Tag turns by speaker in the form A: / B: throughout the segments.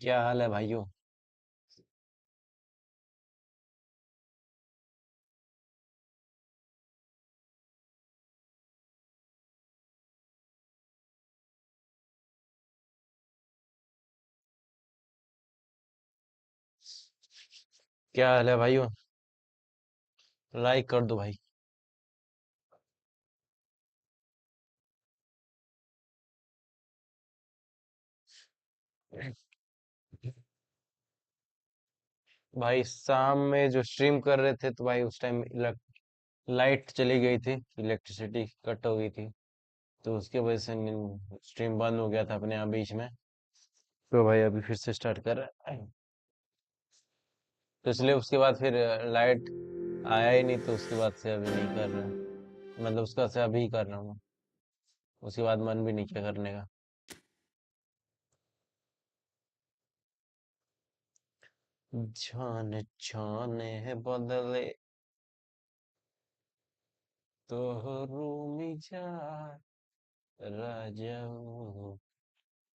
A: क्या हाल है भाइयों। क्या हाल है भाइयों। लाइक कर दो भाई। भाई शाम में जो स्ट्रीम कर रहे थे तो भाई उस टाइम लाइट चली गई थी। इलेक्ट्रिसिटी कट हो गई थी तो उसके वजह से स्ट्रीम बंद हो गया था अपने आप बीच में। तो भाई अभी फिर से स्टार्ट कर रहा है। तो इसलिए उसके बाद फिर लाइट आया ही नहीं तो उसके बाद से अभी नहीं कर रहा। मतलब उसका से अभी कर रहा हूँ। उसके बाद मन भी नहीं किया करने का। जाने जाने है बदले तो रूमी जा राजा।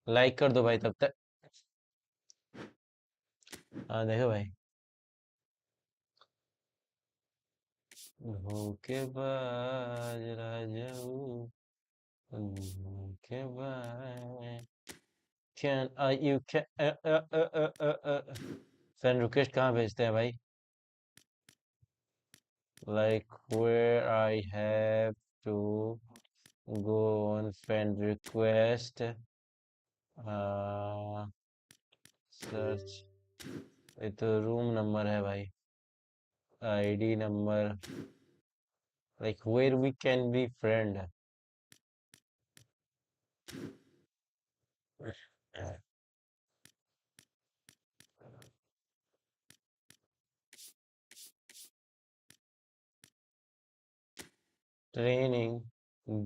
A: लाइक कर दो भाई तब तक। हाँ देखो भाई। धोखेबाज राजा हूँ, धोखेबाज। Can you can friend request कहाँ भेजते हैं भाई? Like where I have to go on friend request, search. ये तो रूम नंबर है भाई। ID number. Like where we can be friend। Training.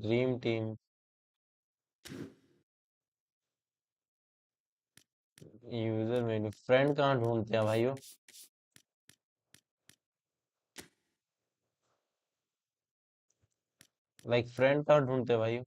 A: Dream team. User menu. Friend कहाँ ढूंढते हैं भाइयों? लाइक फ्रेंड कहाँ ढूंढते हैं भाइयों?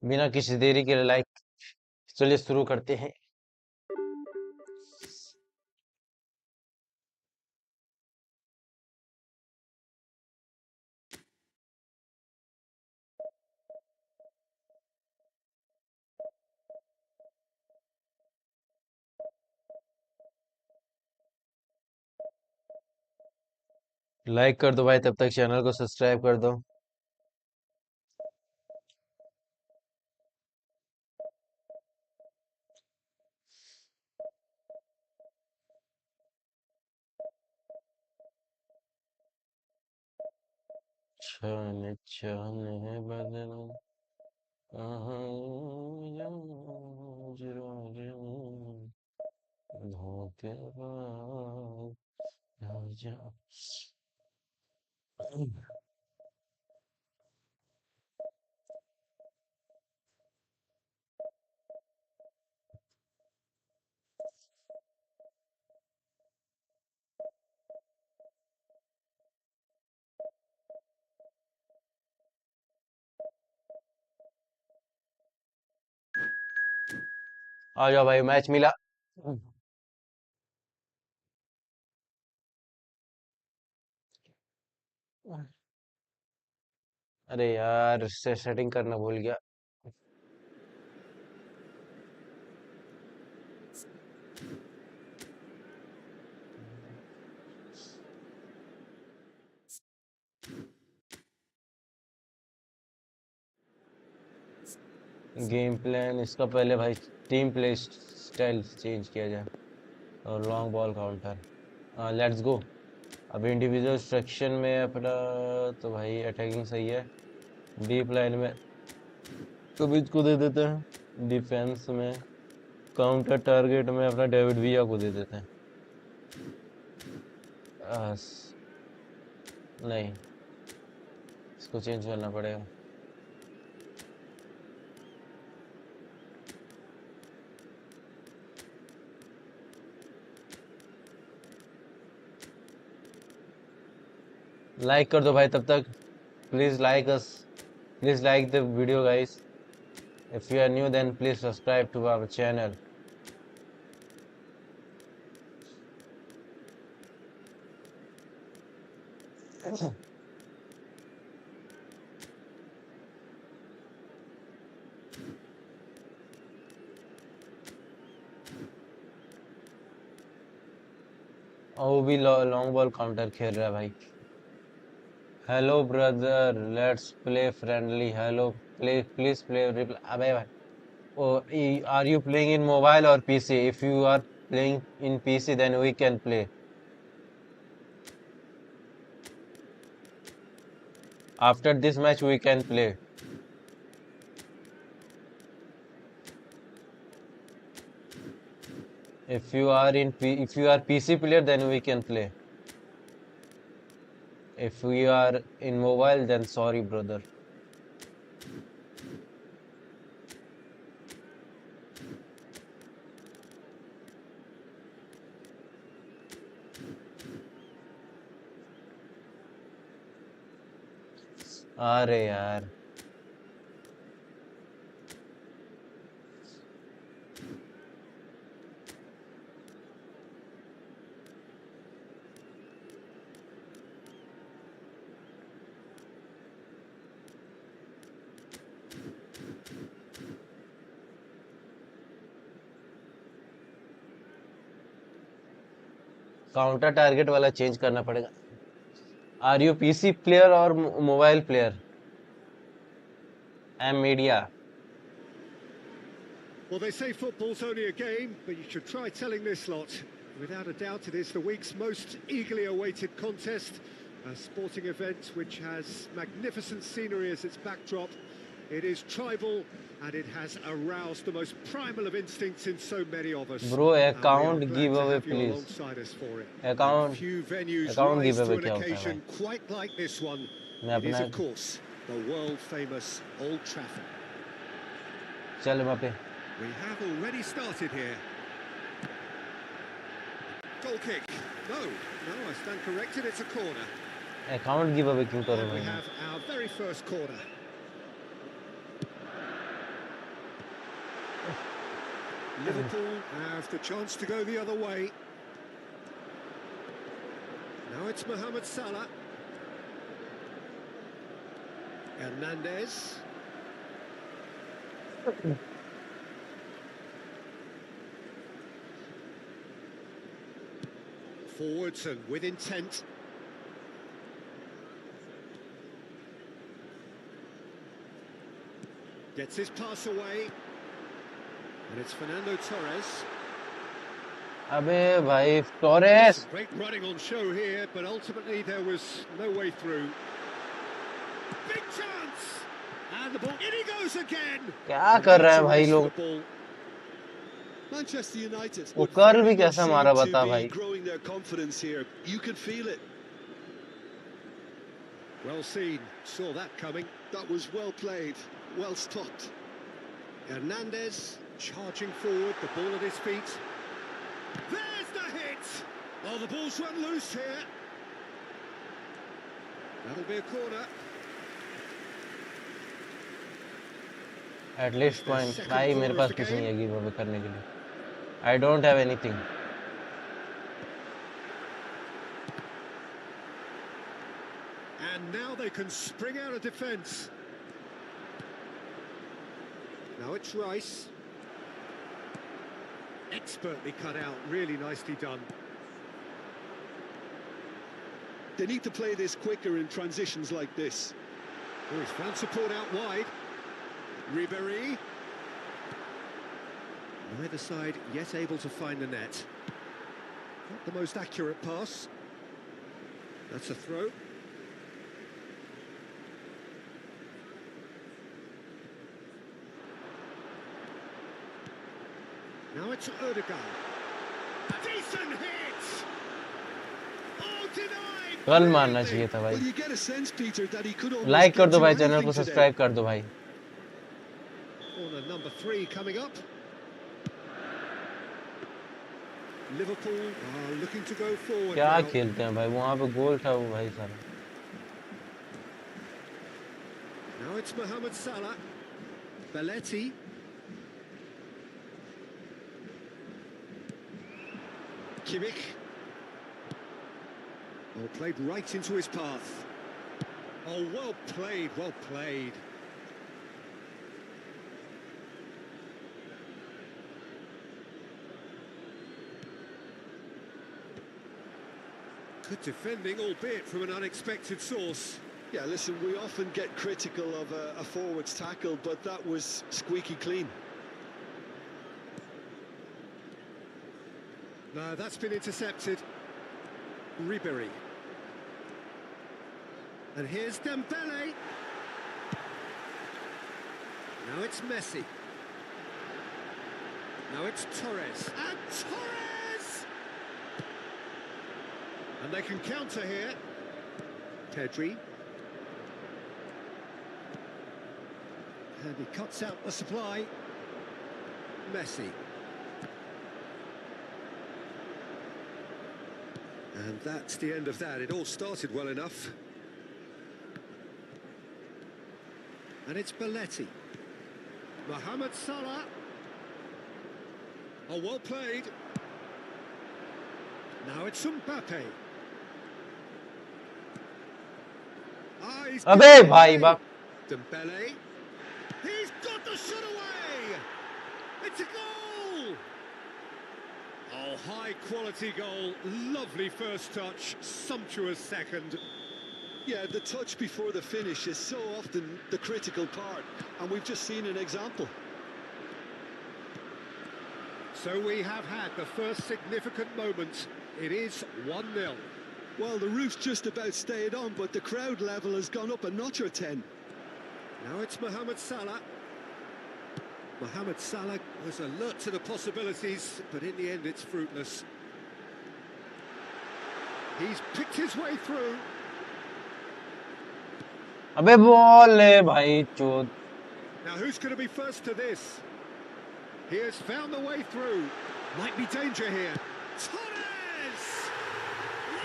A: बिना किसी देरी के लाइक। चलिए शुरू करते हैं। लाइक कर दो भाई तब तक चैनल को सब्सक्राइब कर दो। छाने छाने बदन धोखेबाज राजा। आ जाओ भाई मैच मिला। अरे यार से सेटिंग करना भूल गया। गेम प्लान इसका पहले भाई टीम प्ले स्टाइल चेंज किया जाए। और long ball counter. Let's go. अब इंडिविजुअल सेक्शन में अपना तो भाई अटैकिंग सही है। डीप लाइन में तो बीच को दे देते हैं। डिफेंस में काउंटर टारगेट में अपना डेविड विया को दे देते हैं। नहीं, इसको चेंज करना पड़ेगा। लाइक कर दो भाई तब तक। Please like us, please like the video guys. If you are new then please subscribe to our channel. और वो भी लॉन्ग बॉल काउंटर खेल रहा है भाई। Hello brother, let's play friendly. Hello, play please play reply. अबे भाई, ओ, are you playing in mobile और PC? If you are playing in PC then we can play. After this match we can play. If you are PC player then we can play. If we are in mobile then sorry brother. अरे यार, counter target वाला change करना पड़ेगा। Are you PC player और mobile player? I am media.
B: Well, they say football's only a game, but you should try telling this lot. Without a doubt, it is the week's most eagerly awaited contest, a sporting event which has magnificent scenery as its backdrop. It is tribal, and it has aroused the most primal of instincts in so many of us.
A: Bro account
B: And we are
A: give
B: glad to
A: away
B: have you
A: please.
B: alongside us for it.
A: Account
B: Few venues
A: account give
B: rise
A: away
B: to an
A: क्या होता है भाई?
B: occasion quite like this one.
A: मैं
B: It is,
A: अपना
B: of course, the world-famous Old Trafford.
A: चल वहाँ पे
B: We have already started here. Goal kick. No, I stand corrected, it's a corner.
A: Account give away क्यों करूँ
B: And we
A: मैं?
B: have our very first corner. Liverpool have the chance to go the other way. Now it's Mohamed Salah. Hernandez. Forwards and with intent. Gets his pass away. And it's Fernando Torres.
A: अबे भाई Torres,
B: Some great running on show here, but ultimately there was no way through. Big chance! And the ball, in he goes again!
A: क्या कर रहे हैं भाई लोग?
C: Manchester United
A: वो
C: would
A: curl
C: very
A: भी
C: much
A: कैसा
C: seem
A: मारा
C: to
A: बता
C: be
A: भाई?
C: growing their confidence here. You can feel it.
B: Well seen, saw that coming.
C: That was well played, well stopped.
B: Hernandez charging forward, the ball at his feet. There's the hit! Oh, the ball's run loose here. That'll be a corner.
A: At least point भाई मेरे पास कुछ नहीं है give away करने के लिए। I don't have anything.
B: And now they can spring out of defence. Now it's Rice. Expertly cut out, really nicely done.
C: They need to play this quicker in transitions like this.
B: Oh, he's found support out wide. Ribéry. Neither side yet able to find the net. Not the most accurate pass. That's a throw. it's Ødegaard. Decent hit. Oh, denied.
A: गल मारना चाहिए था
C: Well,
A: भाई.
C: you get a sense, Peter, that he could almost
A: like कर
C: get
A: दो
C: to
A: भाई, channel
C: anything
A: को
C: today.
A: Subscribe कर दो भाई.
B: Corner number 3 coming up. Liverpool are looking to go forward
A: क्या
B: now.
A: खेलते हैं भाई, वहां पे गोल था वो भाई सारा.
B: Now it's Mohamed Salah. Belletti. Kimmich. Oh, played right into his path. Oh, well played, well played. Good defending, albeit from an unexpected source.
C: Yeah, listen, we often get critical of a forward's tackle, but that was squeaky clean.
B: No, that's been intercepted. Ribery. And here's Dembele. Now it's Messi. Now it's Torres. And Torres! And they can counter here. Pedri. And he cuts out the supply. Messi. And that's the end of that. It all started well enough. And it's Belletti. Mohamed Salah. Oh, well played. Now it's Mbappe. Ah, he's
A: अबे
B: given it
A: भाई
B: away.
A: बाप.
B: Dembele. He's got the shot away. It's a goal. Oh, high quality goal. Lovely first touch. Sumptuous second.
C: Yeah, the touch before the finish is so often the critical part, and we've just seen an example.
B: So we have had the first significant moment. It is 1-0.
C: Well, the roof's just about stayed on, but the crowd level has gone up a notch or 10.
B: Now it's Mohamed Salah. Mohamed Salah was alert to the possibilities, but in the end it's fruitless. He's picked his way through.
A: अबे ball है भाई चोद.
B: Now who's going to be first to this? He has found the way through. Might be danger here. Torres!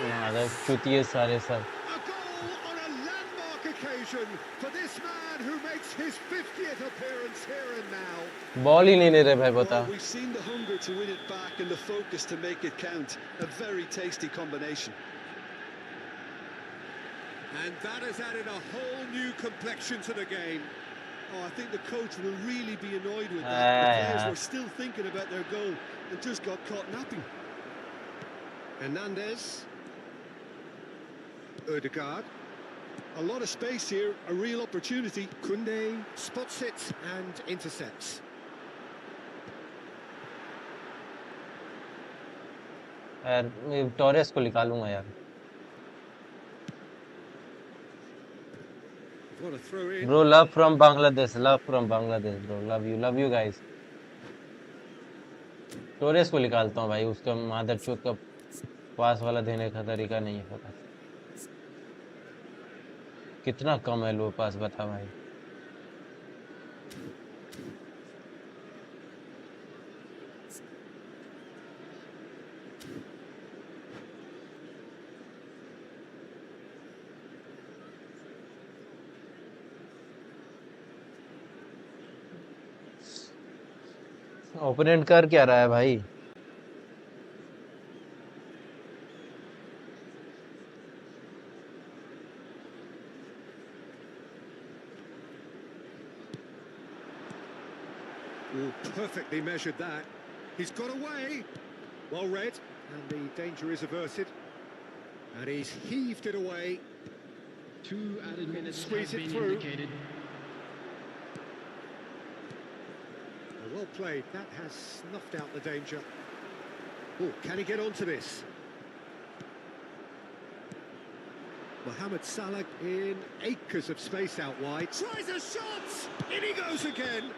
A: अरे चुतिए सारे सब.
B: A goal on a landmark occasion for this man who makes his 50th appearance here and now.
A: Ball ही नहीं ले रहे भाई बता.
C: Well, we've seen the hunger to win it back and the focus to make it count. A very tasty combination.
B: And that has added a whole new complexion to the game.
C: Oh, I think the coach will really be annoyed with that. The players
A: yeah.
C: were still thinking about their goal and just got caught napping.
B: Hernandez. Ødegaard.
C: A lot of space here, a real opportunity.
B: Koundé spots it and intercepts.
A: यार मैं Torres को निकालूंगा यार.
B: What a throw in.
A: Bro, love from Bangladesh, bro. Love you guys. Torres को निकालता हूँ भाई, उसका मादरचोद का पास वाला देने का तरीका नहीं है पता. कितना कम है लो पास बता भाई. ओपोनेंट कर क्या रहा है भाई.
B: Oh, perfectly measured that. He's got away. Well read. And the danger is averted. And he's heaved it away.
D: 2 added minutes
B: Squeeze
D: have
B: it
D: been
B: through.
D: indicated.
B: Oh, well played. That has snuffed out the danger. Oh, can he get onto this? Mohamed Salah in acres of space out wide. Tries a shot! In he goes again.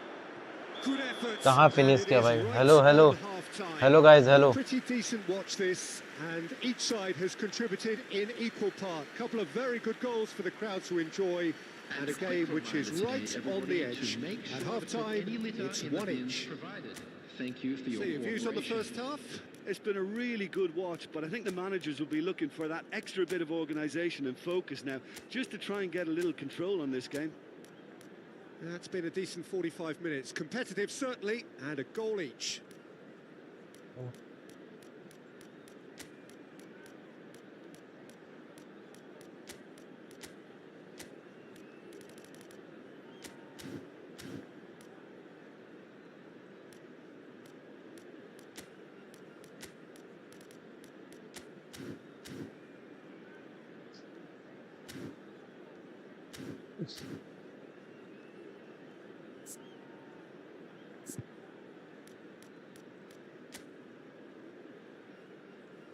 B: Good effort.
A: कहाँ finish किया भाई? Hello.
B: half-time.
A: Hello guys, hello.
B: Pretty decent watch this, and each side has contributed in equal part. Couple of very good goals for the crowd to enjoy, and a game which is right on the edge. At half-time, it's 1 each.
D: Thank you for your
B: So your views on the first half?
C: It's been a really good watch, but I think the managers will be looking for that extra bit of organisation and focus now, just to try and get a little control on this game.
B: That's been a decent 45 minutes. Competitive, certainly, and a goal each.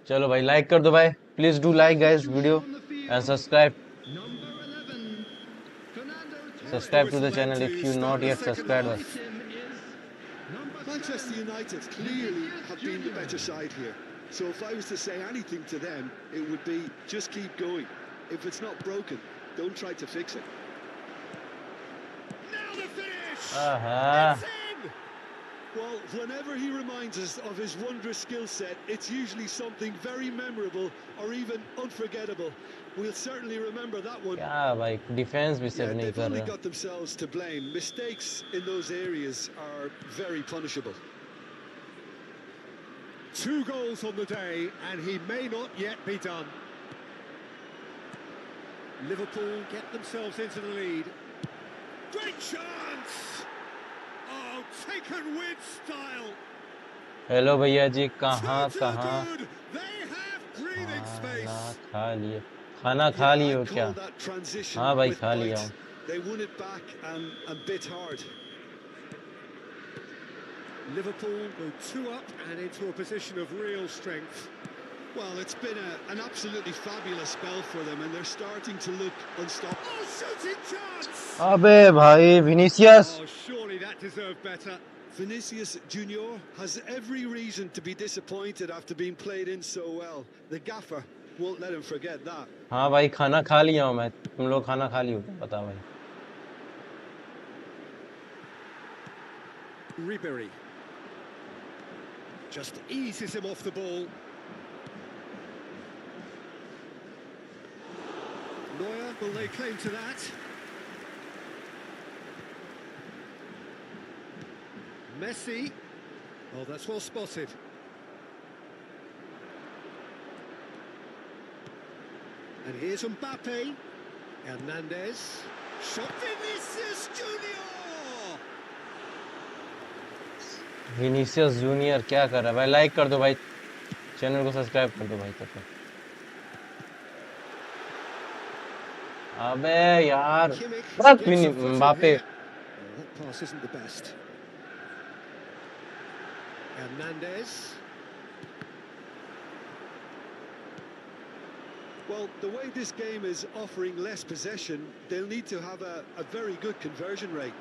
A: चलो भाई like कर दो भाई, please do like guys video and subscribe to the channel if you not yet subscribed.
C: Manchester United clearly have been the better side here. So if I was to say anything to them, it would be just keep going. If it's not broken, don't try to fix it.
B: Now the finish!
A: Uh-huh.
B: It's in!
C: Well, whenever he reminds us of his wondrous skill set, it's usually something very memorable or even unforgettable. We'll certainly remember that one.
A: क्या भाई defence भी save नहीं
C: They've
A: कर
C: only
A: रहा.
C: got themselves to blame. Mistakes in those areas are very punishable.
B: 2 goals on the day, and he may not yet be done. Liverpool get themselves into the lead. Great chance! Oh, taken with style.
A: Hello भैया जी, कहाँ
B: 2-2
A: कहाँ
B: good. They have breathing
A: खाना
B: space.
A: खा लिए, खाना खा लिए हो
C: I'd
A: क्या?
C: call that transition
A: हाँ भाई
C: with
A: खा लिया
C: bite.
A: हूँ.
C: They won it back and bit hard.
B: Liverpool go 2 up and into a position of real strength.
C: Well, it's been an absolutely fabulous spell for them, and they're starting to look unstoppable.
B: Oh, shooting chance!
A: अबे भाई Vinicius.
B: Oh, surely that deserved better.
C: Vinicius Junior has every reason to be disappointed after being played in so well. The gaffer won't let him forget that.
A: हाँ भाई खाना खा लिया हूँ मैं. तुम लोग खाना खा लियो क्या? बता भाई.
B: Ribery just eases him off the ball. Neuer, will they claim to that? Messi. Oh, that's well spotted. And here's Mbappe. Hernandez. Shot Vinicius Junior!
A: Vinicius junior क्या कर रहा है भाई? लाइक कर दो भाई, चैनल को सब्सक्राइब कर दो भाई. तब तक अबे यार
B: Kimmich
A: बस
B: gets a foot in
A: मबाppe.
B: here. Oh, that pass isn't the best. Hernandez.
C: Well, the way this game is offering less possession, they'll need to have a very good conversion rate.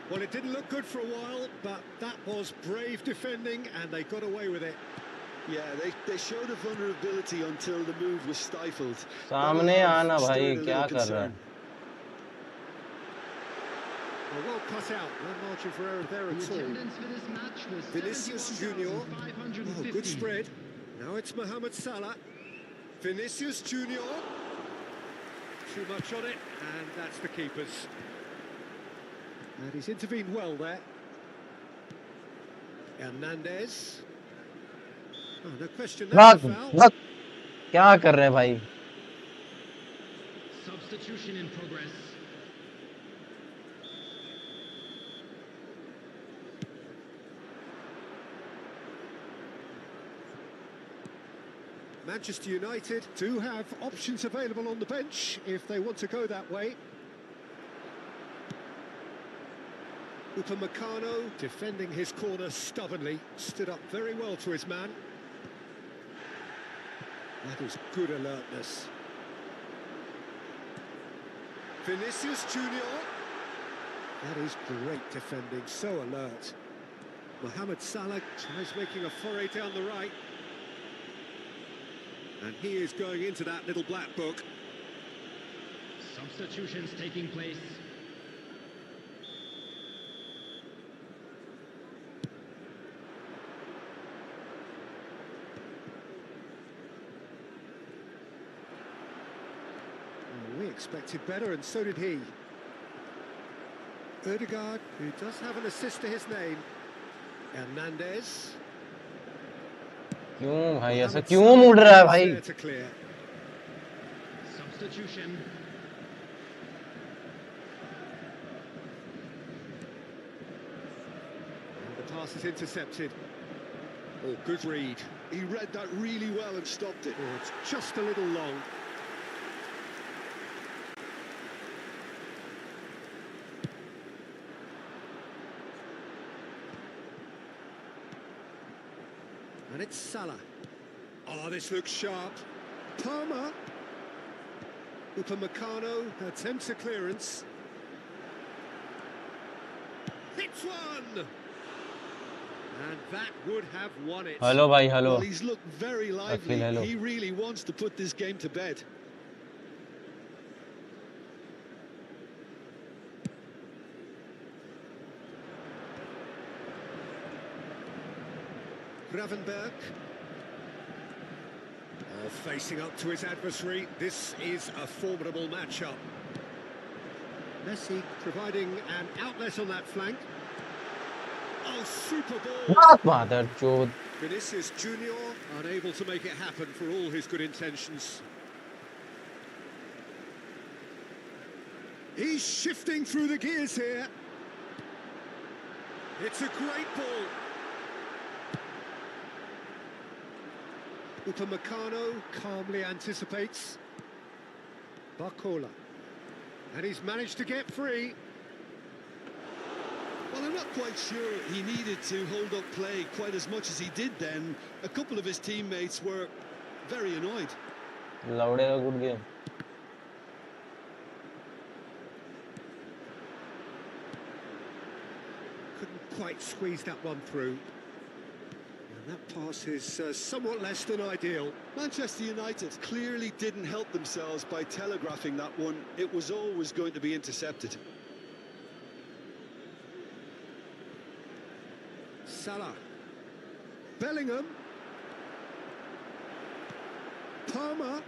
B: Well, it didn't look good for a while, but that was brave defending, and they got away with it.
C: Yeah, they showed a vulnerability until the move was stifled.
A: सामने आना भाई,
C: Stirred a
A: क्या
C: little
A: कर रहा है?
C: concern.
B: Well cut out, no margin for error there
D: The
B: at all.
D: attendance for this match was
B: Vinicius Junior. Oh, good spread. Now it's Mohamed Salah. Vinicius Junior. Too much on it, and that's the keeper's. And he's intervened well there. Hernandez. Oh, no question that's
A: भाग
B: a foul.
A: भाग, क्या कर रहे हैं भाई?
D: Substitution in progress.
B: Manchester United do have options available on the bench if they want to go that way. Upamecano defending his corner stubbornly, stood up very well to his man. That is good alertness. Vinicius Junior. That is great defending, so alert. Mohamed Salah tries making a foray down the right. And he is going into that little black book.
D: Substitutions taking place.
B: We expected better, and so did he. Ødegaard, who does have an assist to his name. Hernandez.
A: क्यों भाई ऐसा
B: Mohamed
A: क्यों
B: Salah
A: मुड़ रहा है
B: is
A: भाई?
B: there to clear.
D: Substitution.
B: And the pass is intercepted. Oh, good read.
C: He read that really well and stopped it.
B: Oh, it's just a little long. And it's Salah. Oh, this looks sharp. Palmer. Upamecano attempts a clearance. Hits one! And that would have won it.
A: Hello भाई hello
C: Well, he's looked very lively.
A: hello.
C: He really wants to put this game to bed.
B: Gravenberg. Oh, facing up to his adversary. This is a formidable matchup. Messi providing an outlet on that flank. Oh, super ball.
A: बात मादर चोद
B: Vinicius Junior unable to make it happen for all his good intentions. He's shifting through the gears here. It's a great ball. Upamecano calmly anticipates. Barcola. And he's managed to get free.
C: Well, I'm not quite sure he needed to hold up play quite as much as he did then. A couple of his teammates were very annoyed.
A: लौड़े का good game
B: Couldn't quite squeeze that one through. And that pass is somewhat less than ideal.
C: Manchester United clearly didn't help themselves by telegraphing that one. It was always going to be intercepted.
B: Salah. Bellingham. Palmer.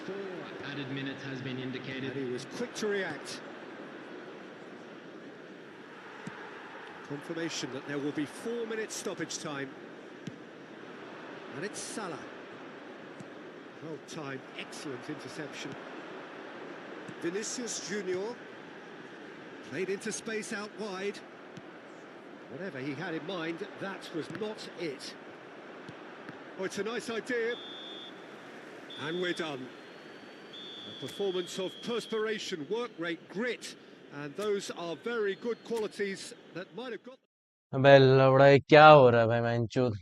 D: Four added minutes has been indicated.
B: And he was quick to react. Confirmation that there will be 4 minutes stoppage time. And it's Salah. Well timed, excellent interception. Vinicius Junior played into space out wide. Whatever he had in mind, that was not it. Oh, it's a nice idea. And we're done. A performance of perspiration, work rate, grit, and those are very good qualities that might have got...
A: अबे लौड़ा ये क्या हो रहा है भाई मैंचोद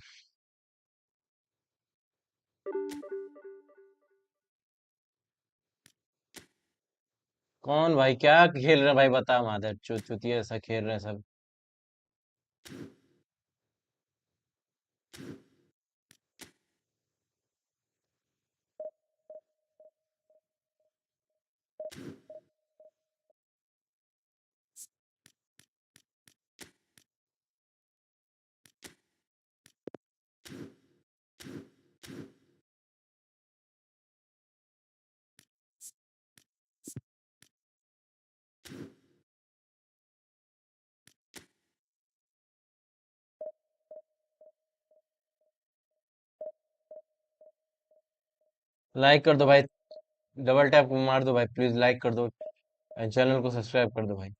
A: कौन भाई क्या खेल रहे हैं भाई बता मादर चोद चुतिया ऐसा खेल रहे हैं सब लाइक कर दो भाई डबल टैप मार दो भाई प्लीज लाइक कर दो चैनल को सब्सक्राइब कर दो भाई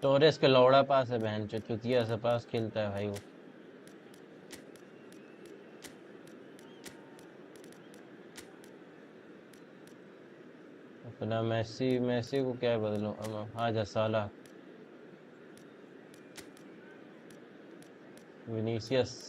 A: टोरेस के लौड़ा पास है, बहन चो चुतिया से पास खेलता है भाई वो। अपना मैसी मैसी को क्या बदलो, आजा साला। विनीसियस।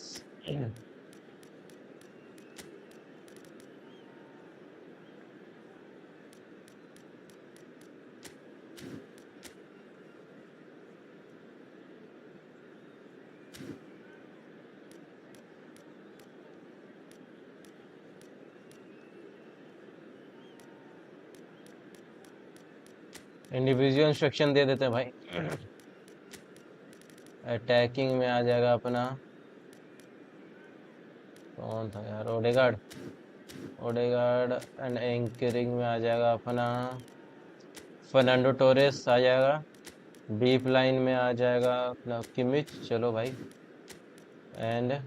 A: इंडिविजुअल इंस्ट्रक्शन दे देते हैं भाई। अटैकिंग में आ जाएगा अपना, कौन था यार, ओडेगार्ड। ओडेगार्ड एंड एंकरिंग में आ जाएगा अपना फर्नांडो टोरेस आ जाएगा। डीप लाइन में आ जाएगा अपना किमिच, चलो भाई। एंड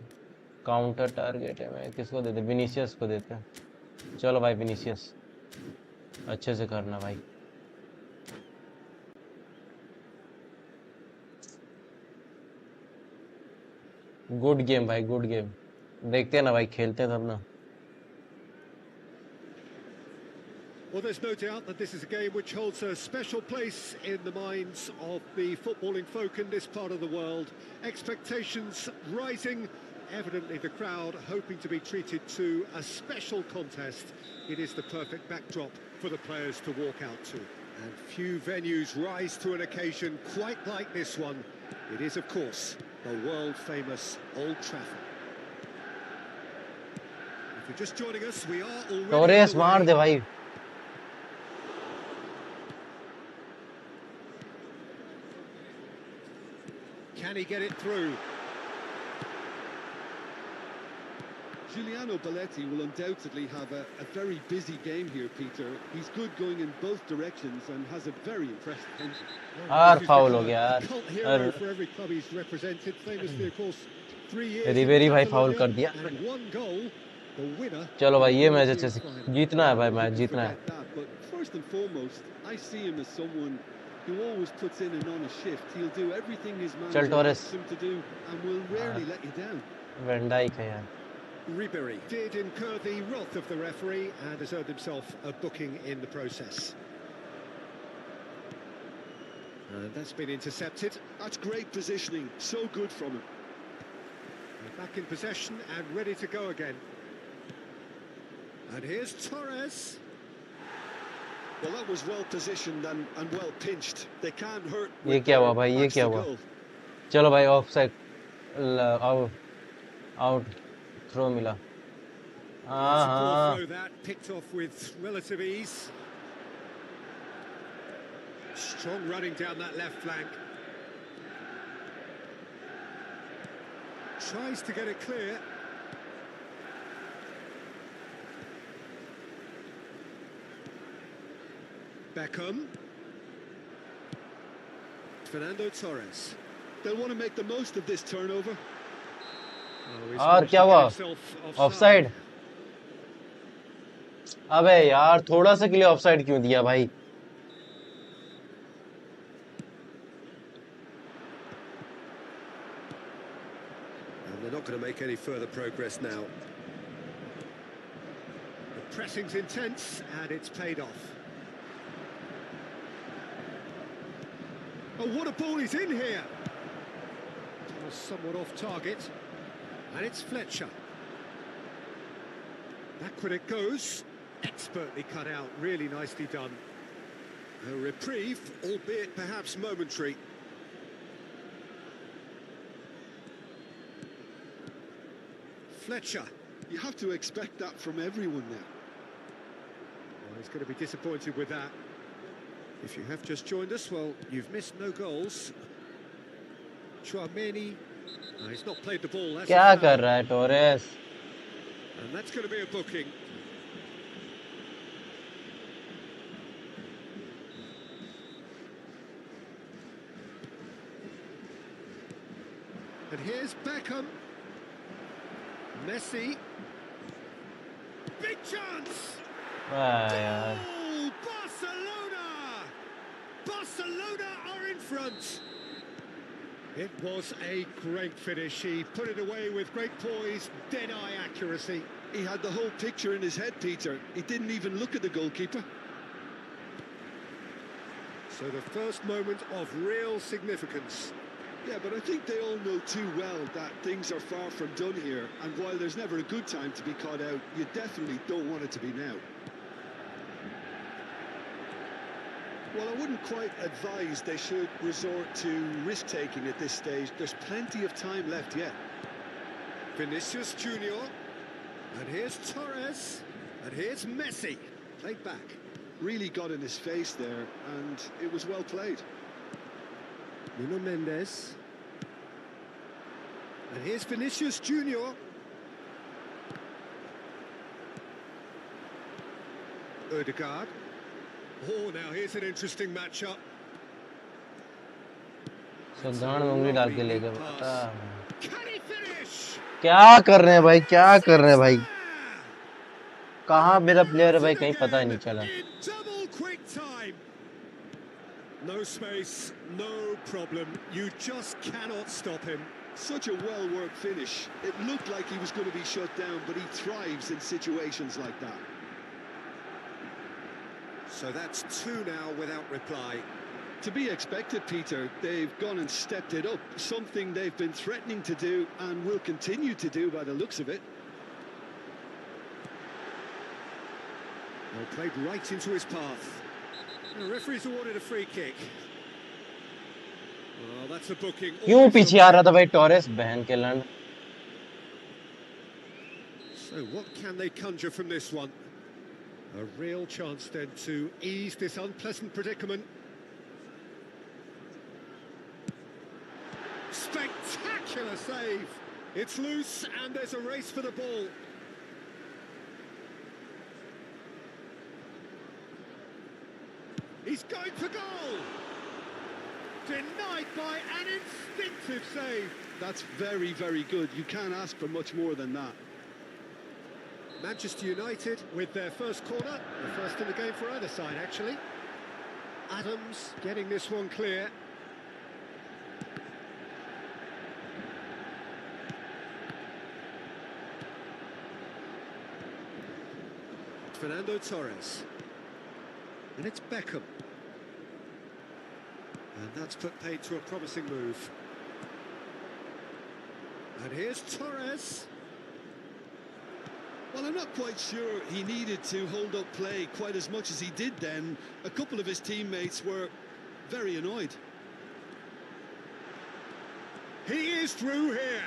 A: काउंटर टारगेट है, मैं किसको देते, विनीसियस को देते हैं। चलो भाई विनीसियस, अच्छे से करना भाई। गुड गेम भाई, गुड गेम। देखते हैं ना भाई, खेलते हैं तब ना।
B: Well, there's no doubt that this is a game which holds a special place in the minds of the footballing folk in this part of the world. Expectations rising, evidently the crowd hoping to be treated to a special contest. It is the perfect backdrop for the players to walk out to. And few venues rise to an occasion quite like this one. It is, of course, the world-famous Old Trafford. If you're just joining us, we are already
A: Torres
B: underway.
A: मार दे भाई।
B: Can he get it through?
C: Giuliano Belletti will undoubtedly have a very busy game here, Peter. He's good going in both directions and has a very impressive engine.
A: यार foul हो गया यार।
B: Cult hero for every club he's represented, famously, of course, 3 years in
A: रिबेरी भाई foul
B: Catalonia
A: कर दिया।
B: and 1 goal. The winner.
A: चलो भाई ये मैच
B: European
A: अच्छे से
B: final.
A: जीतना है भाई,
C: Well,
A: मैच
C: you can
A: जीतना है।
C: forget that, but first and foremost, I see him as someone who always puts in an honest shift. He'll do everything his
A: चल
C: manager
A: Torres.
C: asks him to do and will rarely let you down.
A: Van Dijk है यार।
B: Ribery did incur the wrath of the referee and has earned himself a booking in the process. And that's been intercepted.
C: That's great positioning, so good from him.
B: Back in possession and ready to go again. And here's Torres.
C: Well, that was well positioned and well pinched. They can't hurt
A: ये
C: with
A: क्या
C: their
A: हुआ भाई, ये
C: backs
A: क्या
C: to
A: हुआ?
C: goal.
A: चलो भाई off side, out out, throw मिला। हाँ
B: It's a poor
A: हाँ,
B: throw that, picked off with relative ease. Strong running down that left flank. Tries to get it clear. Beckham. Fernando Torres.
C: They'll want to make the most of this turnover.
B: Oh, he's
A: और
B: managed
A: क्या
B: to
A: हुआ?
B: get himself
A: offside. अबे यार थोड़ा सा के लिए offside क्यों दिया भाई?
B: And they're not going to make any further progress now. The pressing's intense and it's paid off. Oh, what a ball he's in here! Was somewhat off target. And it's Fletcher. Backward it goes. Expertly cut out, really nicely done. A reprieve, albeit perhaps momentary. Fletcher.
C: You have to expect that from everyone now.
B: Well, he's going to be disappointed with that. If you have just joined us, well, you've missed no goals. Chouameni, no, he's not played the ball. That's
A: क्या
B: a foul.
A: कर रहा है Torres?
B: And that's going to be a booking. And here's Beckham. Messi. Big chance!
A: वाह यार,
B: Oh, Barcelona! Barcelona are in front. It was a great finish. He put it away with great poise, dead-eye accuracy.
C: He had the whole picture in his head, Peter. He didn't even look at the goalkeeper.
B: So the first moment of real significance.
C: Yeah, but I think they all know too well that things are far from done here. And while there's never a good time to be caught out, you definitely don't want it to be now. Well, I wouldn't quite advise they should resort to risk-taking at this stage. There's plenty of time left yet.
B: Vinicius Junior. And here's Torres. And here's Messi. Played back.
C: Really got in his face there, and it was well played.
B: Nuno Mendes. And here's Vinicius Junior. Ødegaard. Oh, now here's an interesting matchup.
A: दाढ़ में उंगली डाल के ले गए पता
B: Can he finish?
A: क्या कर रहे हैं भाई क्या कर रहे हैं भाई कहाँ मेरा प्लेयर है भाई कहीं पता ही नहीं चला
B: In double quick time. No space, no problem. You just cannot stop him.
C: Such a well-worked finish. It looked like he was going to be shut down, but he thrives in situations like that.
B: So that's two now without reply.
C: To be expected, Peter. They've gone and stepped it up, something they've been threatening to do and will continue to do by the looks of it.
B: Well, played right into his path. The referee's awarded a free kick. Well, that's a booking.
A: क्यों पीछे आ रहा था भाई Torres बहन के लंड
B: So what can they conjure from this one? A real chance then to ease this unpleasant predicament. Spectacular save. It's loose and there's a race for the ball. He's going for goal. Denied by an instinctive save.
C: That's very, very good. You can't ask for much more than that.
B: Manchester United with their first corner, the first in the game for either side, actually. Adams getting this one clear. Fernando Torres. And it's Beckham. And that's put paid to a promising move. And here's Torres.
C: Well, I'm not quite sure he needed to hold up play quite as much as he did then. A couple of his teammates were very annoyed.
B: He is through here.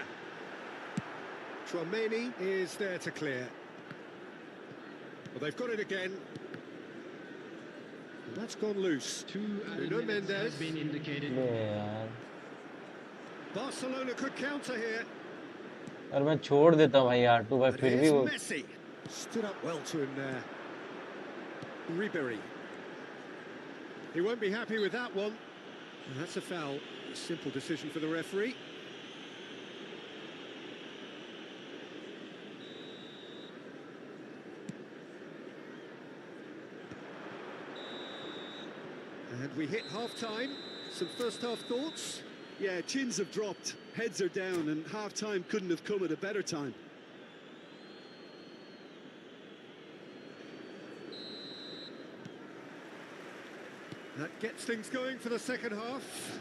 B: Tchouaméni is there to clear. Well, they've got it again. And that's gone loose.
D: Two added
B: Nuno
D: minutes
B: Mendes.
D: has been indicated.
A: बे यार
B: Barcelona could counter here.
A: और मैं छोड़ देता हूँ भाई यार 2 भाई
B: And
A: फिर भी
B: here's
A: वो
B: Messi. Stood up well to him there. Ribery. He won't be happy with that one. And that's a foul. A simple decision for the referee. And we hit half-time. Some first-half thoughts?
C: Yeah, chins have dropped, heads are down, and half-time couldn't have come at a better time.
B: That gets things going for the second half.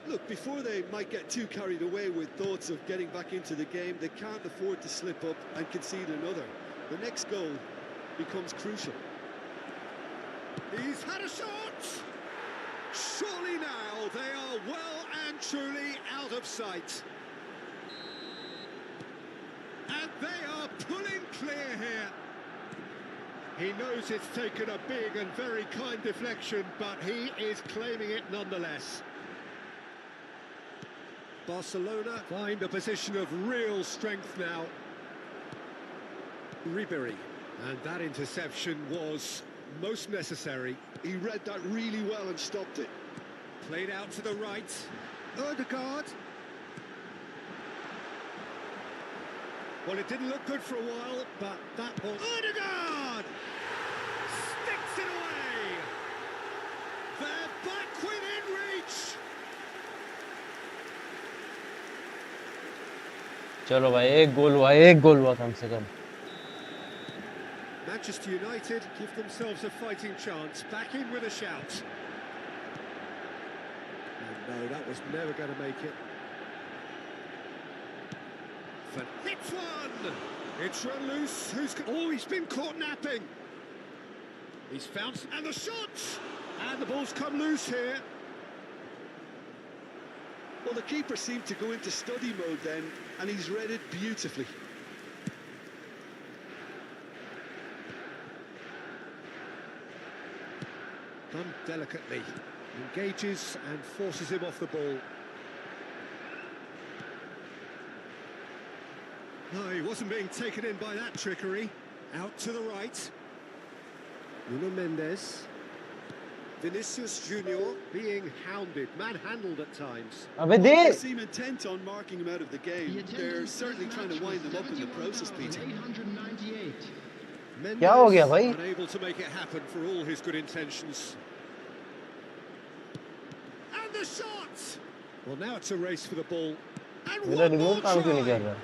C: Look, before they might get too carried away with thoughts of getting back into the game, they can't afford to slip up and concede another. The next goal becomes crucial.
B: He's had a shot! Surely now they are well and truly out of sight. And they are pulling clear here. He knows it's taken a big and very kind deflection, but he is claiming it nonetheless. Barcelona find a position of real strength now. Ribery, and that interception was most necessary.
C: He read that really well and stopped it.
B: Played out to the right. Ødegaard. Well, it didn't look good for a while, but that was... Ødegaard! Sticks it away! They're back within reach!
A: चलो भाई, एक गोल हुआ कम से कम।
B: Manchester United give themselves a fighting chance. Back in with a shout. Oh, no, that was never going to make it. Hits one! It's run loose. Oh, he's been caught napping. He's found... And the shot! And the ball's come loose here.
C: Well, the keeper seemed to go into study mode then, and he's read it beautifully.
B: Done delicately. Engages and forces him off the ball. No, he wasn't being taken in by that trickery. Out to the right. Nuno Mendes. Vinicius Junior being hounded, manhandled at times.
A: अबे
C: They
A: they.
C: seem intent on marking him out of the game. They're certainly trying to wind them up in the process, Peter.
D: 898.
B: Mendes
A: क्या हो गया भाई?
B: unable to make it happen for all his good intentions. And the shot! Well, now it's a race for the ball. And
A: मेरा
B: one more
A: remote काम क्यों नहीं कर
B: try!
A: रहा?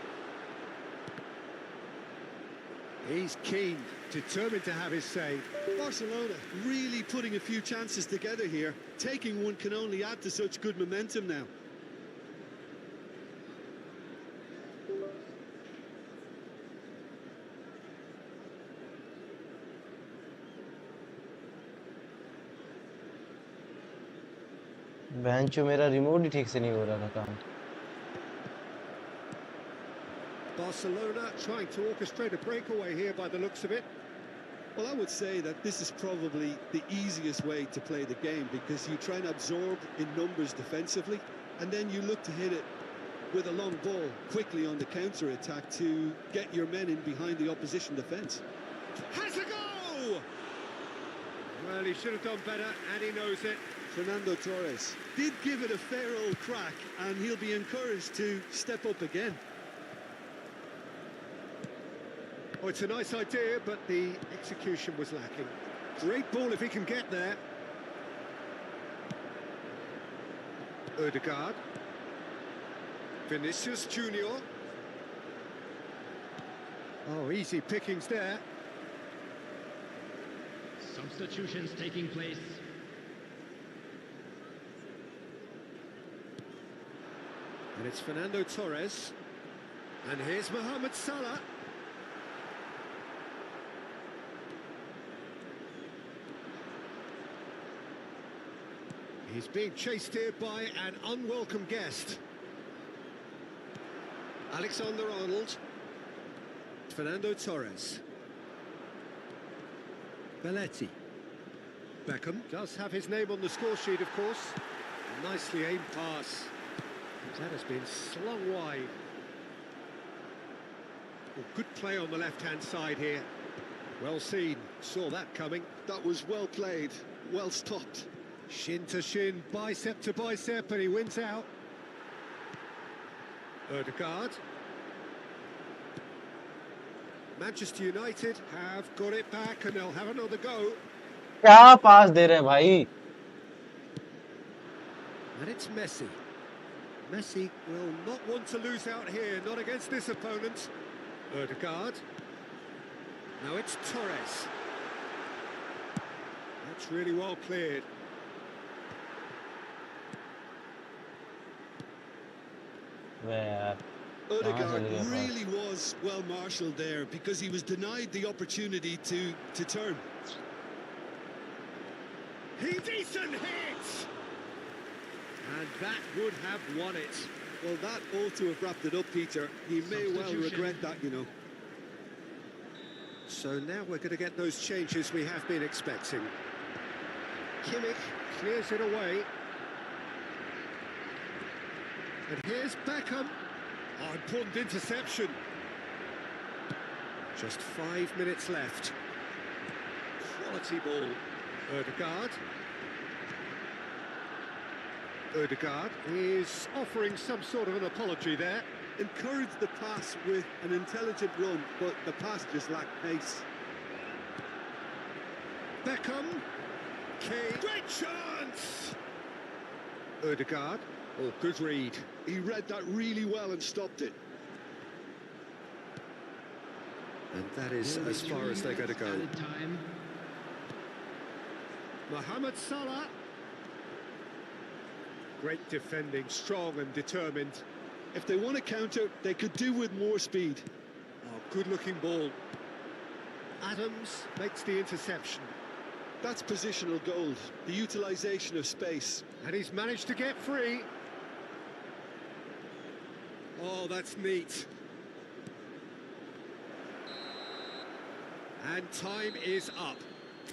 B: He's keen, determined to have his say.
C: Barcelona really putting a few chances together here. Taking one can only add to such good momentum now.
A: बहन चो, मेरा remote ही ठीक से नहीं हो रहा था काम।
B: Barcelona trying to orchestrate a breakaway here by the looks of it.
C: Well, I would say that this is probably the easiest way to play the game, because you try and absorb in numbers defensively, and then you look to hit it with a long ball quickly on the counter-attack to get your men in behind the opposition defence.
B: Has a go! Well, he should have done better, and he knows it.
C: Fernando Torres did give it a fair old crack, and he'll be encouraged to step up again.
B: Oh, it's a nice idea, but the execution was lacking. Great ball if he can get there. Ødegaard. Vinicius Junior. Oh, easy pickings there.
D: Substitutions taking place.
B: And it's Fernando Torres. And here's Mohamed Salah. He's being chased here by an unwelcome guest. Alexander-Arnold. Fernando Torres. Belletti. Beckham does have his name on the score sheet, of course. A nicely aimed pass. That has been slung wide. Oh, good play on the left-hand side here. Well seen. Saw that coming.
C: That was well played, well stopped.
B: Shin to shin, bicep to bicep, and he wins out. Ødegaard. Manchester United have got it back, and they'll have another go.
A: क्या पास दे रहे हैं भाई?
B: And it's Messi. Messi will not want to lose out here, not against this opponent. Ødegaard. Now it's Torres. That's really well cleared.
C: Ødegaard really was well marshalled there, because he was denied the opportunity to turn.
B: He decent hit! And that would have won it.
C: Well, that ought to have wrapped it up, Peter. He may well regret that, you know.
B: So now we're going to get those changes we have been expecting. Kimmich clears it away. And here's Beckham. Oh, important interception. Just 5 minutes left. Quality ball. Ødegaard. Ødegaard is offering some sort of an apology there.
C: Encouraged the pass with an intelligent run, but the pass just lacked pace.
B: Beckham. Kane. Great chance! Ødegaard. Oh, good read.
C: He read that really well and stopped it.
B: And that is
D: There will be
B: as far
D: 3
B: as they're going to
D: minutes
B: go.
D: added time.
B: Mohamed Salah. Great defending, strong and determined.
C: If they want to counter, they could do with more speed.
B: Oh, good-looking ball. Adams makes the interception.
C: That's positional gold, the utilisation of space.
B: And he's managed to get free. Oh, that's neat. And time is up.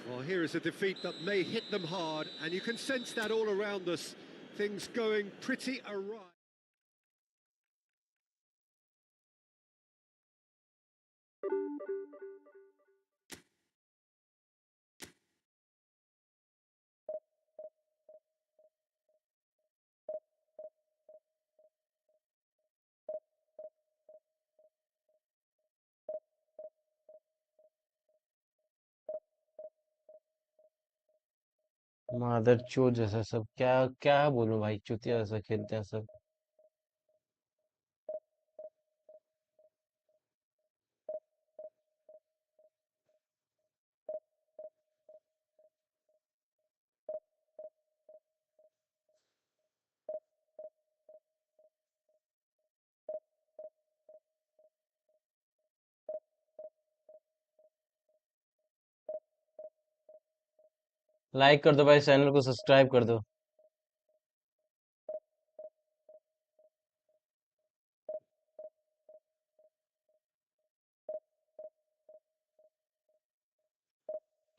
B: Well, here is a defeat that may hit them hard, and you can sense that all around us. Things going pretty awry.
A: मादर चोद जैसा सब, क्या क्या बोलूं भाई, चुतिया जैसा खेलते हैं सब। लाइक कर दो भाई, चैनल को सब्सक्राइब कर दो।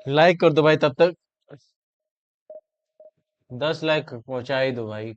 A: लाइक कर दो भाई, तब तक 10 लाइक पहुंचा ही दो भाई।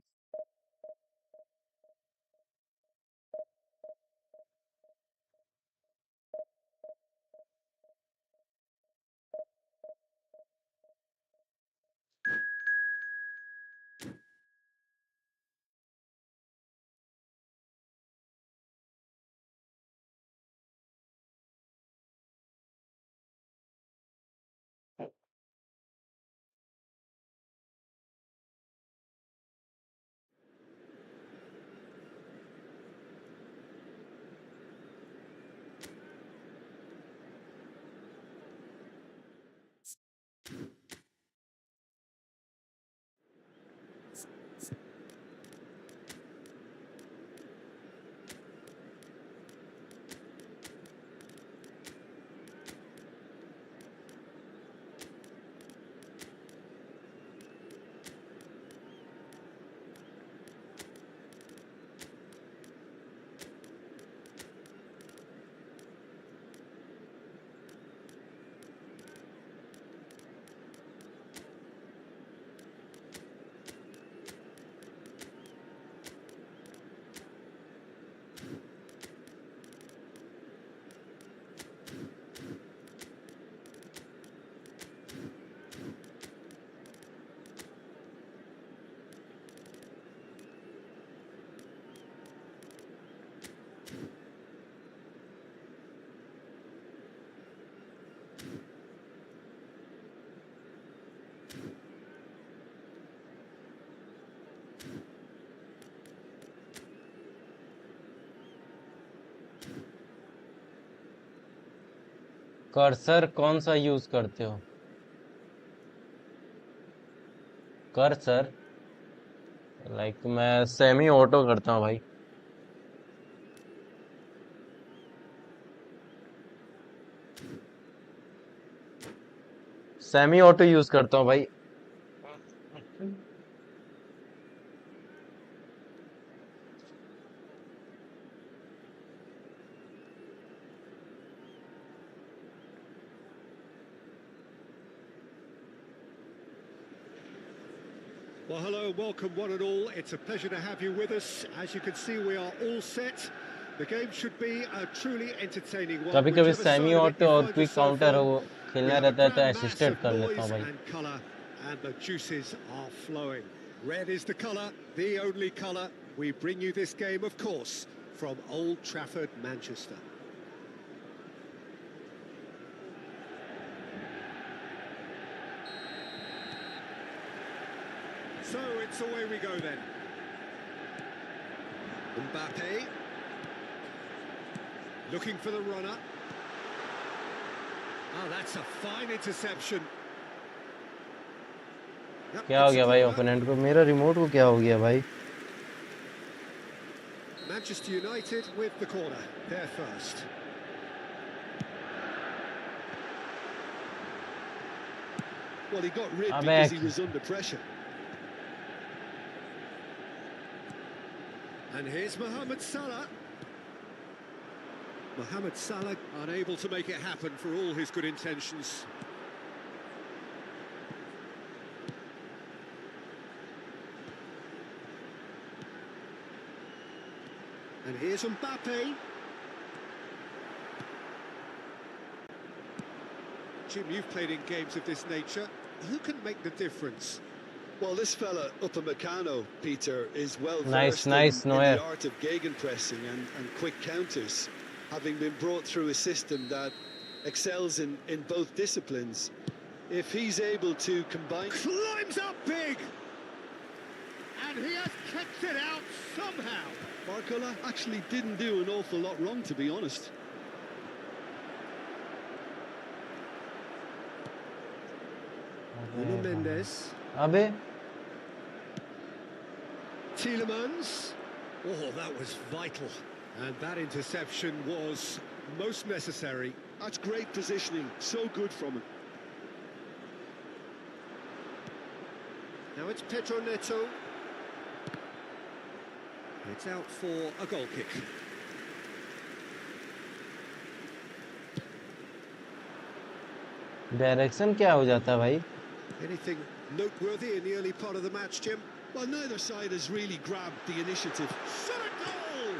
A: कर्सर कौन सा यूज करते हो? कर्सर लाइक मैं सेमी ऑटो करता हूँ भाई। सेमी ऑटो यूज करता हूँ भाई।
B: Well, hello and welcome one and all. It's a pleasure to have you with us. As you can see, we are all set. The game should be a truly entertaining one.
A: कभी कभी
B: Whichever
A: semi
B: side of it
A: auto
B: you
A: और
B: find
A: quick
B: yourself
A: counter
B: on,
A: हो
B: we
A: खेलना
B: have a
A: रहता है तो
B: grand mass
A: assisted
B: of
A: कर लेता हूँ
B: noise
A: भाई।
B: and colour, and the juices are flowing. Red is the colour, the only colour. We bring you this game, of course, from Old Trafford, Manchester. So it's away we go then. Mbappe looking for the runner. Oh, that's a fine interception. Yep,
A: क्या हो
B: it's a
A: गया भाई
B: corner.
A: Opponent को? मेरा remote को क्या हो गया भाई?
B: Manchester United with the corner. They're first.
C: Well, he got rid
A: अबे
C: because he was under pressure.
B: And here's Mohamed Salah. Mohamed Salah unable to make it happen for all his good intentions. And here's Mbappe. Jim, you've played in games of this nature. Who can make the difference?
C: Well, this fella, Upamecano, Peter, is well
A: Nice,
C: versed
A: nice,
C: in
A: Neuer.
C: the art of gegenpressing and quick counters, having been brought through a system that excels in both disciplines. If he's able to combine...
B: Climbs up big! And he has kept it out somehow.
C: Barcola actually didn't do an awful lot wrong, to be honest.
B: Nuno Mendes.
A: अबे
B: Tielemans. Oh, that was vital. And that interception was most necessary.
C: That's great positioning, so good from him.
B: Now it's Pedro Neto. It's out for a goal kick.
A: Direction क्या हो जाता है भाई?
B: Anything noteworthy in the early part of the match, Jim?
C: Well, neither side has really grabbed the initiative.
B: Shot a goal!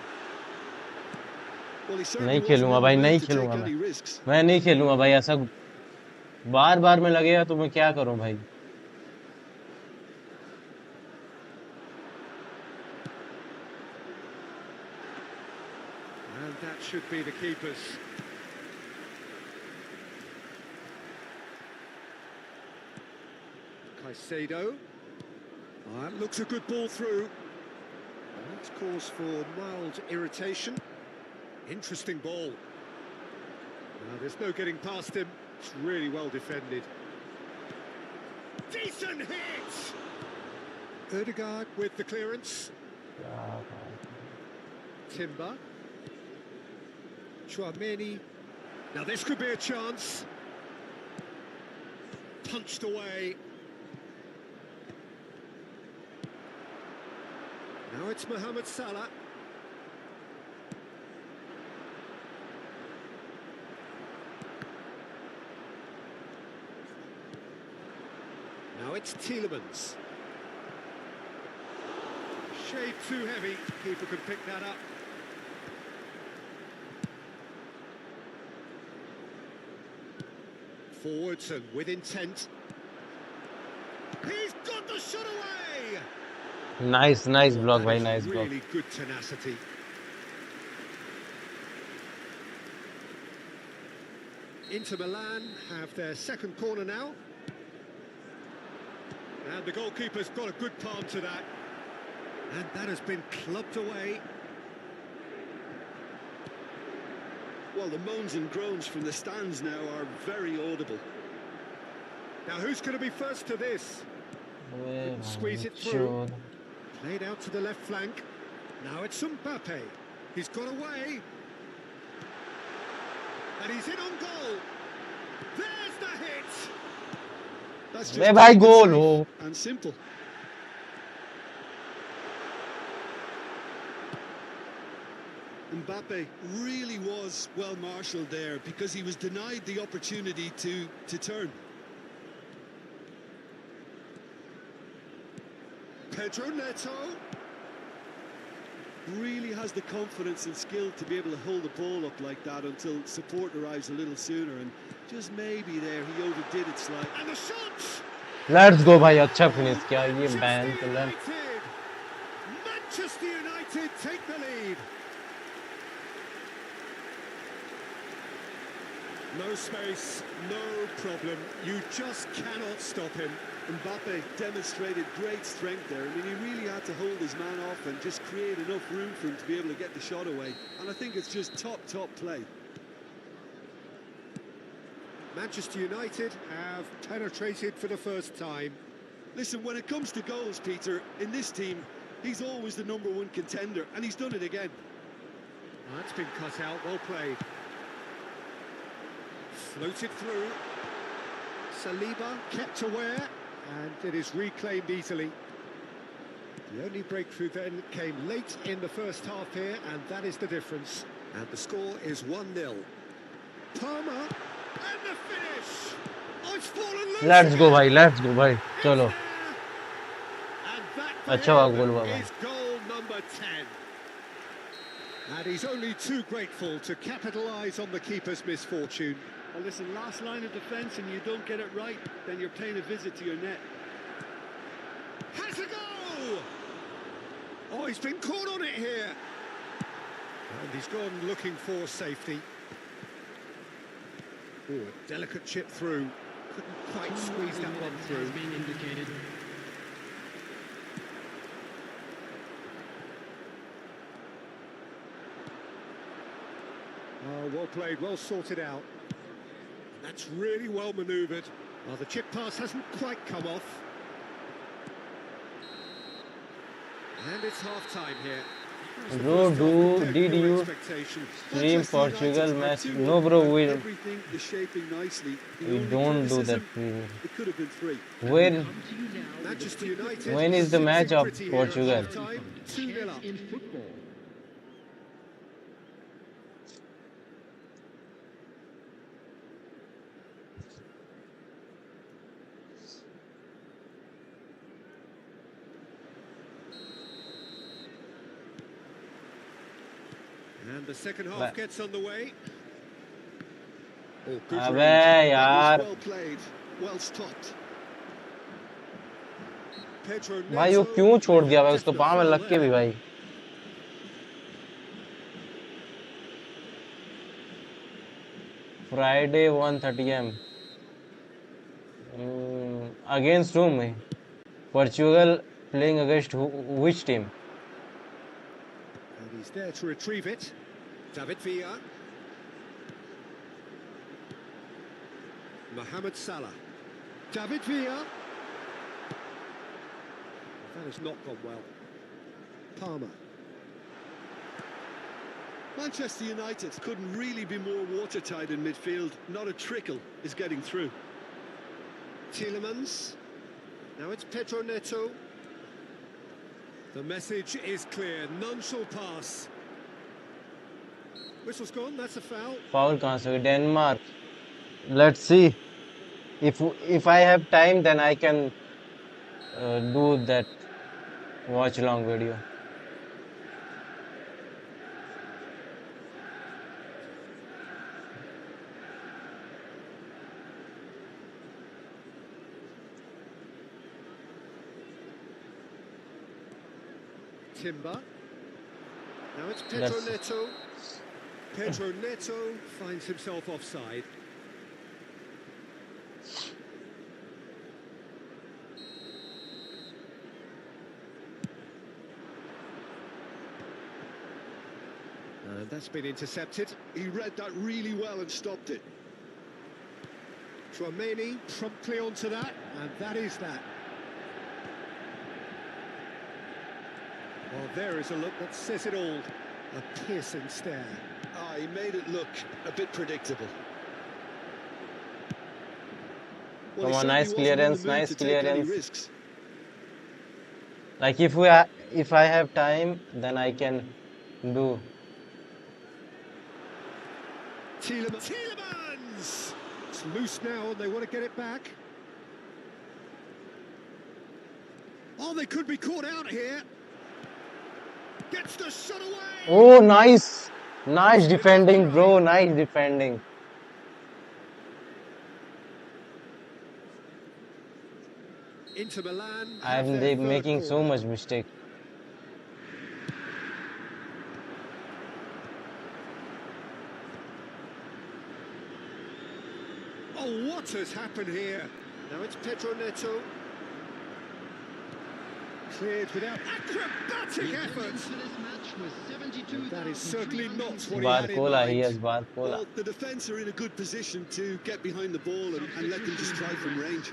C: Well, he
A: नहीं
C: certainly wasn't
A: खेलूंगा
C: in
A: भाई,
C: the
A: नहीं
C: mood to take
A: खेलूंगा
C: any risks.
A: मैं नहीं खेलूंगा भाई। ऐसा बार बार में लगेगा तो मैं क्या करूं भाई?
B: And that should be the keepers. Caicedo. Oh, that looks a good ball through. And that's cause for mild irritation. Interesting ball. Now, there's no getting past him. It's really well defended. Decent hit! Ødegaard with the clearance. Timber. Chouameni. Now this could be a chance. Punched away. Now it's Mohamed Salah. Now it's Tielemans. Shade too heavy. Keeper could pick that up. Forwards and with intent. He's got the shot away!
A: Nice nice block
B: That
A: भाई,
B: is
A: nice block.
B: really good tenacity. Inter Milan have their second corner now. And the goalkeeper's got a good palm to that. And that has been clubbed away.
C: Well, the moans and groans from the stands now are very audible.
B: Now who's going to be first to this?
A: अबे
B: Squeeze it
A: भाई,
B: through.
A: चोद।
B: Played out to the left flank. Now it's Mbappe. He's got away. And he's in on goal. There's the hit.
C: That's
A: अबे भाई
C: plain and
A: goal
C: safe
A: हो।
C: and simple. Mbappe really was well marshalled there because he was denied the opportunity to turn.
B: Pedro Neto.
C: Really has the confidence and skill to be able to hold the ball up like that until support arrives a little sooner, and just maybe there he overdid it slightly.
B: And the shot.
A: Let's go भाई, अच्छा finish किया ये ban
B: Manchester
A: colour.
B: United. Manchester United take the lead. No space, no problem. You just cannot stop him.
C: Mbappe demonstrated great strength there. I mean, he really had to hold his man off and just create enough room for him to be able to get the shot away. And I think it's just top play.
B: Manchester United have penetrated for the first time.
C: Listen, when it comes to goals, Peter, in this team, he's always the #1 contender, and he's done it again.
B: That's been cut out, well played. Floated through. Saliba kept aware, and it is reclaimed easily. The only breakthrough then came late in the first half here, and that is the difference. And the score is 1-0. Palmer, and the finish! Oh, it's fallen loose
A: Let's go
B: again.
A: भाई, let's go भाई,
B: It's
A: चलो.
B: there. And that for
A: अच्छा हुआ गोल
B: him
A: हुआ भाई.
B: is goal number 10. And he's only too grateful to capitalise on the keeper's misfortune.
C: Well, listen, last line of defence and you don't get it right, then you're paying a visit to your net.
B: Has a go! Oh, he's been caught on it here. And he's gone looking for safety. Oh, a delicate chip through. Couldn't quite squeeze that one
D: Has
B: through.
D: been indicated.
B: Oh, well played, well sorted out. That's really well manoeuvred. Well, the chip pass hasn't quite come off. And it's half-time here. It's the
A: Bro,
B: first half compared
A: did
B: to your
A: you
B: expectations.
A: stream
C: Manchester
A: Portugal
C: United's are
A: match?
C: 2-1,
A: No bro,
C: and
A: we
C: everything is shaping nicely. The only
A: don't do that.
C: criticism, it could have been 3.
A: When
D: Come to you now with
B: Manchester
D: the quick
B: United
A: when is the
B: sitting
A: match of
B: pretty here at
A: Portugal?
B: half-time, 2-0 up.
D: in football.
B: And the second half
A: But-
B: gets underway. Oh, good
A: अबे
B: read.
A: यार,
C: Well played, well stopped.
B: Pedro
A: भाई वो
B: Neto
A: क्यों छोड़ दिया भाई
B: just
A: उसको
B: the
A: पाँव में
B: foul
A: लग के भी
B: there.
A: भाई. Friday 1:30 am. Against whom? Portugal playing against which team?
B: And he's there to retrieve it. David Villa. Mohamed Salah. David Villa. That has not gone well. Palmer.
C: Manchester United couldn't really be more watertight in midfield. Not a trickle is getting through.
B: Tielemans. Now it's Pedro Neto. The message is clear. None shall pass. Whistle's gone. That's a foul.
A: Foul कहाँ से हुई? Denmark. Let's see. If I have time, then I can do that watch long video.
B: Timber. Now it's Pedro
A: That's-
B: Neto. Pedro Neto finds himself offside. And that's been intercepted.
C: He read that really well and stopped it.
B: Chouameni promptly onto that, and that is that. Well, there is a look that says it all. A piercing stare.
C: Ah, he made it look a bit predictable. Well, he
A: Come on,
C: certainly
A: nice
C: wasn't in the
A: clearance,
C: mood
A: nice
C: to take any
A: clearance.
C: risks.
A: Like if I have time, then I can do.
B: Tielemans! It's loose now, and they want to get it back. Oh, they could be caught out here. Gets the shot away.
A: Oh, nice, nice defending, bro. Nice defending.
B: Inter Milan.
A: I'm
B: have their third
A: making so
B: corner.
A: much mistake.
B: Oh, what has happened here? Now it's Pedro Neto. Cleared without acrobatic effort.
D: For this match was
B: And that is certainly not what he
A: बात
B: had in
A: खोला ही
B: mind.
A: बात खोला
C: Well, the defence are in a good position to get behind the ball and let them just try from range.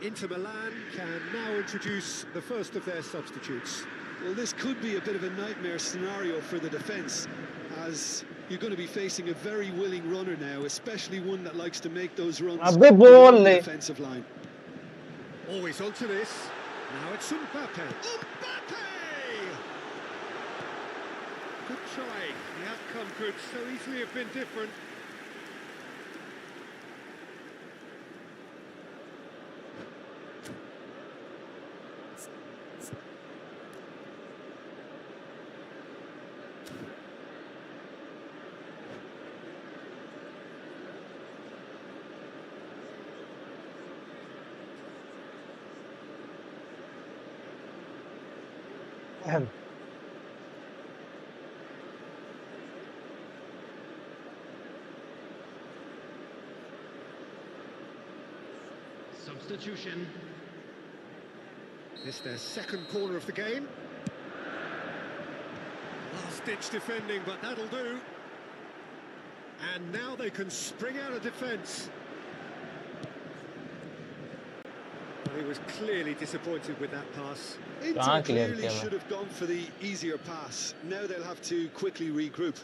B: Inter Milan can now introduce the first of their substitutes.
C: Well, this could be a bit of a nightmare scenario for the defence, as you're going to be facing a very willing runner now, especially one that likes to make those runs
A: अबे
C: beyond
A: बोल
C: the
A: ले
C: defensive line.
B: Always onto this. Now it's Mbappe. Mbappe! Good try. The outcome could so easily have been different.
D: substitution.
B: It's their second corner of the game. Last-ditch defending, but that'll do. And now they can spring out of defence. But he was clearly disappointed with that pass.
C: Inter clearly should have gone for the easier pass. Now they'll have to quickly regroup.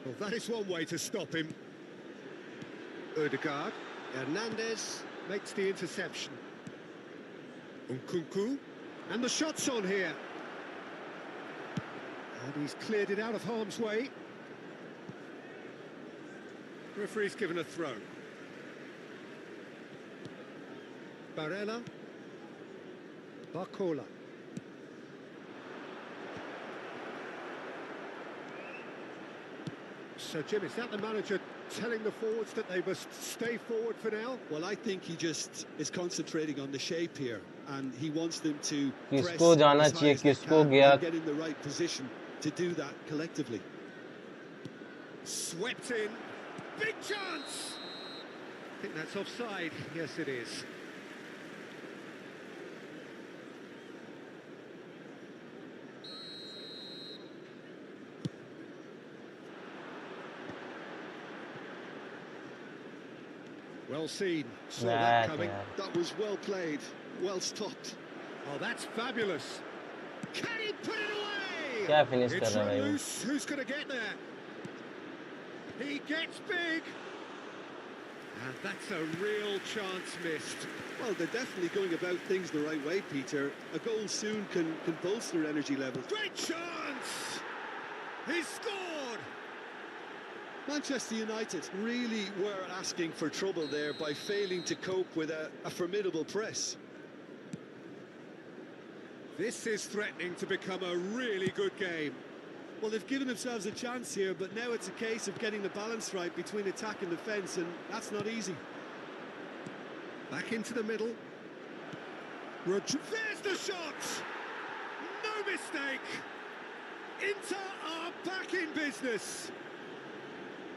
B: Well, that is one way to stop him. Odegaard. Hernandez makes the interception. Nkunku. And the shot's on here. And he's cleared it out of harm's way. Referee's given a throw. Barella. Barcola. So, Jim, is that the manager telling the forwards that they must stay forward for now?
C: Well, I think he just is concentrating on the shape here, and he wants them to press
A: किसको जाना
C: as high
A: चाहिए
C: as they
A: किसको
C: can
A: गया
C: and get in the right position to do that collectively.
B: Swept in. Big chance! I think that's offside. Yes, it is. Well seen. Saw that coming.
C: That was well played, well stopped.
B: Oh, that's fabulous. Can he put it away?
A: क्या finish
B: It's
A: कर रहा है वो?
B: loose. Who's going to get there? He gets big. And that's a real chance missed.
C: Well, they're definitely going about things the right way, Peter. A goal soon can bolster energy levels.
B: Great chance! He scored!
C: Manchester United really were asking for trouble there by failing to cope with a formidable press.
B: This is threatening to become a really good game.
C: Well, they've given themselves a chance here, but now it's a case of getting the balance right between attack and defence, and that's not easy.
B: Back into the middle. There's the shot! No mistake! Inter are back in business.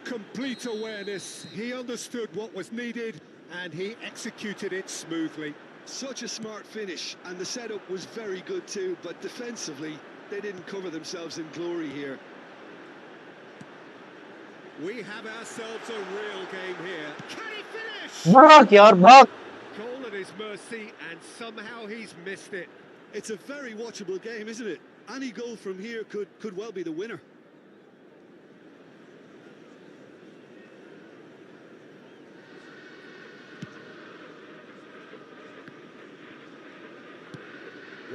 B: Complete awareness. He understood what was needed, and he executed it smoothly.
C: Such a smart finish, and the setup was very good too, but defensively, they didn't cover themselves in glory here.
B: We have ourselves a real game here. Can he finish?
A: भाग यार भाग!
B: Goal at his mercy, and somehow he's missed it.
C: It's a very watchable game, isn't it? Any goal from here could well be the winner.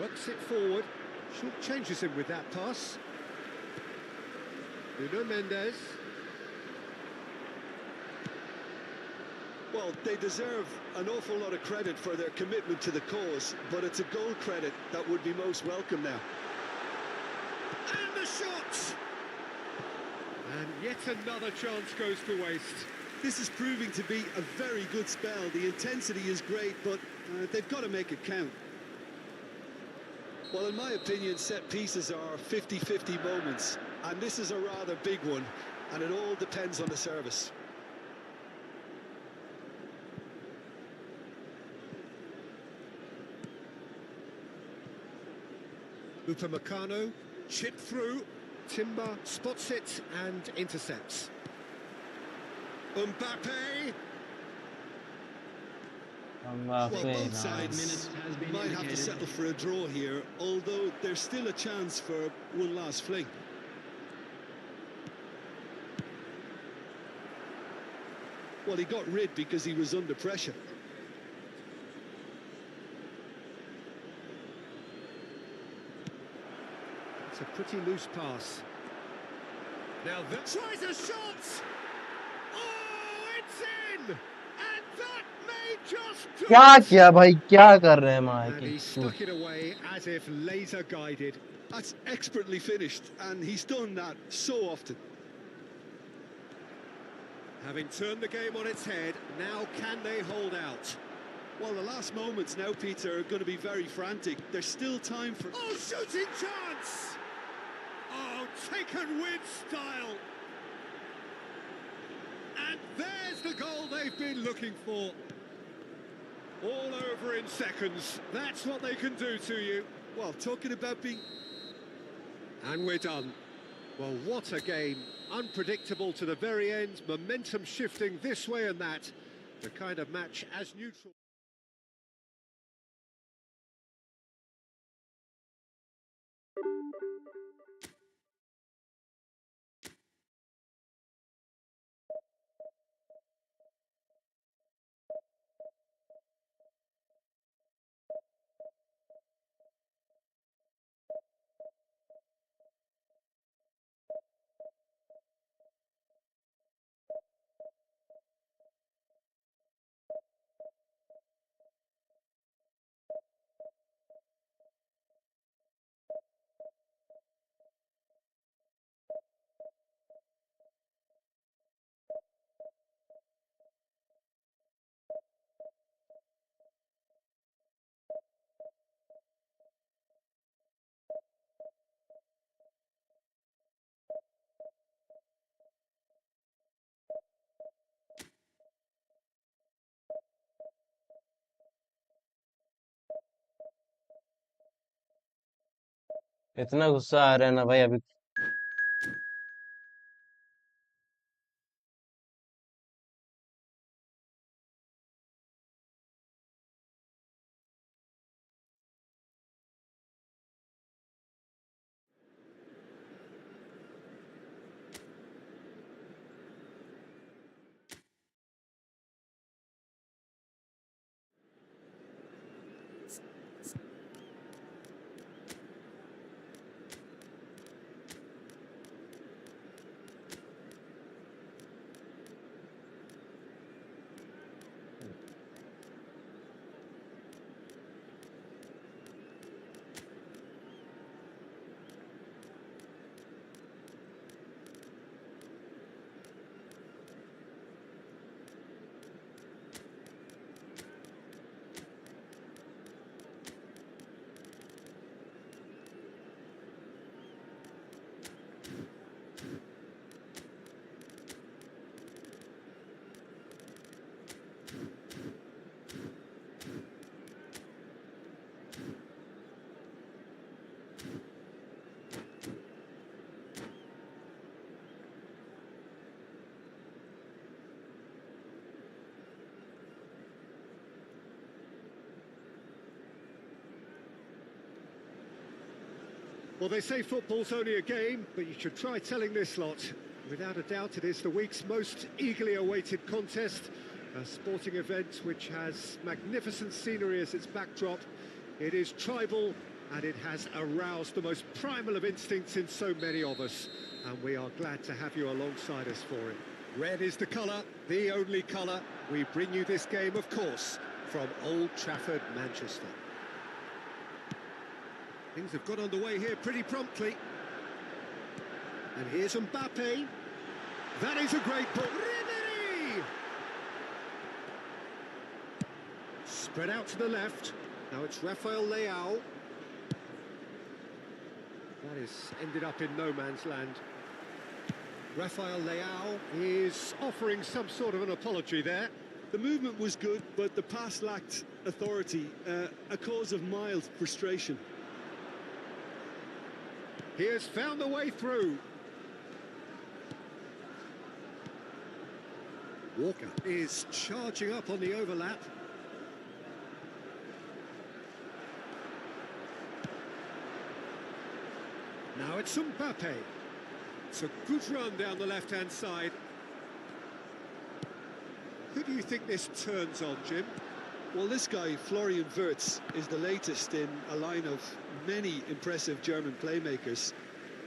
B: Works it forward. Short changes him with that pass. Nuno Mendes.
C: Well, they deserve an awful lot of credit for their commitment to the cause, but it's a goal credit that would be most welcome now.
B: And the shot! And yet another chance goes to waste.
C: This is proving to be a very good spell. The intensity is great, but they've got to make it count. Well, in my opinion, set pieces are 50-50 moments, and this is a rather big one, and it all depends on the service.
B: Upamecano, chip through, Timber spots it and intercepts. Mbappe,
C: Well,
A: Mbappe,
C: both
A: हाँ.
C: sides
D: Minutes has been
C: might have to
D: indicated.
C: settle for a draw here, although there's still a chance for one last fling. Well, he got rid because he was under pressure.
B: it's a pretty loose pass. Now that tries a shot! Oh, it's in! And that may just do
A: क्या
B: it!
A: किया भाई, क्या कर रहे हैं
B: And
A: Michael
B: he stuck it away as if laser guided.
C: That's expertly finished, and he's done that so often.
B: Having turned the game on its head, now can they hold out?
C: Well, the last moments now, Peter, are going to be very frantic. There's still time for...
B: Oh, shooting chance! Oh, taken with style. And there's the goal they've been looking for. All over in seconds. That's what they can do to you.
C: Well, talking about being...
B: And we're done. Well, what a game. Unpredictable to the very end. Momentum shifting this way and that. The kind of match as neutral.
A: इतना गुस्सा आ रहा है ना भाई अभी.
B: Well, they say football's only a game, but you should try telling this lot. Without a doubt, it is the week's most eagerly awaited contest, a sporting event which has magnificent scenery as its backdrop. It is tribal, and it has aroused the most primal of instincts in so many of us, and we are glad to have you alongside us for it. Red is the colour, the only colour. We bring you this game, of course, from Old Trafford, Manchester. Things have got underway here pretty promptly. And here's Mbappe. That is a great ball. Ribery! Spread out to the left. Now it's Rafael Leao. That is ended up in no man's land. Rafael Leao is offering some sort of an apology there.
C: The movement was good, but the pass lacked authority, a cause of mild frustration.
B: He has found the way through. Walker is charging up on the overlap. Now it's Mbappe. It's a good run down the left-hand side. Who do you think this turns on, Jim?
C: Well, this guy, Florian Wirtz, is the latest in a line of many impressive German playmakers.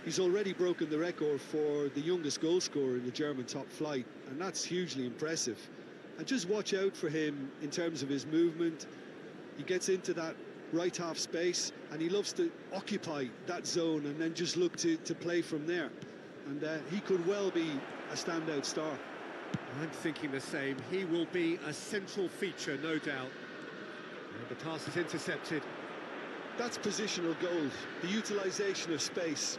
C: He's already broken the record for the youngest goal scorer in the German top flight, and that's hugely impressive. And just watch out for him in terms of his movement. He gets into that right half space, and he loves to occupy that zone and then just look to play from there. And he could well be a standout star.
B: I'm thinking the same. He will be a central feature, no doubt. And the pass is intercepted.
C: That's positional gold, the utilisation of space.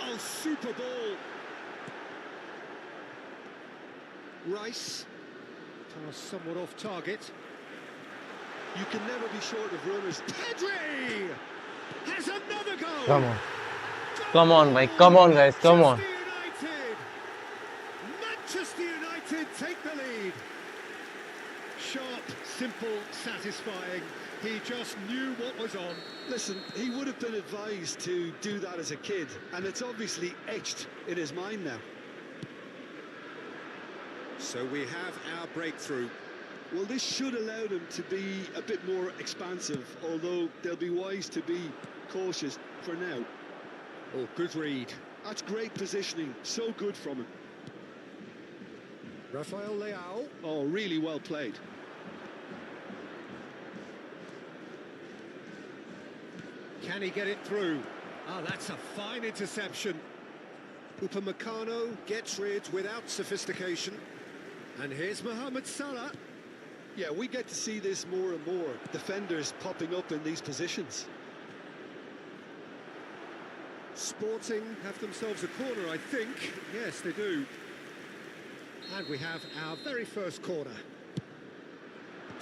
B: Oh, super ball. Rice. Pass somewhat off target.
C: You can never be short of runners.
B: Pedri has another goal.
A: Come on. Come on, Mike. Come on, guys. Come on.
B: Manchester United take the lead. Sharp, simple, satisfying. He just knew what was on.
C: Listen, he would have been advised to do that as a kid, and it's obviously etched in his mind now.
B: So we have our breakthrough.
C: Well, this should allow them to be a bit more expansive, although they'll be wise to be cautious for now.
B: Oh, good read.
C: That's great positioning, so good from him.
B: Rafael Leao.
C: Oh, really well played.
B: Can he get it through? Ah, that's a fine interception. Upamecano gets rid without sophistication. And here's Mohamed Salah.
C: Yeah, we get to see this more and more. Defenders popping up in these positions.
B: Sporting have themselves a corner, I think. Yes, they do. And we have our very first corner.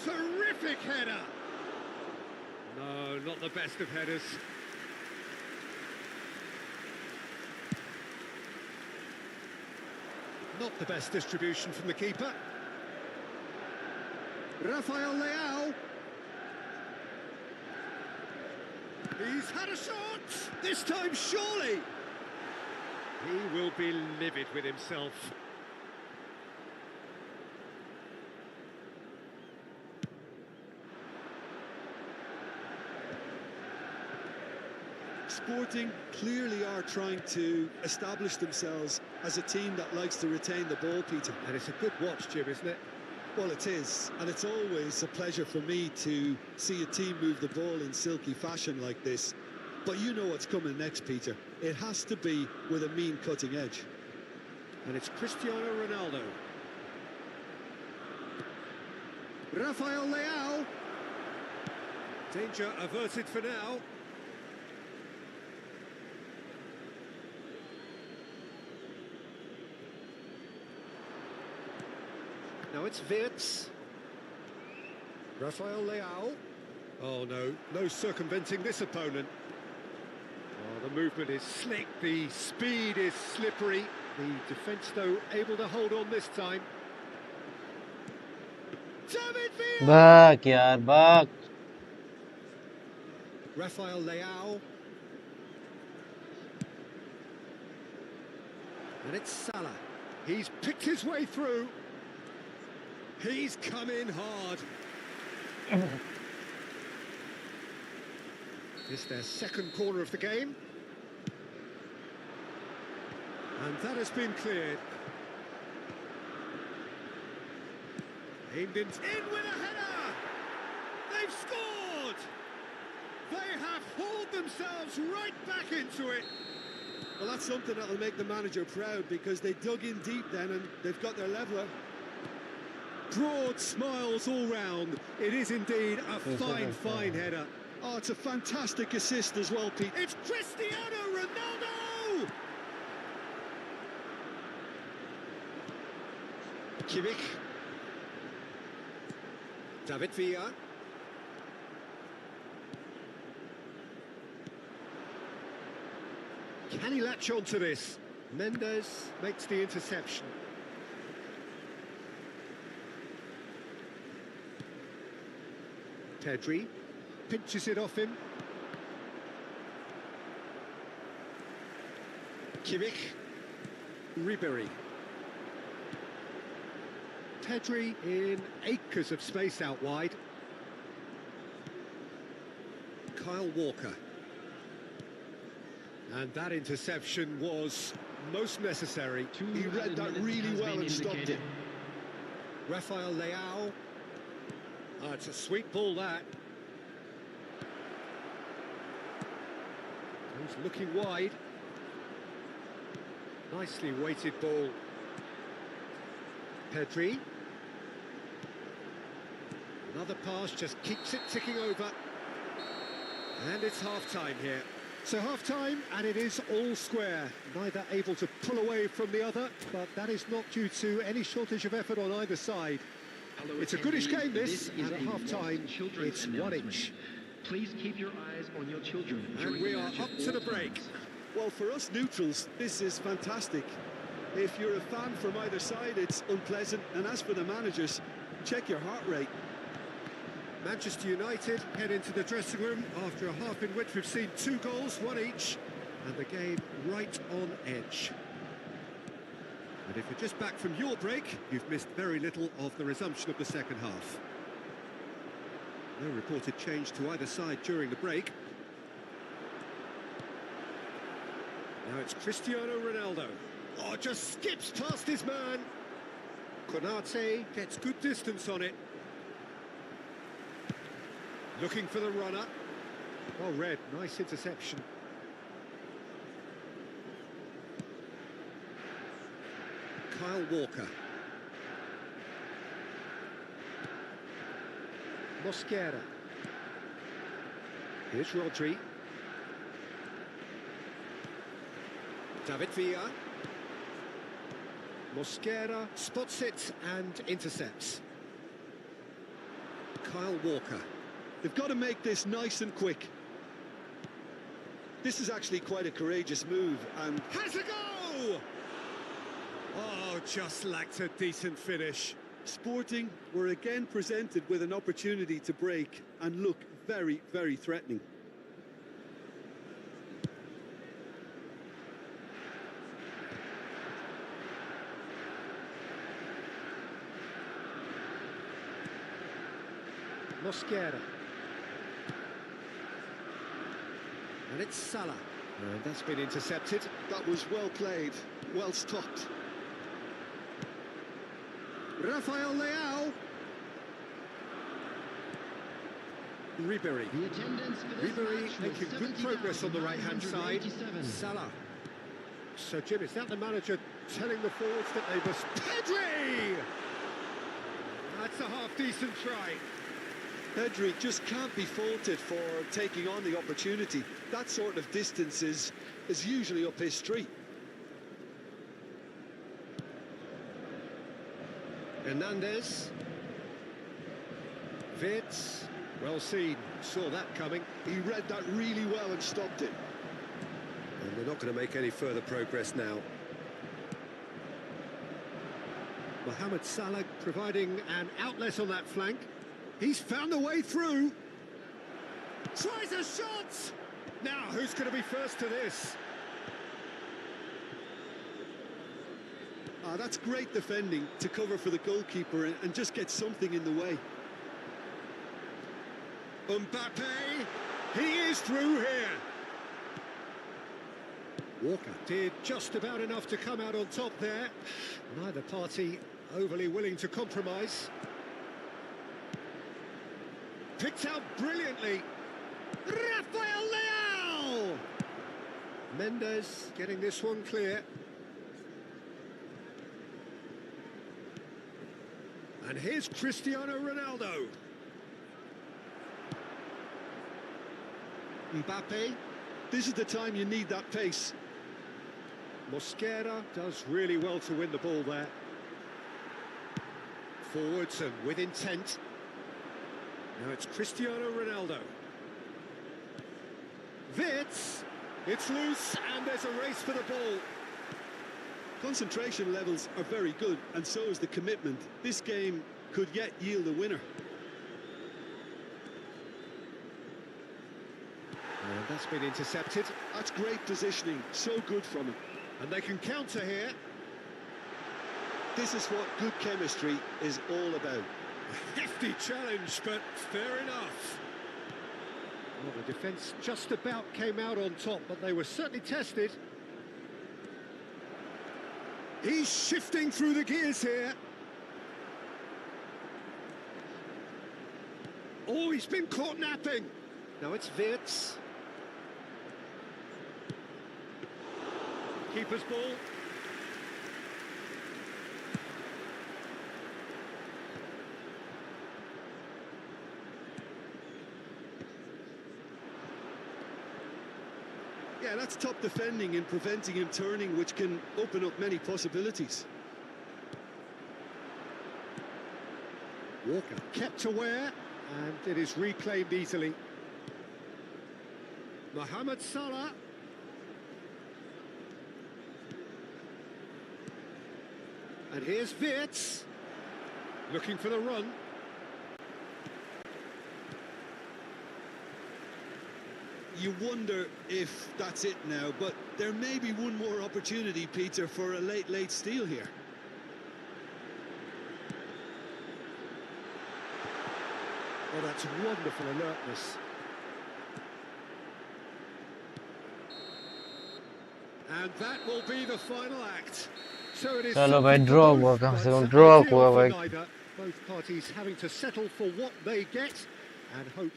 B: Terrific header! No, not the best of headers. Not the best distribution from the keeper. Rafael Leao. He's had a shot! This time, surely! He will be livid with himself.
C: Sporting clearly are trying to establish themselves as a team that likes to retain the ball, Peter.
B: And it's a good watch, Jim, isn't it?
C: Well, it is, and it's always a pleasure for me to see a team move the ball in silky fashion like this. But you know what's coming next, Peter. It has to be with a mean cutting edge.
B: And it's Cristiano Ronaldo. Rafael Leao. Danger averted for now. Now it's Wirtz. Rafael Leao. Oh no, no circumventing this opponent. Oh, the movement is slick, the speed is slippery. The defence, though, able to hold on this time. David Villa!
A: Back, yaar, back.
B: Rafael Leao. And it's Salah. He's picked his way through. He's come in hard. It's their second corner of the game. And that has been cleared. Aimed in with a header! They've scored! They have hauled themselves right back into it.
C: Well, that's something that'll make the manager proud, because they dug in deep then and they've got their leveller.
B: Broad smiles all round. It is indeed a fine, fine header.
C: Oh, it's a fantastic assist as well, Pete.
B: It's Cristiano Ronaldo! Kimmich. David Villa. Can he latch on to this? Mendes makes the interception. Pedri pinches it off him. Kimmich. Ribery. Pedri in acres of space out wide. Kyle Walker. And that interception was most necessary.
C: He read that really well and stopped it.
B: Rafael Leao. Oh, it's a sweet ball, that. He's looking wide. Nicely weighted ball. Pedri. Another pass just keeps it ticking over. And it's half-time here. So half-time, and it is all square. Neither able to pull away from the other, but that is not due to any shortage of effort on either side. It's a goodish game, this, and at half-time, it's 1 each.
D: Please keep your eyes on your children.
B: And we are up to the break.
C: Well, for us neutrals, this is fantastic. If you're a fan from either side, it's unpleasant. And as for the managers, check your heart rate.
B: Manchester United head into the dressing room after a half in which we've seen 2 goals, 1 each, and the game right on edge. And if you're just back from your break, you've missed very little of the resumption of the second half. No reported change to either side during the break. Now it's Cristiano Ronaldo. Oh, just skips past his man. Konate gets good distance on it. Looking for the runner. Well read, nice interception. Kyle Walker. Mosquera. Here's Rodri. David Villa. Mosquera spots it and intercepts. Kyle Walker.
C: They've got to make this nice and quick. This is actually quite a courageous move, and
B: Has a go! Oh, just lacked a decent finish.
C: Sporting were again presented with an opportunity to break and look very, very threatening.
B: Mosquera. And it's Salah. And that's been intercepted.
C: That was well played, well stopped.
B: Rafael Leao. Ribery.
D: The attendance for this
B: Ribery
D: match was
B: making good progress on the right-hand side.
D: 70,987.
B: Salah. So, Jim, is that the manager telling the forwards that they must... Pedri! That's a half-decent try.
C: Pedri just can't be faulted for taking on the opportunity. That sort of distance is usually up his street.
B: Hernandez. Vitz. Well seen. Saw that coming.
C: He read that really well and stopped it.
B: And they're not going to make any further progress now. Mohamed Salah providing an outlet on that flank. He's found a way through. Tries a shot! Now, who's going to be first to this?
C: That's great defending to cover for the goalkeeper and just get something in the way.
B: Mbappe, he is through here. Walker did just about enough to come out on top there. Neither party overly willing to compromise. Picked out brilliantly. Rafael Leao! Mendes getting this one clear. And here's Cristiano Ronaldo. Mbappe.
C: This is the time you need that pace.
B: Mosquera does really well to win the ball there. Forwards and with intent. Now it's Cristiano Ronaldo. Vitz. It's loose, and there's a race for the ball.
C: Concentration levels are very good, and so is the commitment. This game could yet yield a winner.
B: And that's been intercepted.
C: That's great positioning, so good from him.
B: And they can counter here.
C: This is what good chemistry is all about.
B: A hefty challenge, but fair enough. Well, the defence just about came out on top, but they were certainly tested. He's shifting through the gears here. Oh, he's been caught napping. Now it's Wirtz. Keeper's ball.
C: Yeah, that's top defending and preventing him turning, which can open up many possibilities.
B: Walker kept aware, and it is reclaimed easily. Mohamed Salah. And here's Wirtz, looking for the run.
C: You wonder if that's it now, but there may be one more opportunity, Peter, for a late steal here.
B: Oh, that's wonderful alertness. And that will be the final act. So it is
A: चलो भाई
B: something for
A: draw
B: both,
A: हुआ कम
B: but
A: से कम draw
B: ideal
A: हुआ
B: for
A: भाई.
B: neither. Both parties having to settle for what they get and hope.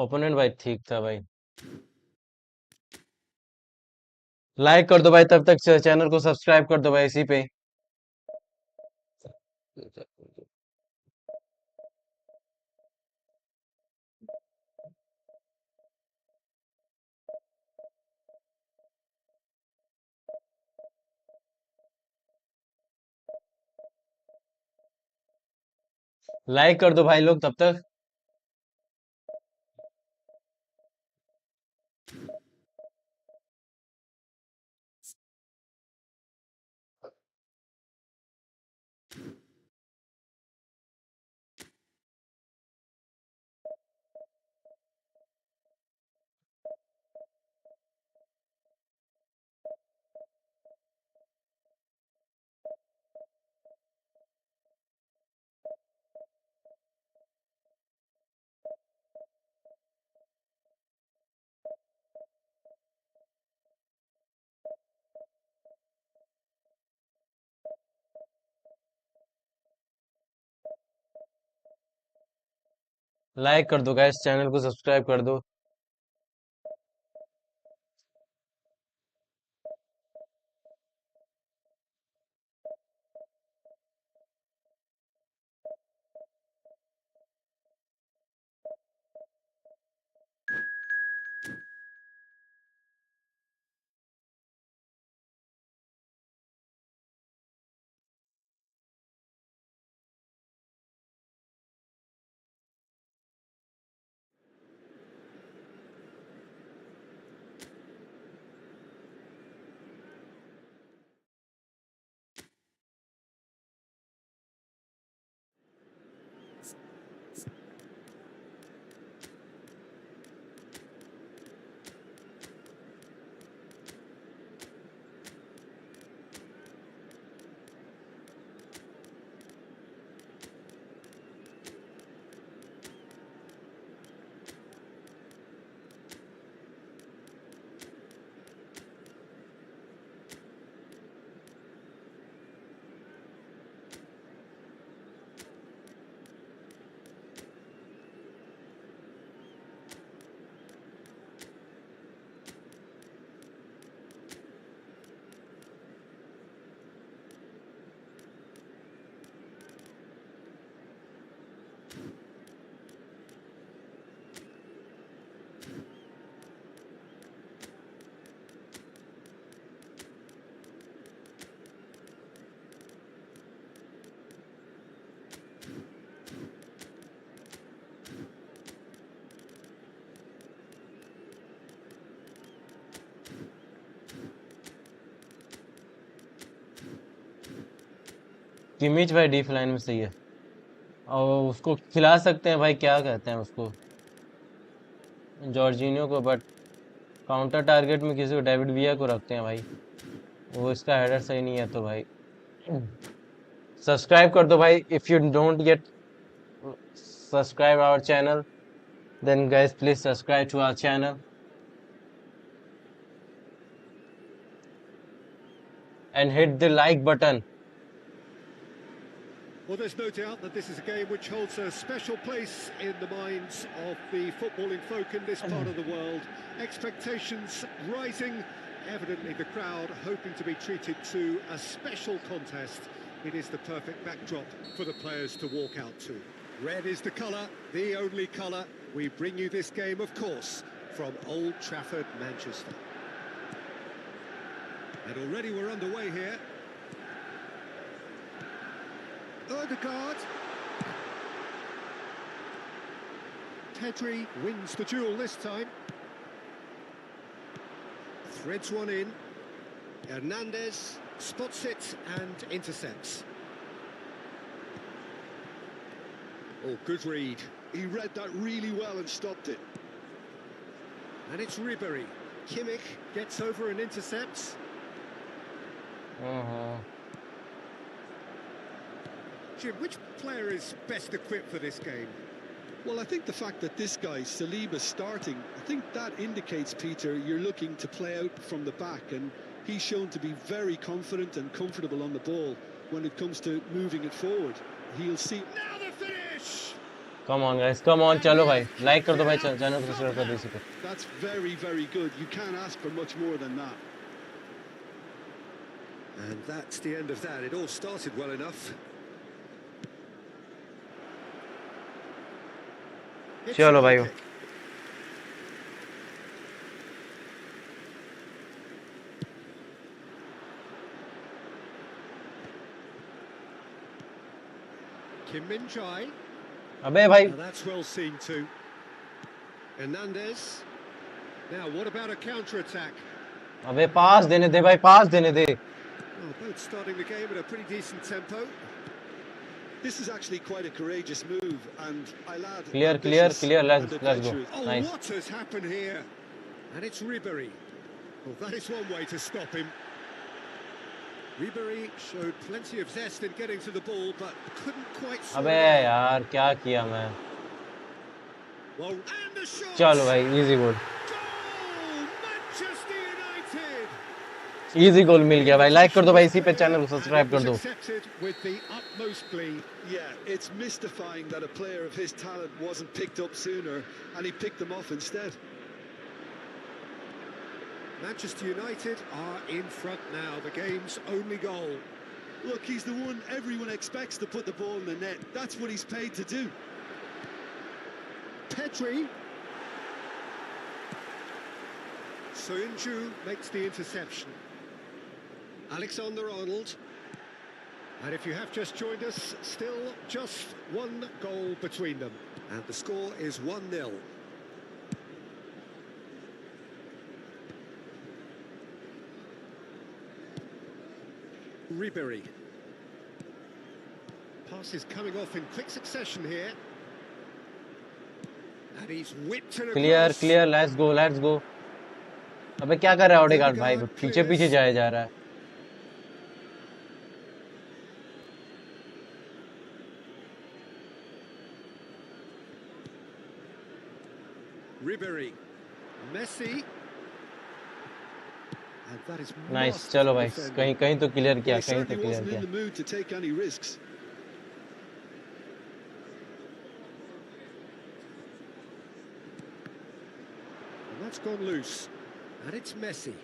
A: Opponent भाई ठीक था भाई. लाइक कर दो भाई, तब तक चैनल को सब्सक्राइब कर दो भाई इसी पे. लाइक कर दो भाई लोग तब तक. लाइक कर दो गाइस, चैनल को सब्सक्राइब कर दो. किमिच भाई डीप लाइन में सही है, और उसको खिला सकते हैं भाई, क्या कहते हैं उसको, जॉर्जिनियो को, बट काउंटर टारगेट में किसी को डेविड विया को रखते हैं भाई, वो इसका हेडर सही नहीं है तो भाई। सब्सक्राइब कर दो भाई, if you don't get subscribe our channel, then guys please subscribe to our channel and hit the like button.
B: Well, there's no doubt that this is a game which holds a special place in the minds of the footballing folk in this part of the world. Expectations rising, evidently the crowd hoping to be treated to a special contest. It is the perfect backdrop for the players to walk out to. Red is the colour, the only colour. We bring you this game, of course, from Old Trafford, Manchester. And already we're underway here. Odegaard. Pedri wins the duel this time. Threads one in. Hernandez spots it and intercepts. Oh, good read.
C: He read that really well and stopped it.
B: And it's Ribéry. Kimmich gets over and intercepts. Jim, which player is best equipped for this game?
C: Well, I think the fact that this guy, Saliba's starting, I think that indicates, Peter, you're looking to play out from the back, and he's shown to be very confident and comfortable on the ball when it comes to moving it forward. He'll see...
B: Now the finish!
A: Come on guys, come on, चलो भाई, like कर दो भाई, channel को subscribe कर दो इसी को।
C: That's very, very good. You can't ask for much more than that.
B: And that's the end of that. It all started well enough.
A: चलो भाई।
B: Kim Min-jae.
A: अबे भाई,
B: Now that's well seen too. Hernandez. Now what about a counter-attack?
A: अबे पास देने दे भाई, पास देने दे।
B: Well, both starting the game at a pretty decent tempo.
C: This is actually quite a courageous move, and I'll add...
A: Clear, let's go.
B: Oh,
A: Nice.
B: what has happened here? And it's Ribéry. Well, that is one way to stop him. Ribéry showed plenty of zest in getting to the ball, but couldn't quite...
A: अबे यार क्या किया मैं?
B: Well, and the shot!
A: चलो भाई, easy goal.
B: Goal! Manchester United!
A: Easy goal मिल गया भाई, लाइक कर दो भाई, इसी पे चैनल को सब्सक्राइब कर दो।
B: Accepted with the utmost glee.
C: Yeah, it's mystifying that a player of his talent wasn't picked up sooner, and he picked them off instead.
B: Manchester United are in front now, the game's only goal.
C: Look, he's the one everyone expects to put the ball in the net. That's what he's paid to do.
B: Pedri. Soyuncu makes the interception. Alexander-Arnold. And if you have just joined us, still just one goal between them. And the score is 1-0. Ribéry. Pass is coming off in quick succession here. And he's whipped it across.
A: Clear, let's go. अबे क्या कर रहा है Odegaard भाई, पीछे जाया जा रहा है।
B: Ribéry. Messi. And that is
A: nice, चलो भाई, कहीं तो क्लियर किया,
C: He
A: कहीं तो
C: certainly
A: क्लियर
C: wasn't
A: किया।
C: in the mood to take any risks.
B: And that's gone loose. And it's Messi.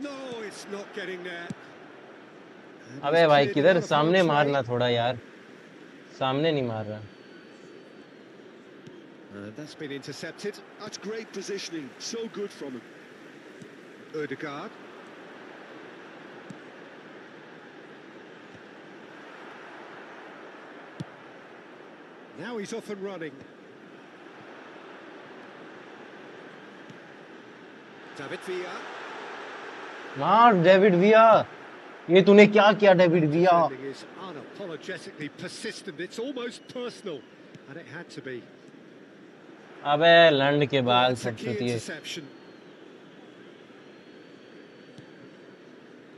B: No, it's not getting there. And
A: अबे
B: he's
A: भाई
B: cleared it
A: किधर
B: out of
A: सामने
B: harm's way.
A: मारना थोड़ा यार, सामने नहीं मार रहा।
B: And that's been intercepted.
C: That's great positioning. So good from him.
B: Odegaard. Now he's off and running. David Villa.
A: मार डेविड विया। ये तूने क्या किया डेविड
B: That
A: विया?
B: defending is unapologetically persistent. It's almost personal, and it had to be.
A: अबे लंड के
B: Oh,
A: बाल
B: that's a
A: सब
B: key
A: चुतिए।
B: interception.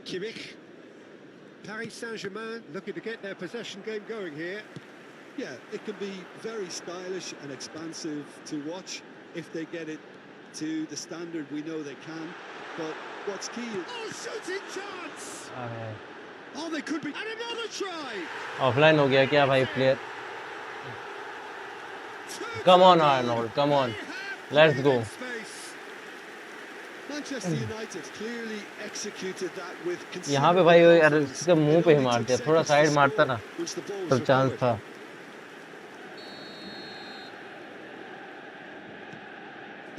B: Kimmich. Paris Saint-Germain looking to get their possession game going here.
C: Yeah, it can be very stylish and expansive to watch if they get it to the standard we know they can. But what's key is...
B: Oh, shooting chance!
A: अबे
B: Oh, they could be... And another try!
A: Offline हो गया क्या भाई player? Come on Arnold, come on, let's go.
C: Manchester United clearly executed that with
A: यहाँ पे
C: considerable
A: भाई यार
C: confidence.
A: इसके मुंह
C: It
A: पे ही
C: only took
A: मारते हैं, थोड़ा
C: seconds to
A: साइड मारता
C: score
A: ना
C: once the ball
A: तो
C: was
A: चांस
C: recovered.
A: था।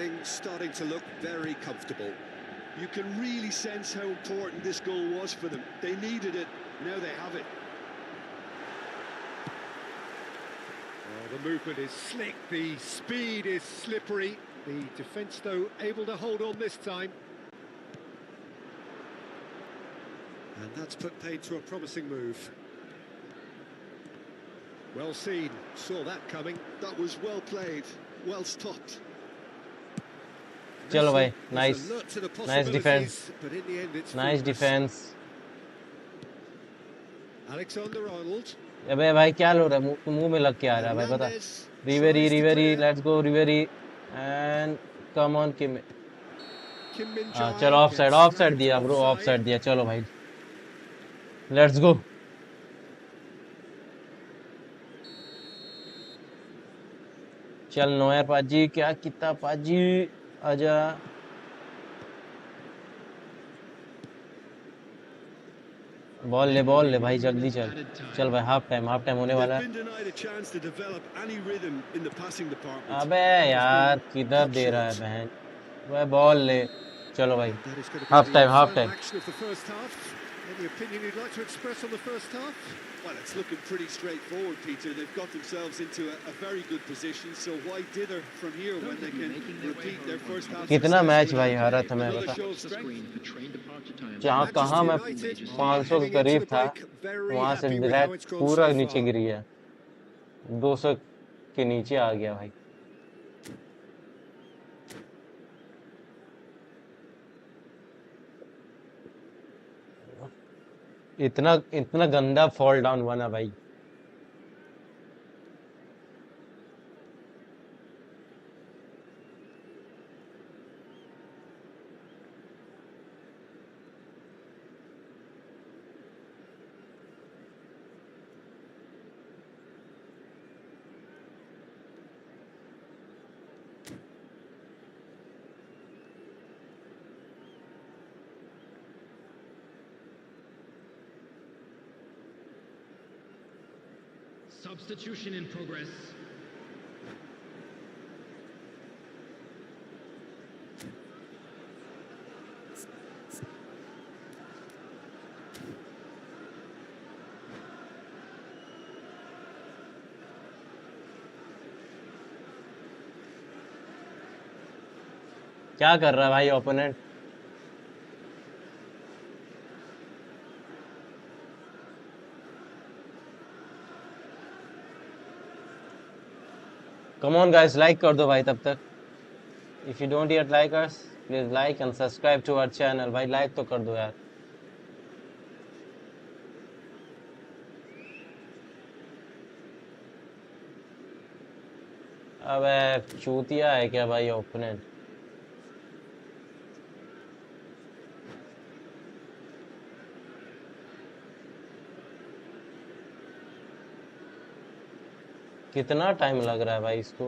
B: Things starting to look very comfortable.
C: You can really sense how important this goal was for them. They needed it, now they have it.
B: Oh, the movement is slick, the speed is slippery. The defence, though, able to hold on this time. And that's put paid to a promising move. Well seen, saw that coming.
C: That was well played, well stopped.
A: चलो भाई,
B: Messi is
A: nice,
B: alert to the
A: nice defense,
B: possibilities, but in the end it's
A: nice
B: fruitless.
A: defense.
B: Alexander-Arnold.
A: अबे भाई क्या लो रहा है, मुंह में लग के आ रहा है भाई, पता।
C: Hernandez
A: रिवेरी
C: tries to
A: रिवेरी,
C: clear.
A: लेट्स गो रिवेरी and come on Kim.
B: Kim
A: चलो
B: Min-jae
A: offside,
B: gets
A: offside
B: flagged
A: दिया ब्रो, ऑफ
B: offside.
A: साइड दिया। चलो भाई लेट्स गो। चल नोयर पाजी, क्या कितना पाजी, आजा। बॉल ले भाई, जल्दी चल। चल भाई हाफ टाइम होने वाला
C: They've
A: है।
C: been denied a chance to develop any rhythm in the passing department.
A: अबे
C: That has
A: यार
C: been
A: किधर
C: cut
A: दे रहा है
C: short.
A: बहन। वह बॉल ले। चलो भाई
B: That is going to
A: half
B: be the
A: time.
B: final action of the first half. Any opinion you'd like to express on the first half?
C: Well, it's looking pretty straightforward, Peter. They've got themselves into a very good position, so why dither from here when they can repeat their first half
A: कितना match
C: success
A: भाई
C: without
A: हारा था मैं
C: another
A: बता।
C: show of strength?
A: जहाँ कहाँ मैं
B: Manchester United
A: 500 के
B: heading into
A: करीब
B: the
A: था,
B: break very
A: वहां से
B: happy with how
A: direct
B: it's gone
A: पूरा
B: so
A: नीचे
B: far.
A: गिर गया, 200 के नीचे आ गया भाई। इतना इतना गंदा फॉल डाउन हुआ ना भाई।
D: Substitution in progress.
A: क्या कर रहा है भाई opponent? Come on guys, like कर दो भाई तब तक। If you don't yet like us, please like and subscribe to our channel. भाई लाइक तो कर दो यार। अबे चूतिया है क्या भाई ओपोनेंट? कितना टाइम लग रहा है भाई इसको।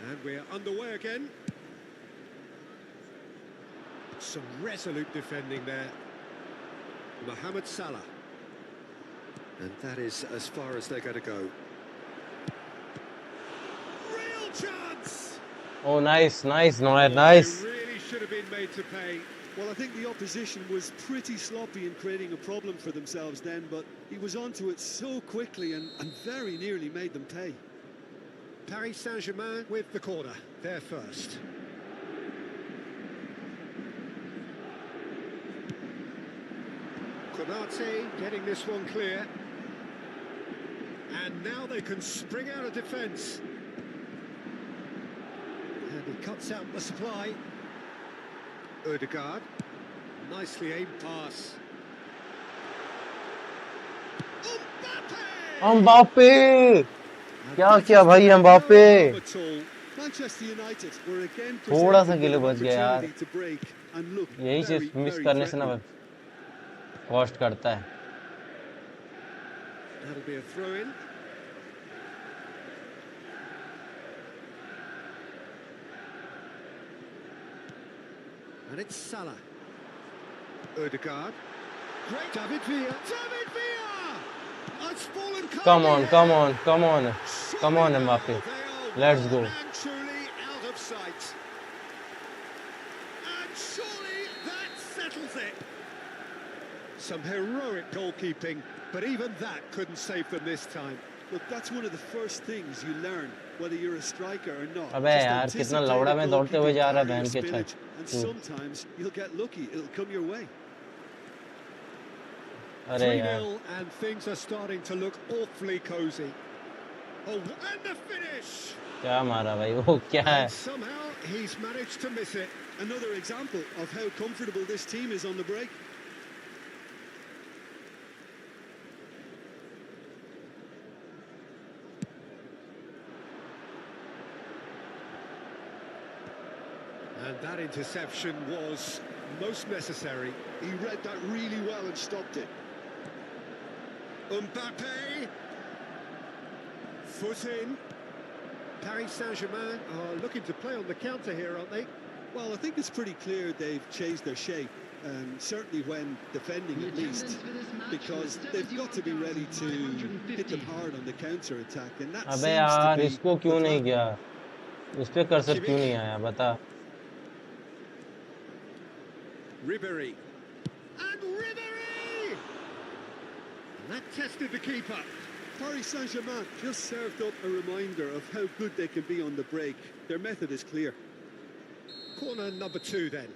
B: And we're underway again. Some resolute defending there. Mohamed Salah. And that is as far as they're going to go. Real chance!
A: Oh nice Noyer,
B: They
A: nice।
B: really should have been made to pay.
C: Well, I think the opposition was pretty sloppy in creating a problem for themselves then, but he was onto it so quickly and very nearly made them pay.
B: Paris Saint-Germain with the corner, they're first. Konate getting this one clear. And now they can spring out of defence. And he cuts out the supply. Ødegaard. Nicely aimed pass.
A: Mbappe! क्या किया भाई Mbappe?
C: Manchester United were again
A: थोड़ा सा
C: presented
A: गिले
C: with an
A: बच गया यार।
C: opportunity to break and look
A: यही
C: very,
A: चीज मिस
C: very
A: करने से ना
C: threatening.
A: कॉस्ट करता है।
B: That'll be a throw-in. And it's Salah. Ødegaard. Great David Villa. David Villa! It's fallen
A: Come on, come on, come on, come on,
B: Surely
A: Mbappe.
B: now they are
A: Let's
B: well
A: go.
B: and truly out of sight. And surely that settles it. Some heroic goalkeeping, but even that couldn't save them this time.
C: Look, that's one of the first things you learn, whether you're a striker or not.
A: अबे
C: Just
A: यार कितना
C: anticipate
A: लौड़ा
C: a
A: में दौड़ते हुए
C: goalkeeping
A: जा रहा है
C: carry or
A: बहन के
C: spillage,
A: छत।
C: and sometimes you'll get lucky, it'll come your way.
A: अरे यार
B: 3-0 and things are starting to look awfully cosy. Oh, and the finish!
A: क्या मारा भाई वो क्या है?
B: And somehow he's managed to miss it.
C: Another example of how comfortable this team is on the break.
B: And that interception was most necessary.
C: He read that really well and stopped it.
B: Mbappe. Foot in. Paris Saint-Germain are looking to play on the counter here, aren't they?
C: Well, I think it's pretty clear they've changed their shape, certainly when defending at least, because they've got to be ready to hit them hard on the counter-attack, and that
A: अबे
C: seems
A: यार
C: to be
A: इसको
C: the
A: क्यों नहीं
C: plan.
A: किया? उस पे cursor क्यों नहीं आया बता?
B: Ribéry. And Ribéry! And that tested the keeper.
C: Paris Saint-Germain just served up a reminder of how good they can be on the break. Their method is clear.
B: Corner number 2 then.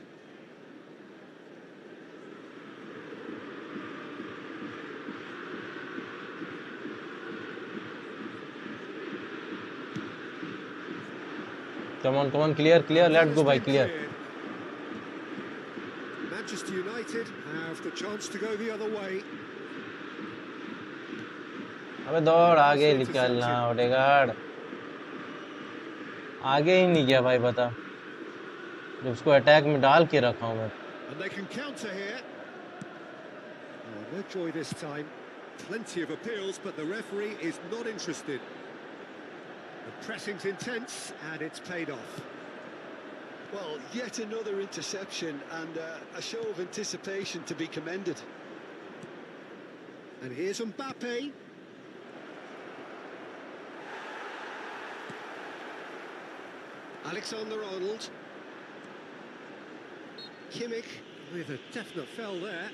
A: Come on, clear, let's go भाई clear.
B: Manchester United have the chance to go the other way.
A: अबे दौड़ आगे निकलना Odegaard आगे ही नहीं गया भाई बता जब उसको अटैक में डाल के रखा हूं मैं
B: And they can counter here. Oh, no joy this time. Plenty of appeals, but the referee is not interested. The pressing's intense, and it's paid off.
C: Well, yet another interception and a show of anticipation to be commended.
B: And here's Mbappe. Alexander-Arnold. Kimmich with a definite foul there.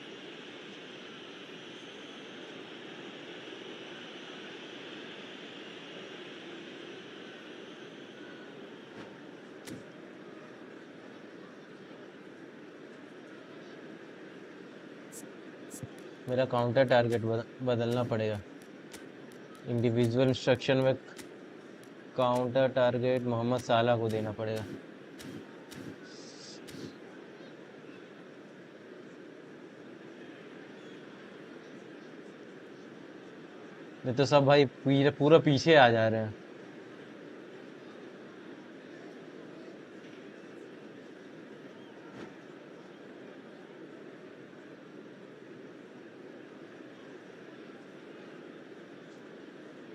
A: मेरा counter target बदलना पड़ेगा individual instruction में counter target Mohammad साला को देना पड़ेगा नहीं तो सब भाई पूरा पीछे आ जा रहे हैं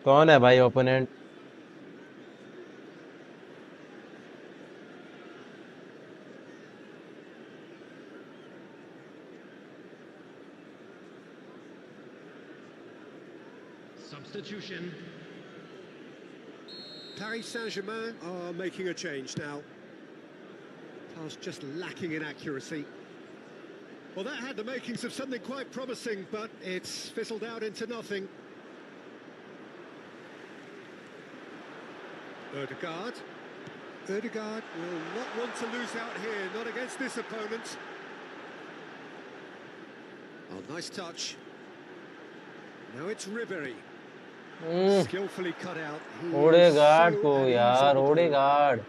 A: कौन है भाई opponent
D: Substitution.
B: Paris Saint-Germain are making a change now. Pass just lacking in accuracy. Well, that had the makings of something quite promising, but it's fizzled out into nothing. Ødegaard. Ødegaard will not want to lose out here, not against this opponent. Oh, nice touch. Now it's Ribery.
A: Hmm,
B: Skillfully cut out. He is
A: Odegaard
B: so
A: को
B: at ease on
A: यार,
B: the ball.
A: Odegaard.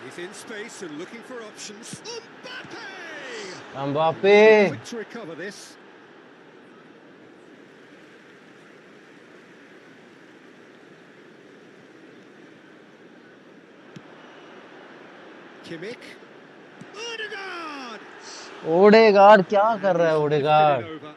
B: He's in space and looking for options. Mbappe!
A: Mbappe.
B: He'll be quick to recover this. Kimmich. Odegaard!
A: Odegaard क्या कर
B: And
A: रहा है
B: he's lifted it
A: Odegaard?
B: over.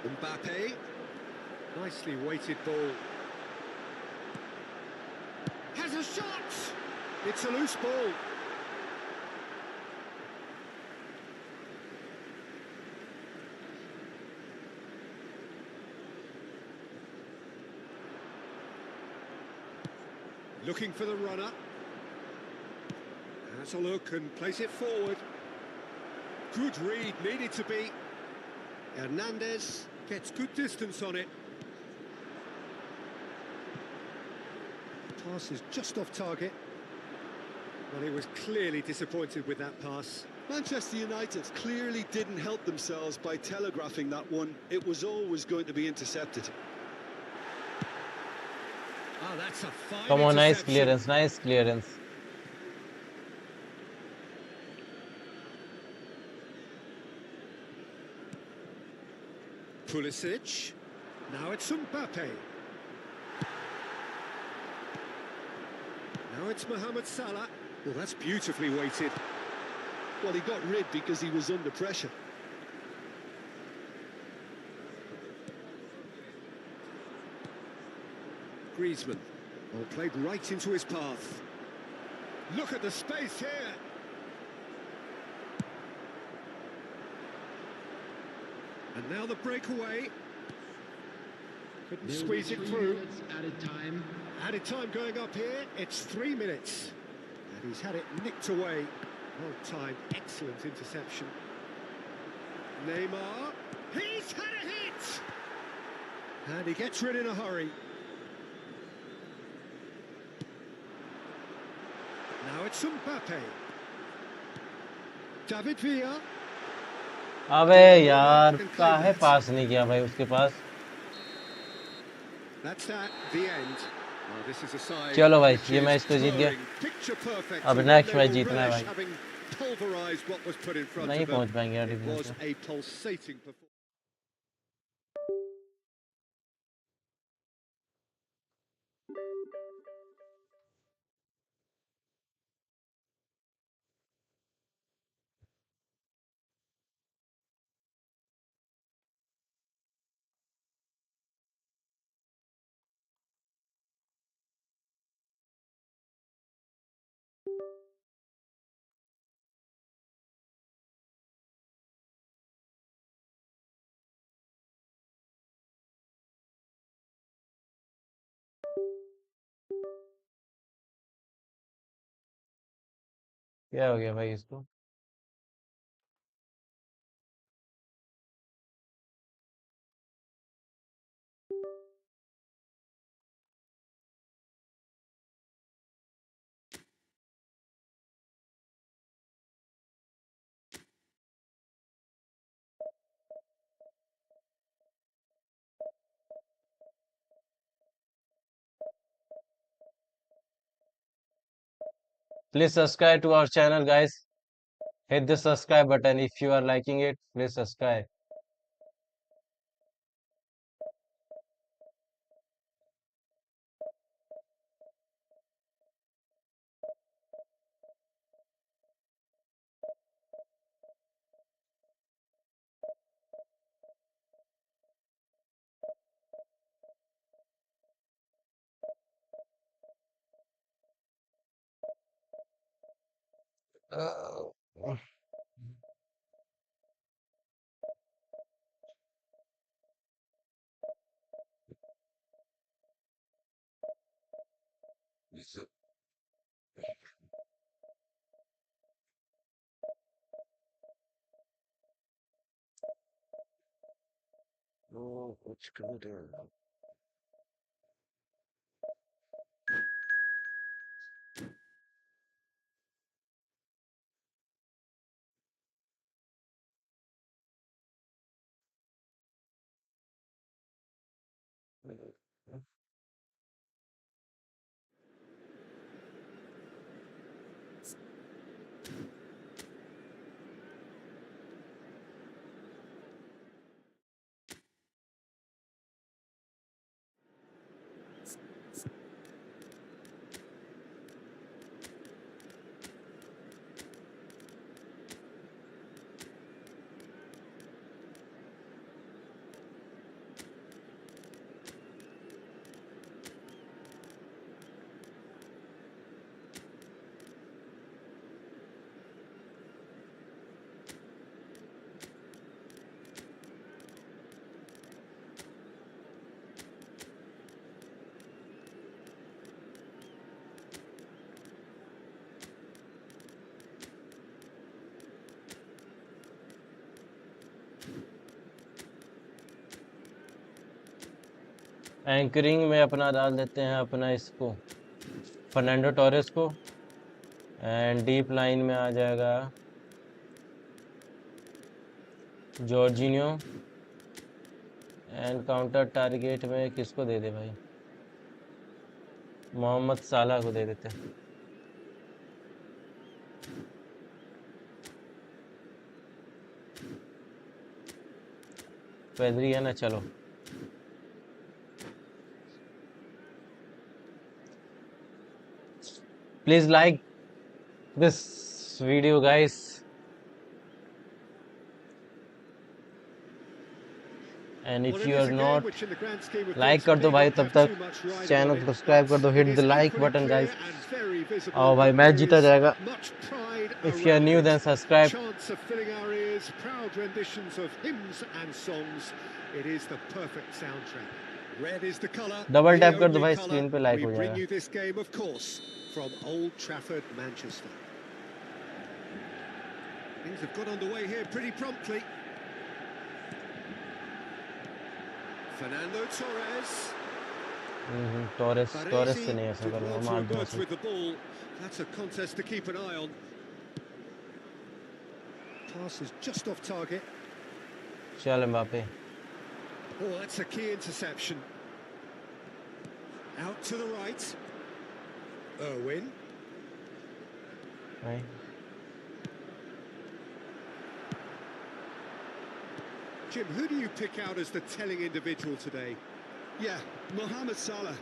B: Mbappe. Nicely weighted ball. Has a shot! It's a loose ball. Looking for the runner. Has a look and plays it forward. Good read, needed to be. Hernandez gets good distance on it. Pass is just off target. Well, he was clearly disappointed with that pass.
C: Manchester United clearly didn't help themselves by telegraphing that one. It was always going to be intercepted.
B: Oh, that's a fine
A: come on, nice
B: interception.
A: Clearance, nice clearance.
B: Pulisic. Now it's Mbappe. Now it's Mohamed Salah. Well, that's beautifully weighted.
C: Well, he got rid because he was under pressure.
B: Griezmann. Well, played right into his path. Look at the space here. And now the breakaway. Couldn't squeeze it through.
D: Added time.
B: Added time going up here. It's 3 minutes. And he's had it nicked away. Well timed, excellent interception. Neymar. He's had a hit! And he gets rid in a hurry. Now it's Mbappe. David Villa.
A: अबे यार, काहे पास नहीं किया भाई उसके पास?
B: That's that, the end. Well, this is a side
A: चलो भाई,
B: which
A: ये
B: is
A: मैच तो जीत गए।
B: towering, picture perfect,
A: अब
B: and
A: next
B: they
A: match
B: will
A: जीतना है
B: relish
A: भाई।
B: having pulverized what was put in front
A: नहीं
B: of them.
A: पहुंच पाएंगे यार
B: It
A: डिफेंस
B: was
A: में।
B: a pulsating performance.
A: क्या हो गया भाई इसको? Please subscribe to our channel, guys. Hit the subscribe button if you are liking it. Please subscribe. कुछ कर दे। एंकरिंग में अपना डाल देते हैं अपना इसको फर्नांडो टोरेस को, एंड डीप लाइन में आ जाएगा जॉर्जिनियो, एंड काउंटर टारगेट में किसको दे दे भाई, मोहम्मद साला को दे देते हैं। पेदरी है ना, चलो please like this video guys, and if
B: Well, it
A: you
B: is
A: are
B: a game
A: not
B: which, in the grand scheme of
A: like
B: things,
A: कर दो
B: may
A: भाई,
B: not
A: तब
B: have
A: तक
B: too much riding on
A: channel को
B: it,
A: subscribe कर
B: but
A: दो, hit
B: it
A: the
B: is
A: like
B: equally
A: button
B: clear
A: guys.
B: and very visible
A: आओ भाई,
B: that
A: मैच
B: there
A: जीता
B: is
A: जाएगा।
B: much pride
A: if you are
B: around
A: new then
B: it.
A: Subscribe.
B: Chants are filling our ears, proud renditions of hymns and songs. It is the perfect soundtrack. Red is the colour,
A: double
B: the
A: tap कर दो
B: only
A: भाई,
B: colour.
A: Screen पे like
B: We
A: हो
B: bring
A: जाएगा।
B: you this game, of course, from Old Trafford, Manchester. Things have got underway here pretty promptly. Fernando Torres.
A: Torres से
B: Baresi
A: नहीं ऐसा
B: did
A: करूंगा,
B: well to
A: मार दूंगा
B: emerge
A: सिर्फ।
B: with the ball. That's a contest to keep an eye on. Pass is just off target.
A: चल Mbappe.
B: Oh, that's a key interception. Out to the right. Irwin.
A: भाई
B: Jim, who do you pick out as the telling individual today?
C: Yeah, Mohamed Salah.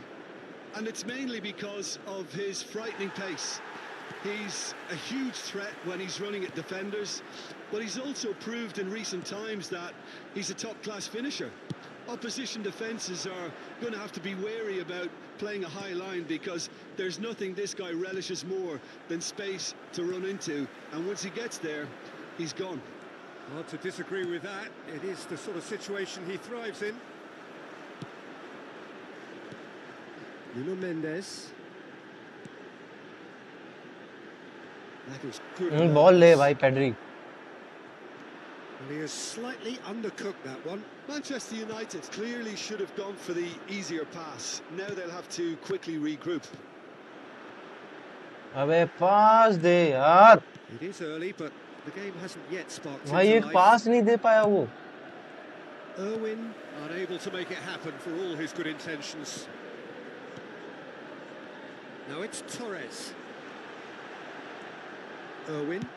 C: And it's mainly because of his frightening pace. He's a huge threat when he's running at defenders, but he's also proved in recent times that he's a top-class finisher. Opposition defences are going to have to be wary about playing a high line, because there's nothing this guy relishes more than space to run into, and once he gets there, he's gone.
B: Hard to disagree with that. It is the sort of situation he thrives in. Nuno Mendes. That is good.
A: Ball ले
B: awareness.
A: भाई Pedri.
B: And he has slightly undercooked that one.
C: Manchester United clearly should have gone for the easier pass. Now they'll have to quickly regroup.
A: अबे पास दे यार
B: It is early, but the game hasn't yet sparked
A: भाई,
B: into
A: एक
B: life.
A: पास नहीं दे पाया वो।
B: Irwin unable to make it happen for all his good intentions. Now it's Torres. Irwin.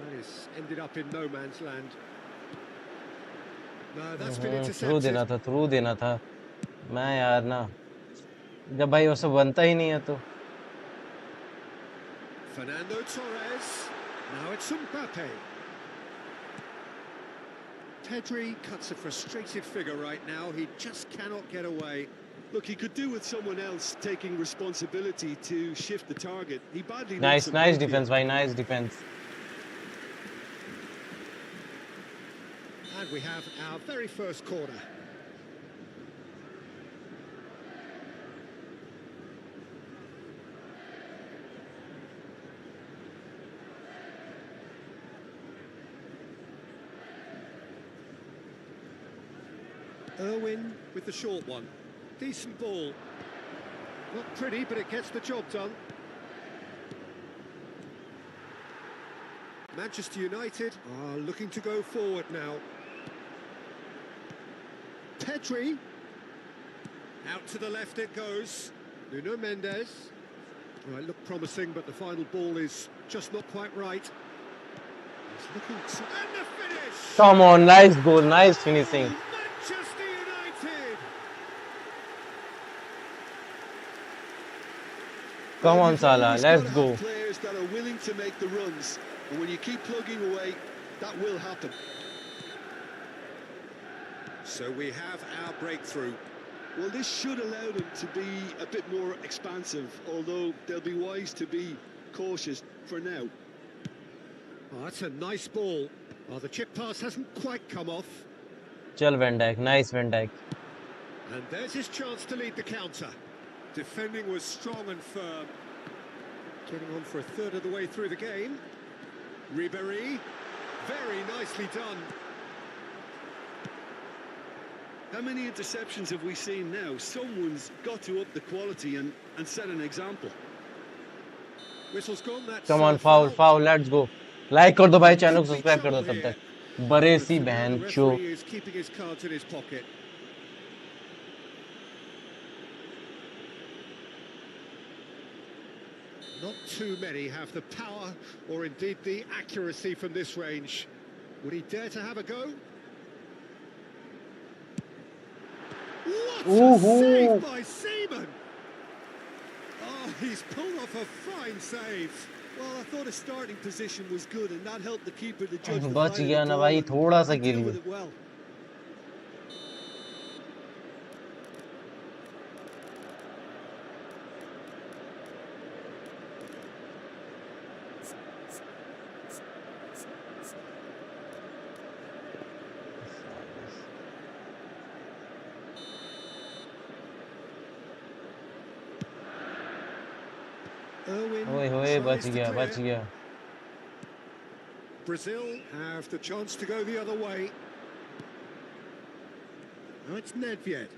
B: That is ended up in no man's land. No, that's been
A: through देना
B: intercepted.
A: था, through देना था। मैं यार ना, जब भाई वो सब बनता ही नहीं है तो।
B: Fernando Torres. Now it's Mbappe. Pedri cuts a frustrated figure right now. He just cannot get away.
C: Look, he could do with someone else taking responsibility to shift the target. He badly needs
A: nice
C: some
A: nice
C: help here.
A: Defence भाई, nice defence.
B: And we have our very first corner. Irwin with the short one. Decent ball. Not pretty, but it gets the job done. Manchester United are looking to go forward now. Pedri. Out to the left it goes. Nuno Mendes. Well, it looked promising, but the final ball is just not quite right. He's looking to... And the finish!
A: Come on, nice goal, nice finishing.
B: Manchester United!
A: Come on,
C: You've
A: Salah,
C: always
A: let's
C: got to
A: go.
C: have players that are willing to make the runs, and when you keep plugging away, that will happen.
B: So we have our breakthrough.
C: Well, this should allow them to be a bit more expansive, although they'll be wise to be cautious for now.
B: Oh, that's a nice ball. Oh, the chip pass hasn't quite come off.
A: Chal Van Dijk, nice Van Dijk.
B: And there's his chance to lead the counter. Defending was strong and firm. Getting on for a third of the way through the game. Ribéry, very nicely done.
C: How many interceptions have we seen now? Someone's got to up the quality and set an example.
B: Whistle's gone, that's
A: Come on, foul, let's go. Like कर दो भाई, channel को subscribe कर दो तब तक. बड़े सी बहन
B: The
A: चो.
B: referee is keeping his cards in his pocket. Not too many have the power or indeed the accuracy from this range. Would he dare to have a go? What a save by Seaman! Oh, he's pulled off a fine save.
C: Well, I thought his starting position was good, and that helped the keeper to judge the
A: बच
C: final
A: गया ना
C: goal
A: भाई,
C: and
A: थोड़ा सा
C: deal
A: गिर
C: with
A: गया.
C: it well.
B: Irwin
A: ओए होए,
B: tries
A: बच
B: to
A: गया,
B: clear.
A: बच गया.
B: Brazil have the chance to go the other way. Now it's Nedved.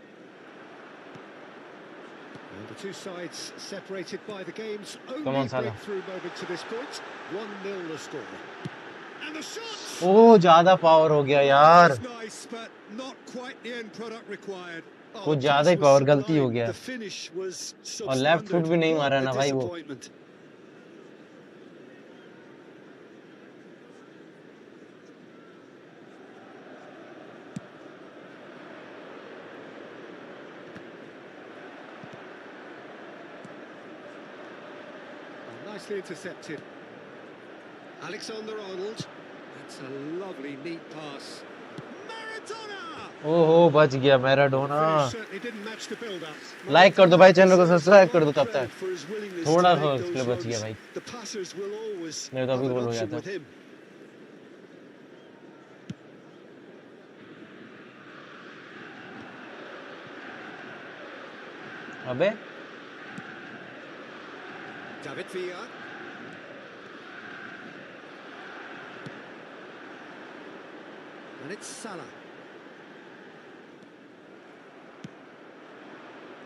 B: And the two sides separated by the game's only
A: on, Salah.
B: breakthrough moment to this point. 1-0 the score. And the shot!
A: ओह ज्यादा power हो गया यार.
B: It's nice, but not quite the end product required.
C: Oh,
A: कुछ
C: the
A: ज्यादा ही
C: pass was
A: power गलती हो
C: sublime.
A: गया.
C: The finish was
A: और लेफ्ट फुट
C: substandard.
A: भी नहीं
C: What
A: मारा
C: a
A: ना भाई वो.
C: disappointment.
B: Nicely intercepted. Alexander-Arnold. That's a lovely, neat pass. Maradona!
A: ओहो बच गया Maradona.
B: Finish certainly didn't match the build-up.
A: Like कर दो भाई, चैनल को सब्सक्राइब कर दो तब तक.
C: For his willingness
A: थोड़ा
C: to
A: सा
C: make
A: उसके
C: those
A: लिए बच गया
C: runs.
A: भाई.
C: The passers will always
A: नहीं तो
C: have
A: अभी
C: an
A: गोल हो
C: option
A: जाता.
C: with him.
A: अबे
B: David Villa. And it's Salah.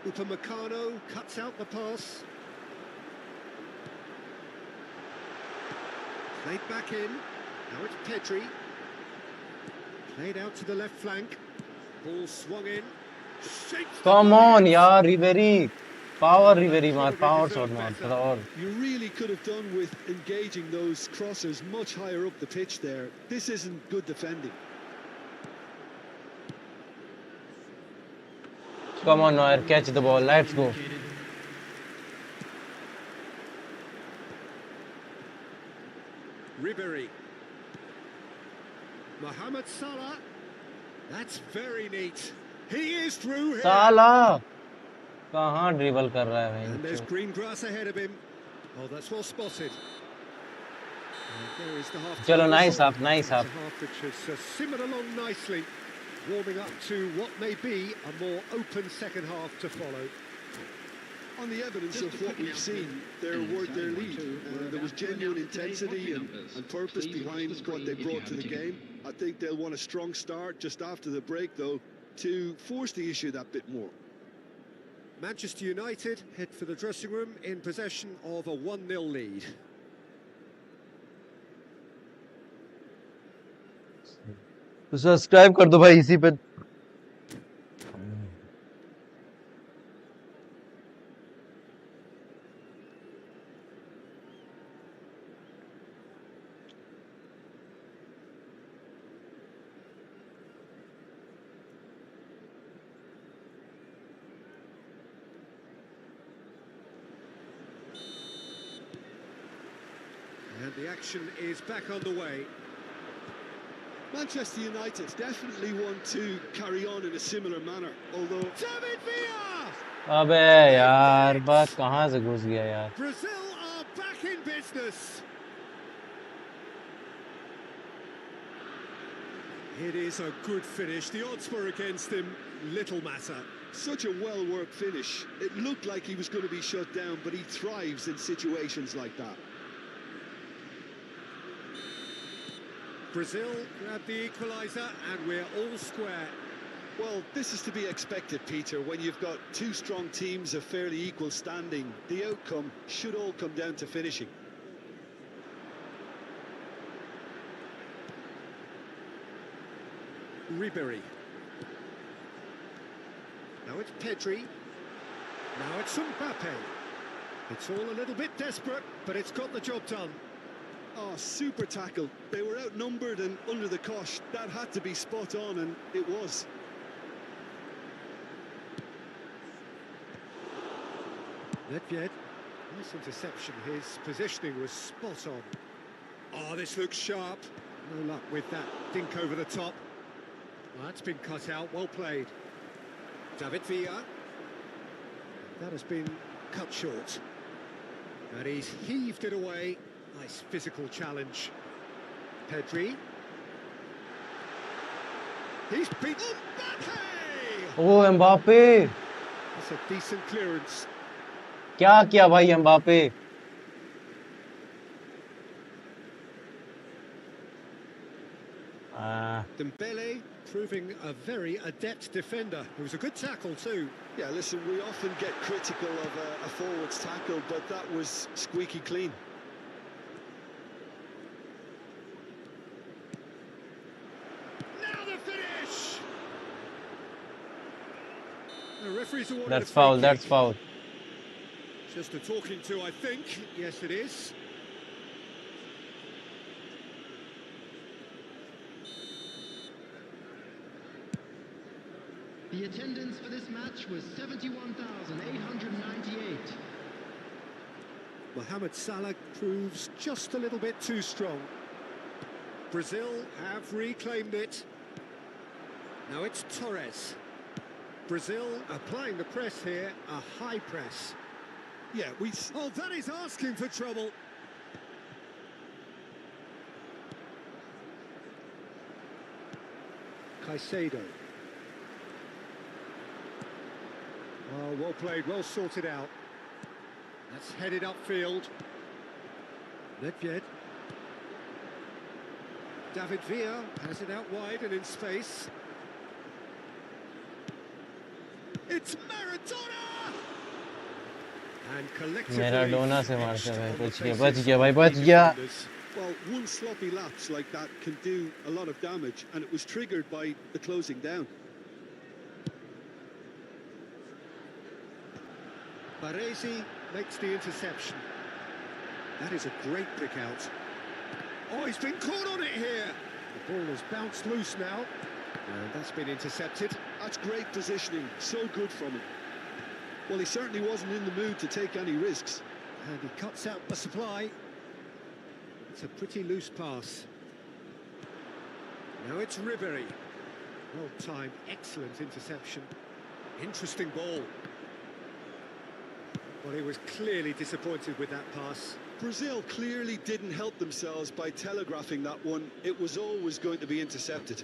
B: Upamecano cuts out the pass. Played back in. Now it's Pedri. Played out to the left flank. Ball swung in. Shapes the
A: come
B: body.
A: On यार रिबेरी. Power रिबेरी मार, power shot मार थोड़ा और.
C: You really could have done with engaging those crossers much higher up the pitch there. This isn't good defending.
A: Come on Neuer, catch the ball, let's go.
B: Ribéry. Mohamed Salah. That's very neat. He is through here.
A: साला कहाँ dribble कर रहा है
B: And there's
A: भाई.
B: green grass ahead of him. Oh, that's well spotted. And there is the half.
A: चलो nice half, nice half.
B: It's a half which has simmered along nicely, warming up to what may be a more open second half to follow.
C: On the evidence of what we've seen, they're worth their lead. There was genuine intensity and purpose behind what they brought to the game. I think they'll want a strong start just after the break, though. to force the issue that bit more.
B: Manchester United head for the dressing room in possession of a 1-0 lead.
A: तो subscribe कर दो भाई इसी पे
B: And the action is back on the way.
C: Manchester United definitely want to carry on in a similar manner, although...
B: David Villa!
A: अबे यार बात कहाँ से घुस गया यार
B: Brazil are back in business. It is a good finish. The odds were against him. Little matter.
C: Such a well-worked finish. It looked like he was going to be shut down, but he thrives in situations like that.
B: Brazil grab the equaliser and we're all square.
C: Well, this is to be expected, Peter. When you've got two strong teams of fairly equal standing, the outcome should all come down to finishing.
B: Ribery. Now it's Pedri. Now it's Mbappe. It's all a little bit desperate, but it's got the job done.
C: Oh, super tackle. They were outnumbered and under the cosh. That had to be spot on, and it was.
B: Nedved. Nice interception. His positioning was spot on. Oh, this looks sharp. No luck with that dink over the top. Well, that's been cut out. Well played. David Villa. That has been cut short. And he's heaved it away. Nice physical challenge. Pedri. He's beaten Mbappe!
A: Oh Mbappe
B: That's a decent clearance.
A: क्या किया भाई Mbappe
B: Dembele proving a very adept defender. It was a good tackle too.
C: Yeah, listen, we often get critical of a forward's tackle, but that was squeaky clean.
B: Now the finish! The referee's awarded
A: That's
B: a free
A: foul
B: kick.
A: that's foul
B: Just a talking to, I think. Yes, it is.
D: The attendance for this match was 71,898.
B: Mohamed Salah proves just a little bit too strong. Brazil have reclaimed it. Now it's Torres. Brazil applying the press here, a high press.
C: Yeah,
B: Oh, that is asking for trouble. Caicedo. Oh, well played, well sorted out. That's headed upfield. Nedved. David Villa has it out wide and in space. It's Maradona! And collectively...
A: Maradona से मारते
B: etched
A: भाई
B: on the
A: बच गया
B: faces
A: भाई
B: of
A: बच
B: the
A: गया
B: defenders.
C: well, one sloppy lapse like that can do a lot of damage, and it was triggered by the closing down.
B: Baresi makes the interception. That is a great pick out. Oh, he's been caught on it here. The ball has bounced loose now. And that's been intercepted.
C: That's great positioning, so good from him. Well, he certainly wasn't in the mood to take any risks.
B: And he cuts out the supply. It's a pretty loose pass. Now it's Ribery. Well timed, excellent interception. Interesting ball. Well, he was clearly disappointed with that pass.
C: Brazil clearly didn't help themselves by telegraphing that one. It was always going to be intercepted.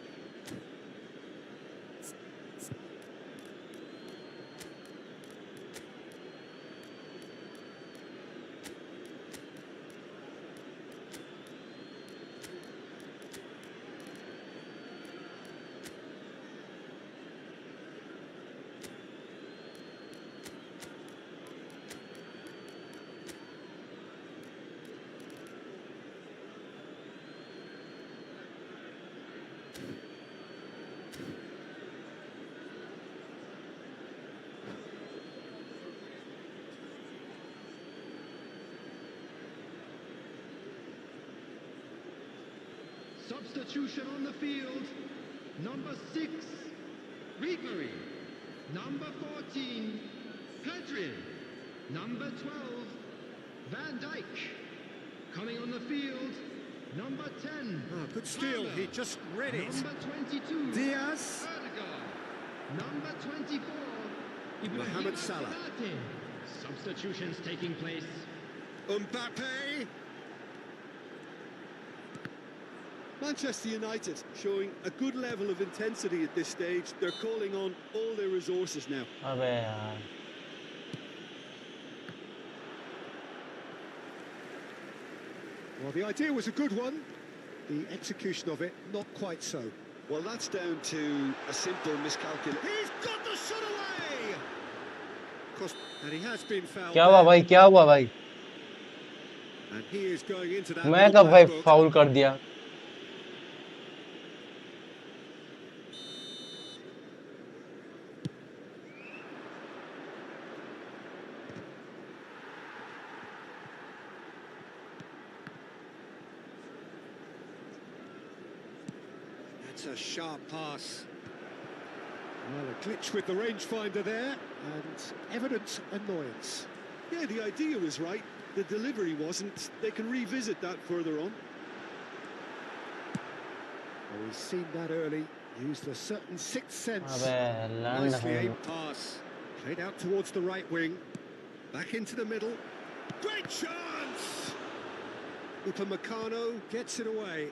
D: Substitution on the field. Number 6, Ribery. Number 14, Pedri. Number 12, Van Dijk. Coming on the field, number 10.
B: Ah, good steal, he just read it.
D: Number 22,
B: Diaz.
D: Erdogan. Number 24,
B: Mohamed Salah.
D: Konate. Substitutions taking place.
B: Mbappe.
C: Manchester United showing a good level of intensity at this stage. They're calling on all their resources now.
A: अबे यार
B: Well, the idea was a good one. The execution of it, not quite so.
C: Well, that's down to a simple miscalculation.
B: He's got the shot away! Of course, and he has been fouled.
A: क्या हुआ भाई क्या हुआ भाई
B: And he is going into that.
A: मैं
B: little
A: कब भाई
B: black book.
A: Foul कर दिया
B: That's a sharp pass. Well, a glitch with the rangefinder there, and evident annoyance.
C: Yeah, the idea was right. The delivery wasn't. They can revisit that further on.
B: Well, we've seen that early. Used a certain sixth sense.
A: अबे land
B: Nicely
A: हो
B: aimed pass. Played out towards the right wing. Back into the middle. Great chance! Upamecano gets it away.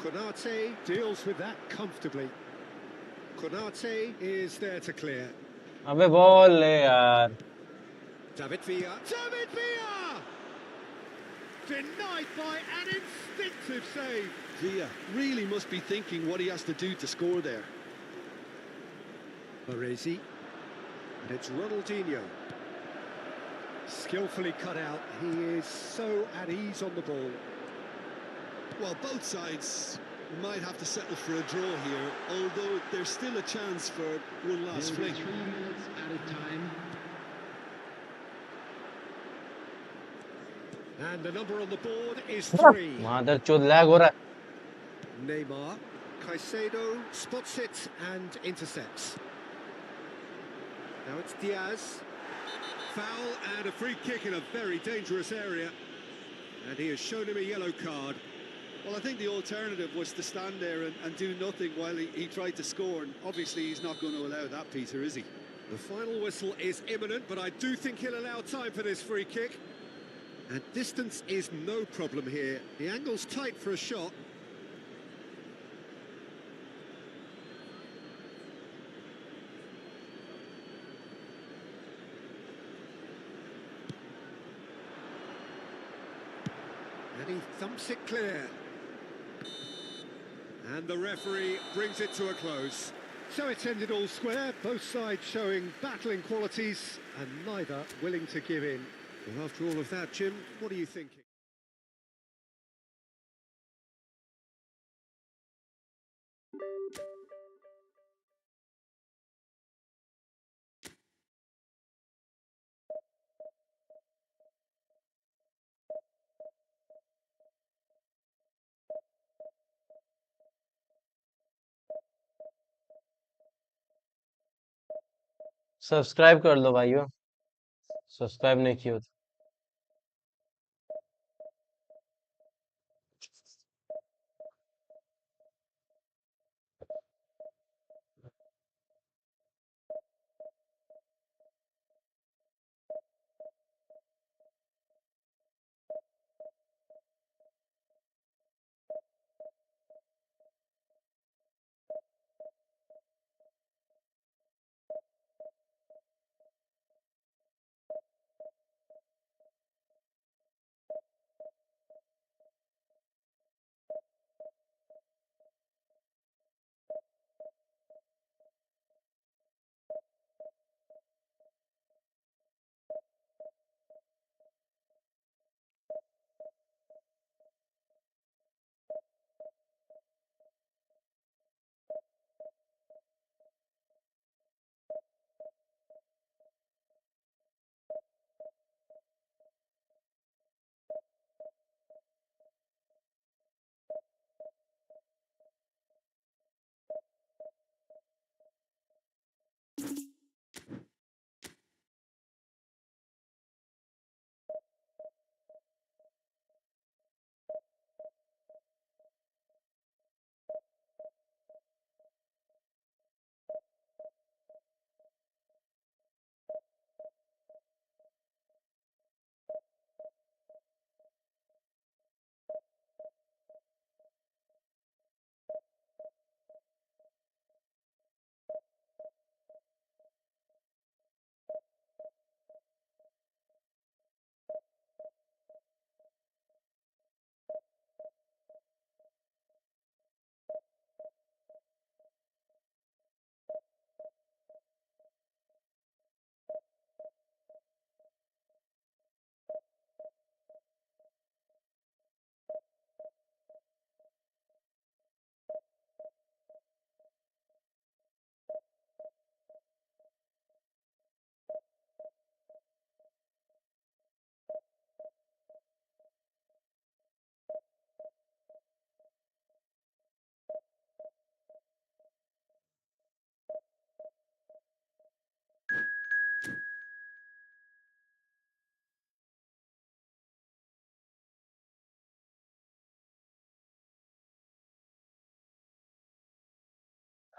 B: Konate deals with that comfortably. Konate is there to clear.
A: अबे ball ले यार
B: David Villa. David Villa! Denied by an instinctive save.
C: Villa really must be thinking what he has to do to score there.
B: Baresi. And it's Ronaldinho. Skillfully cut out. He is so at ease on the ball.
C: Well, both sides might have to settle for a draw here, although there's still a chance for one last
D: There will
C: fling.
D: be 3 minutes added time.
B: And the number on the board is 3.
A: मादरचोद lag हो रहा है
B: Neymar. Caicedo spots it and intercepts. Now it's Diaz. Foul and a free kick in a very dangerous area. And he has shown him a yellow card.
C: Well, I think the alternative was to stand there and do nothing while he tried to score, and obviously he's not going to allow that, Peter, is he?
B: The final whistle is imminent, but I do think he'll allow time for this free kick. And distance is no problem here. The angle's tight for a shot. And he thumps it clear. And the referee brings it to a close. So it's ended all square, both sides showing battling qualities and neither willing to give in. Well, after all of that, Jim, what are you thinking?
A: Subscribe कर लो भाइयों subscribe नहीं किया तो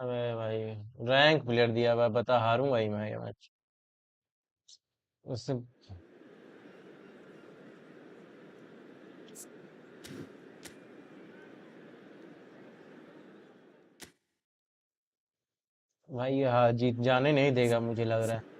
A: अबे भाई, rank player दिया हुआ है, बता हारूंगा ही मैं ये मैच उससे। भाई हाँ, जीत जाने नहीं देगा मुझे लग रहा है।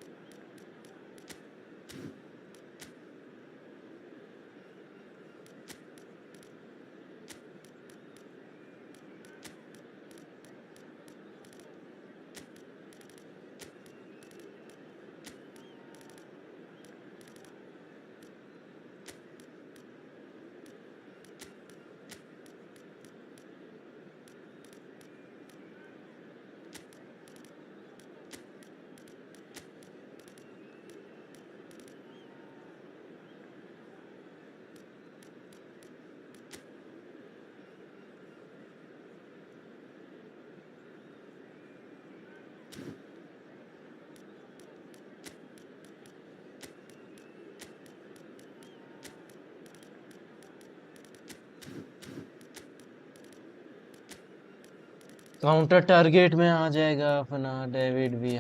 A: काउंटर टारगेट में आ जाएगा अपना डेविड भी।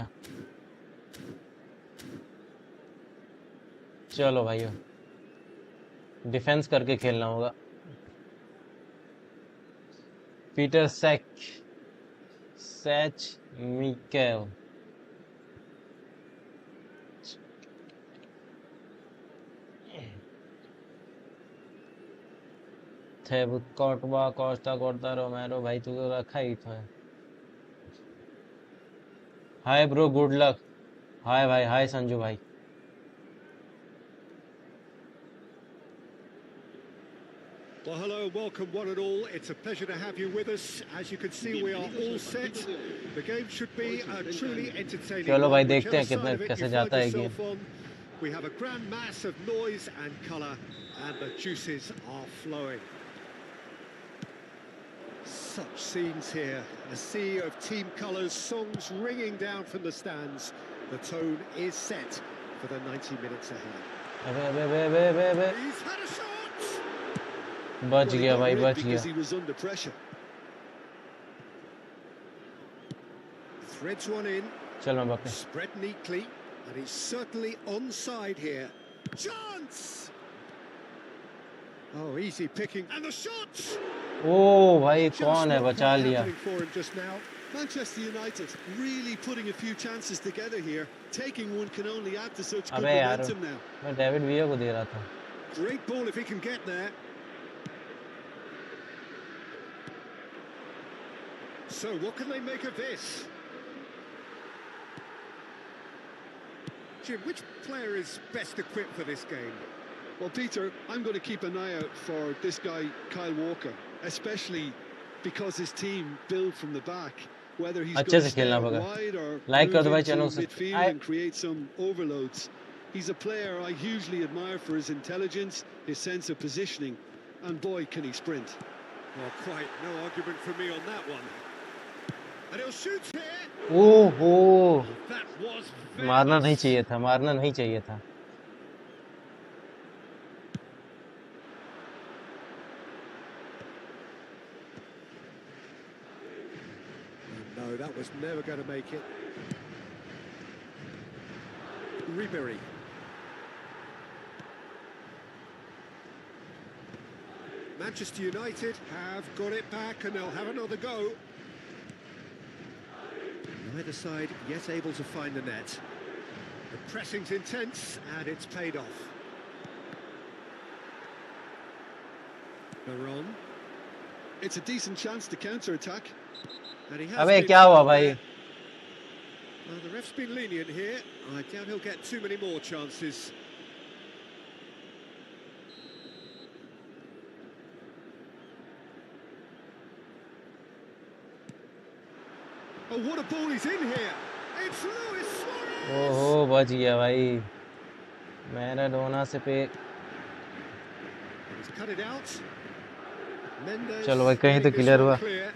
A: चलो भाई, डिफेंस करके खेलना होगा। पीटर सैच मिकेल थे कोटवा कोस्टा कोर्ता रोमेरो भाई, तू तो रखा ही था। Hi bro, good luck. Hi भाई, हाय संजू भाई।
B: Well, hello, welcome one and all. It's a pleasure to have you with us. As you can see, we are all set. The game should be a truly entertaining
A: चलो भाई,
B: one,
A: देखते
B: whichever
A: हैं कितना
B: side of it you
A: कैसे
B: find
A: जाता है game.
B: yourself on. We have a grand mass of noise and colour, and the juices are flowing. Such scenes here, a sea of team colours, songs ringing down from the stands. The tone is set for the 90 minutes ahead.
A: अबे अबे अबे अबे अबे अबे,
B: He's had a shot!
A: बच
C: Well, he
A: गया
C: got
A: भाई,
C: rid
A: बच
C: because
A: गया।
C: he was under pressure.
B: Threads one in.
A: चल मैं बाकी।
B: Spread neatly, and he's certainly onside here. Chance! Oh, easy picking, and the shots!
A: ओ भाई,
B: Just
A: कौन है,
B: not
A: बचा
B: quite
A: लिया।
B: happening for him just now.
C: Manchester United really putting a few chances together here. Taking one can only add to such good
A: अबे यार,
C: momentum now.
A: मैं David विया को दे रहा था।
B: Great ball if he can get there. So, what can they make of this? Jim, which player is best equipped for this game?
C: Well, Peter, I'm going to keep an eye out for this guy, Kyle Walker, especially because his team build from the back. Whether he's
A: अच्छे
C: going
A: से
C: to stay
A: खेलना
C: out
A: पड़ेगा।
C: wide or
A: like कर
C: move
A: दो भाई
C: into
A: channel से।
C: midfield and create some overloads. He's a player I hugely admire for his intelligence, his sense of positioning, and boy, can he sprint.
B: Well, quite no argument for me on that one. And he'll shoot here.
A: ओहो,
B: That was
A: मारना नहीं
B: venomous.
A: चाहिए था, मारना नहीं चाहिए था।
B: No, that was never going to make it. Ribery. Manchester United have got it back and they'll have another go. Neither side yet able to find the net. The pressing's intense and it's paid off. Baron.
C: It's a decent chance to counter-attack.
B: And he has
A: अबे
B: been
A: क्या हुआ
B: fouled
A: भाई?
B: there. Well, the ref's been lenient here. I doubt he'll get too many more chances. Oh, what a ball he's in here! It's Luis Suarez!
A: ओहो, बच गया भाई। Maradona से पे।
B: He's cut it out. Mendes
A: चलो भाई, कहीं तो
B: getting this
A: क्लियर
B: one
A: हुआ।
B: clear.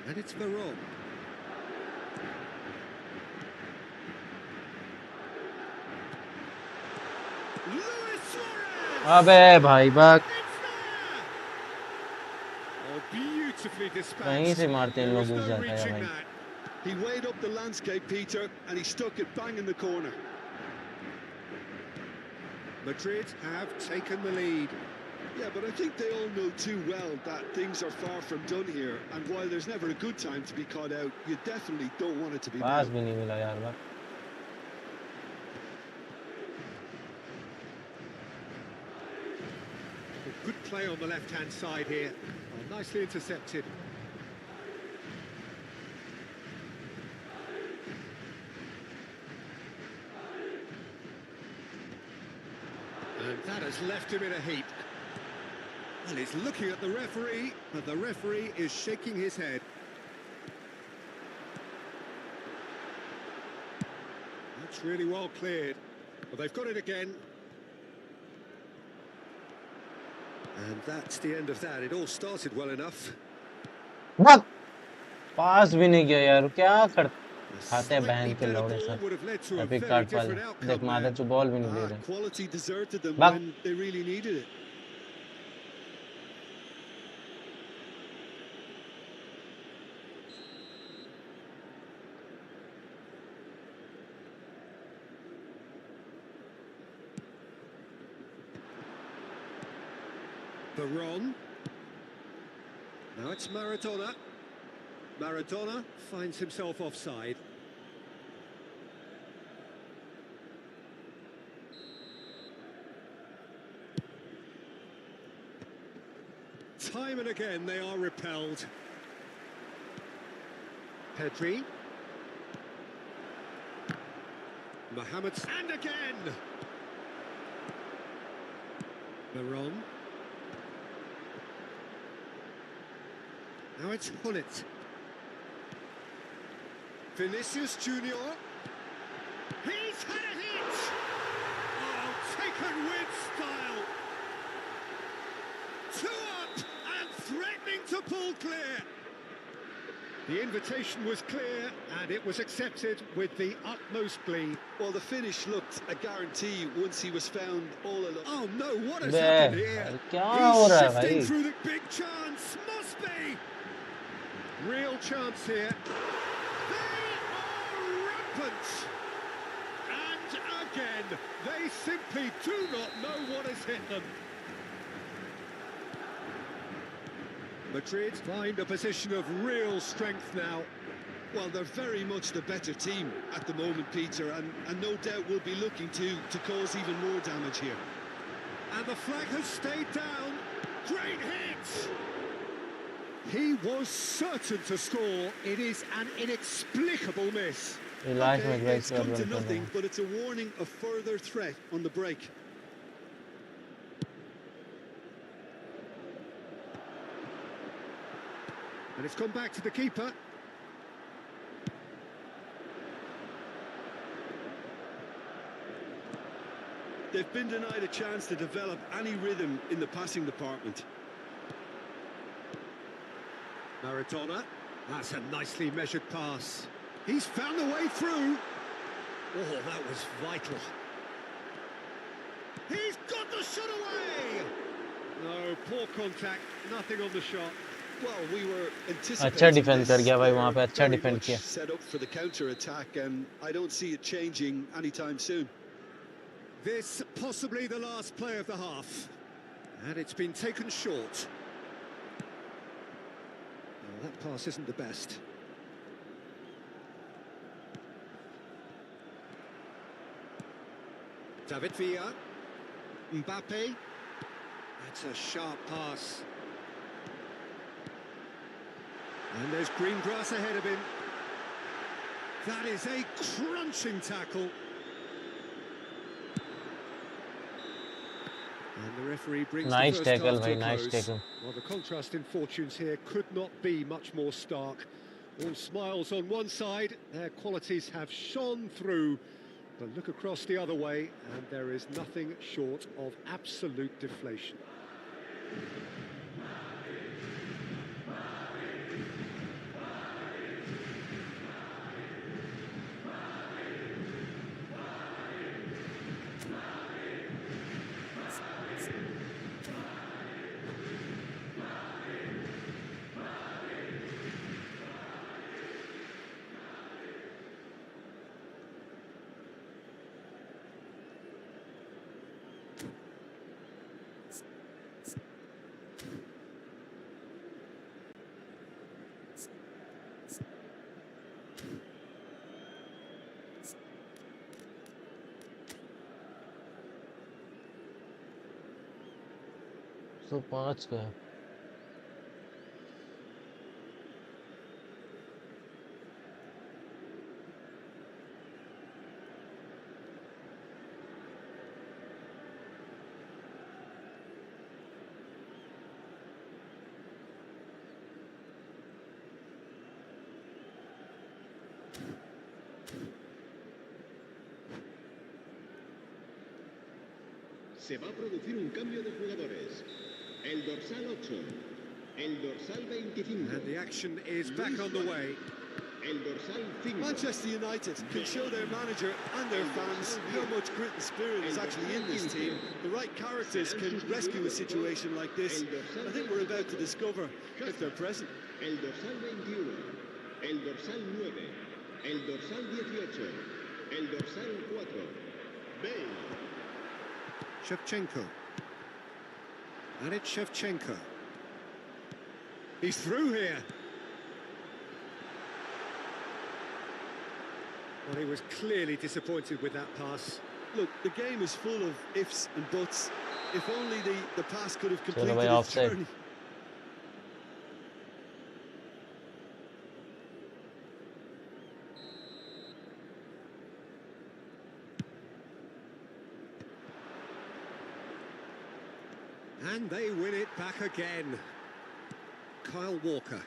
B: And it's Varane. Luis Suarez!
A: अबे भाई बक
B: It's there! Oh, beautifully
A: कहीं
B: dispatched.
A: से मारते हैं इन
B: There
A: लोग
B: was
A: घुस
B: no
A: जाता है
B: reaching
A: भाई.
B: that.
C: He weighed up the landscape, Peter, and he stuck it bang in the corner.
B: Madrid have taken the lead.
C: Yeah, but I think they all know too well that things are far from done here. And while there's never a good time to be caught out, you definitely don't want it to be
A: pass
C: now.
A: भी नहीं मिला यार बक.
B: Good play on the left-hand side here. Oh, nicely intercepted. And that has left him in a heap. Well, he's looking at the referee, but the referee is shaking his head. That's really well cleared. Well, they've got it again. And that's the end of that. It all started well enough.
A: बक पास भी नहीं किया यार. क्या कर
B: A
A: खाते हैं
B: slightly
A: बहन के
B: better
A: लौड़े
B: ball
A: सब.
B: would have led to a
A: epic
B: very
A: card वाले.
B: different
A: देख
B: outcome
A: मादर
B: there.
A: जो बॉल भी नहीं दे
C: Ah,
A: रहे.
C: quality deserted them
A: buck
C: when they really needed it.
B: Baron. Now it's Maradona. Maradona finds himself offside. Time and again they are repelled. Pedri. Mohamed. And again! Baron. Now it's Hullet. Vinicius Junior. He's had a hit! Oh, taken with style. 2 up and threatening to pull clear. The invitation was clear and it was accepted with the utmost glee.
C: Well, the finish looked a guarantee once he was found all alone.
B: Oh no, what has
A: bay
B: happened here?
A: क्या हो
B: He's
A: रहा है
B: shifting
A: भाई.
B: through the big chance. Must be. Real chance here. They are rampant. And again, they simply do not know what has hit them. Madrid find a position of real strength now.
C: Well, they're very much the better team at the moment, Peter, and no doubt will be looking to cause even more damage here.
B: And the flag has stayed down. Great hit! He was certain to score. It is an inexplicable miss.
A: Last
C: Okay,
A: में guys
C: it's
A: कर
C: come
A: रहा
C: to
A: था.
C: nothing, but it's a warning of further threat on the break.
B: And it's gone back to the keeper.
C: They've been denied a chance to develop any rhythm in the passing department.
B: Maradona. That's a nicely measured pass. He's found the way through. Oh, that was vital. He's got the shot away! No, poor contact, nothing on the shot.
C: Well, we were
A: अच्छा
C: anticipating
A: defend
C: this.
A: कर गया भाई वहां पे.
C: They're
A: अच्छा
C: very
A: defend
C: much
A: किया.
C: set up for the counter attack, and I don't see it changing anytime soon.
B: This possibly the last play of the half. And it's been taken short. Oh, that pass isn't the best. David Villa. Mbappe. That's a sharp pass. And there's green grass ahead of him. That is a crunching tackle. And the referee brings the
A: nice
B: first
A: tackle
B: half to
A: भाई.
B: a
A: nice
B: close.
A: Tackle.
B: Well, the contrast in fortunes here could not be much more stark. All smiles on one side, their qualities have shone through. But look across the other way, and there is nothing short of absolute deflation.
A: 105 का है।
E: Se va a producir un cambio de jugadores. El dorsal 8, el dorsal 25.
B: And the action is back on the way.
E: El dorsal 5.
C: Manchester United can show their manager and their fans how much grit and spirit is actually in this team. The right characters can rescue a situation like this. I think we're about to discover if they're present.
E: El dorsal 21, el dorsal 9, el dorsal 18, el dorsal 4. Bale.
B: Shevchenko. And it's Shevchenko. He's through here. Well, he was clearly disappointed with that pass.
C: Look, the game is full of ifs and buts. If only the pass could have
A: चलो
C: completed
A: भाई,
C: its
A: offside.
C: journey.
B: And they win it back again. Kyle Walker.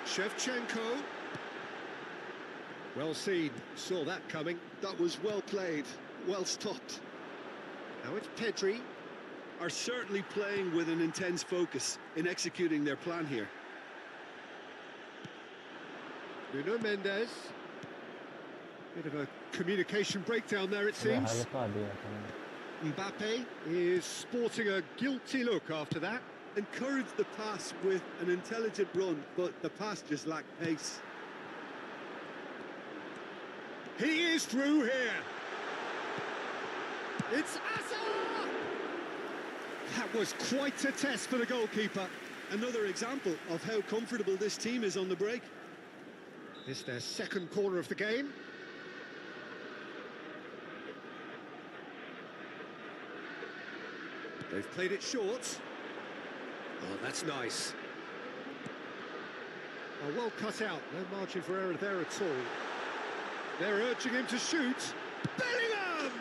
B: Shevchenko. Well seen, saw that coming.
C: That was well played, well stopped.
B: Now it's Pedri.
C: Are certainly playing with an intense focus in executing their plan here.
B: Nuno Mendes. Bit of a communication breakdown there, it
A: अबे
B: seems.
A: हल्का दिया था।
B: Mbappe is sporting a guilty look after that.
C: Encouraged the pass with an intelligent run, but the pass just lacked pace.
B: He is through here. It's Asa! That was quite a test for the goalkeeper.
C: Another example of how comfortable this team is on the break.
B: It's their second corner of the game. They've played it short. Oh, that's nice. Oh, well cut out. No margin for error there at all. They're urging him to shoot. Bellingham!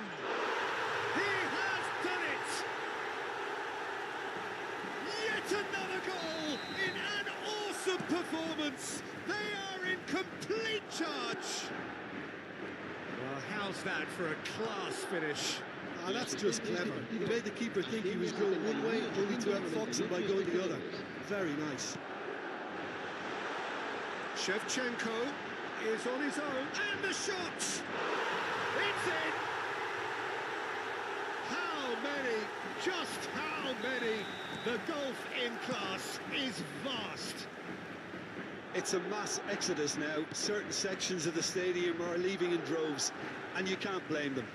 B: He has done it! Yet another goal in an awesome performance. They are in complete charge. Well, how's that for a class finish?
C: Ah, that's just clever. He made the keeper think he was going one way, only to outfox him by going the other. Very nice.
B: Shevchenko is on his own, and the shot! It's in! How many, just how many? The gulf in class is vast.
C: It's a mass exodus now. Certain sections of the stadium are leaving in droves, and you can't blame them.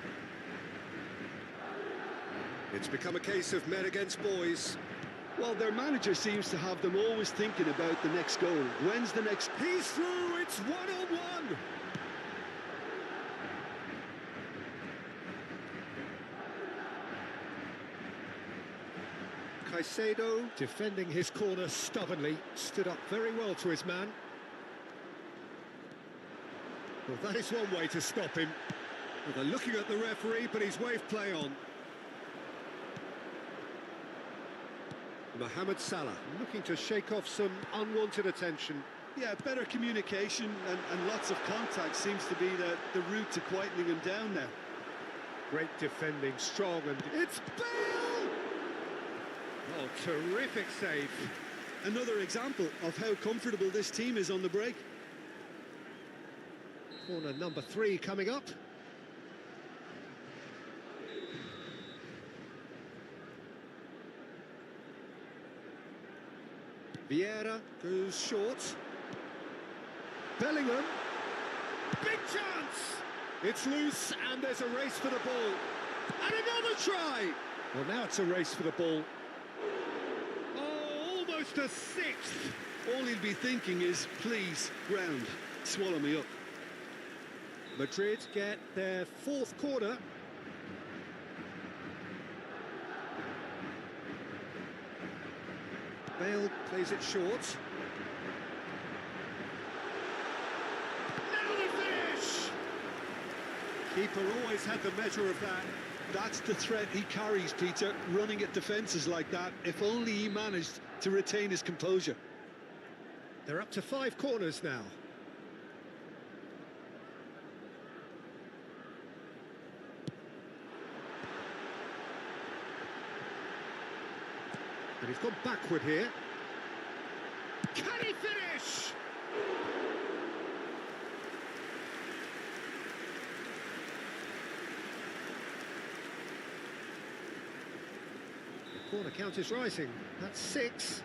B: It's become a case of men against boys.
C: Well, their manager seems to have them always thinking about the next goal. When's the next...
B: He's through, it's one-on-one! Caicedo, defending his corner stubbornly, stood up very well to his man. Well, that is one way to stop him. Well, they're looking at the referee, but he's waved play on. Mohamed Salah, looking to shake off some unwanted attention.
C: Yeah, better communication and lots of contact seems to be the route to quietening him down now.
B: Great defending, strong, and it's Bale! Oh, terrific save.
C: Another example of how comfortable this team is on the break.
B: Corner number 3 coming up. Vieira goes short. Bellingham. Big chance! It's loose and there's a race for the ball. And another try! Well, now it's a race for the ball. Oh, almost a sixth.
C: All he'll be thinking is, please, ground, swallow me up.
B: Madrid get their 4th corner. Bale plays it short. Now the finish! Keeper always had the measure of that.
C: That's the threat he carries, Peter, running at defences like that. If only he managed to retain his composure.
B: They're up to 5 corners now. And he's gone backward here. Can he finish? The corner count is rising. That's 6.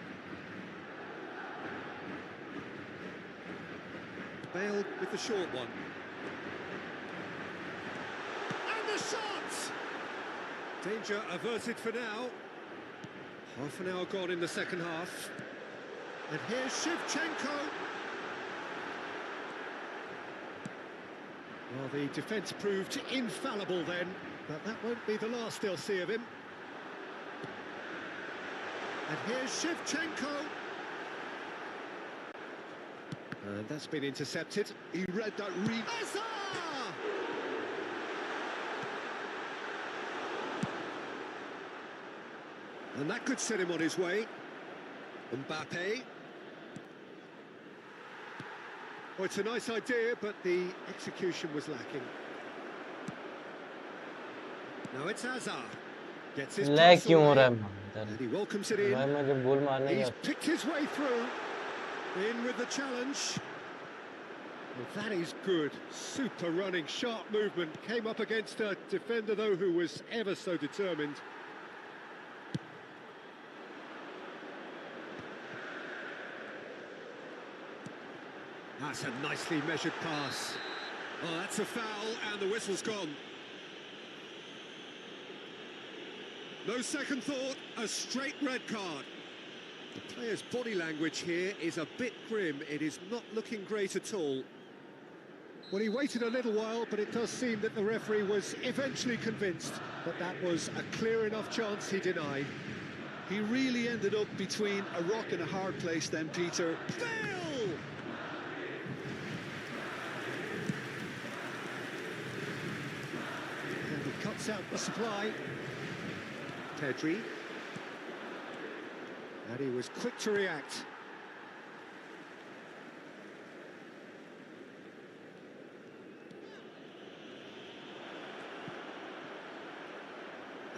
B: Bale with the short one. And the shot! Danger averted for now. Half an hour gone in the second half. And here's Shevchenko. Well, the defence proved infallible then, but that won't be the last they'll see of him. And here's Shevchenko. And that's been intercepted.
C: He read that read.
B: Hazard! And that could set him on his way. Mbappe. Well, it's a nice idea, but the execution was lacking. Now it's Hazard. Gets his
A: lag
B: pass
A: क्यों हो
B: away,
A: रहा है
B: and he welcomes it in.
A: भाई मैं जब गोल मारने
B: He's
A: का
B: picked his way through. In with the challenge. Well, that is good. Super running, sharp movement. Came up against a defender, though, who was ever so determined. That's a nicely measured pass. Oh, that's a foul, and the whistle's gone. No second thought, a straight red card. The player's body language here is a bit grim. It is not looking great at all. Well, he waited a little while, but it does seem that the referee was eventually convinced that that was a clear enough chance he denied.
C: He really ended up between a rock and a hard place then, Peter.
B: Bale! And he cuts out the supply. Pedri. And he was quick to react.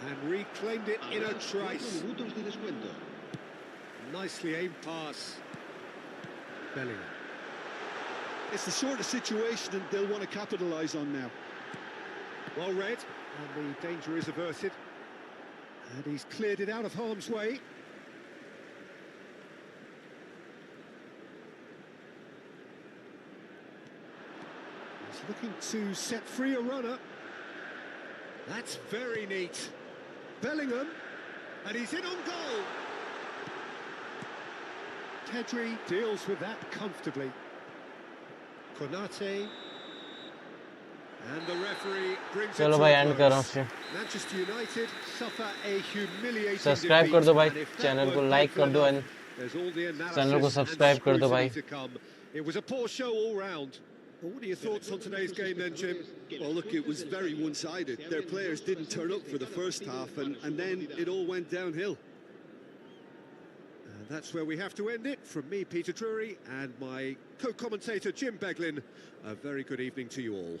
B: And reclaimed it in a trice.
E: Minutos de descuento.
B: Nicely aimed pass. Bellingham.
C: It's the sort of situation that they'll want to capitalise on now.
B: Well read, and the danger is averted. And he's cleared it out of harm's way. He's looking to set free a runner. That's very neat. Bellingham, and he's in on goal. Pedri deals with that comfortably. Konate. And the referee brings it
A: चलो
B: to
A: भाई
B: a
A: and कर रहा हूँ
B: close.
A: Stream
B: Manchester United suffer a humiliating
A: subscribe कर
B: defeat,
A: दो भाई
B: and if that
A: channel को
B: weren't
A: like
B: painful
A: कर दो
B: enough,
A: and
B: there's all the
A: channel को
B: analysis and
A: सब्सक्राइब कर दो
B: scrutiny
A: भाई
B: to come. It was a poor show all round. Well, what are your thoughts on today's game then, Jim?
C: Well, look, it was very one-sided. Their players didn't turn up for the first half, and then it all went downhill.
B: And that's where we have to end it. From me, Peter Drury, and my co-commentator, Jim Beglin, a very good evening to you all.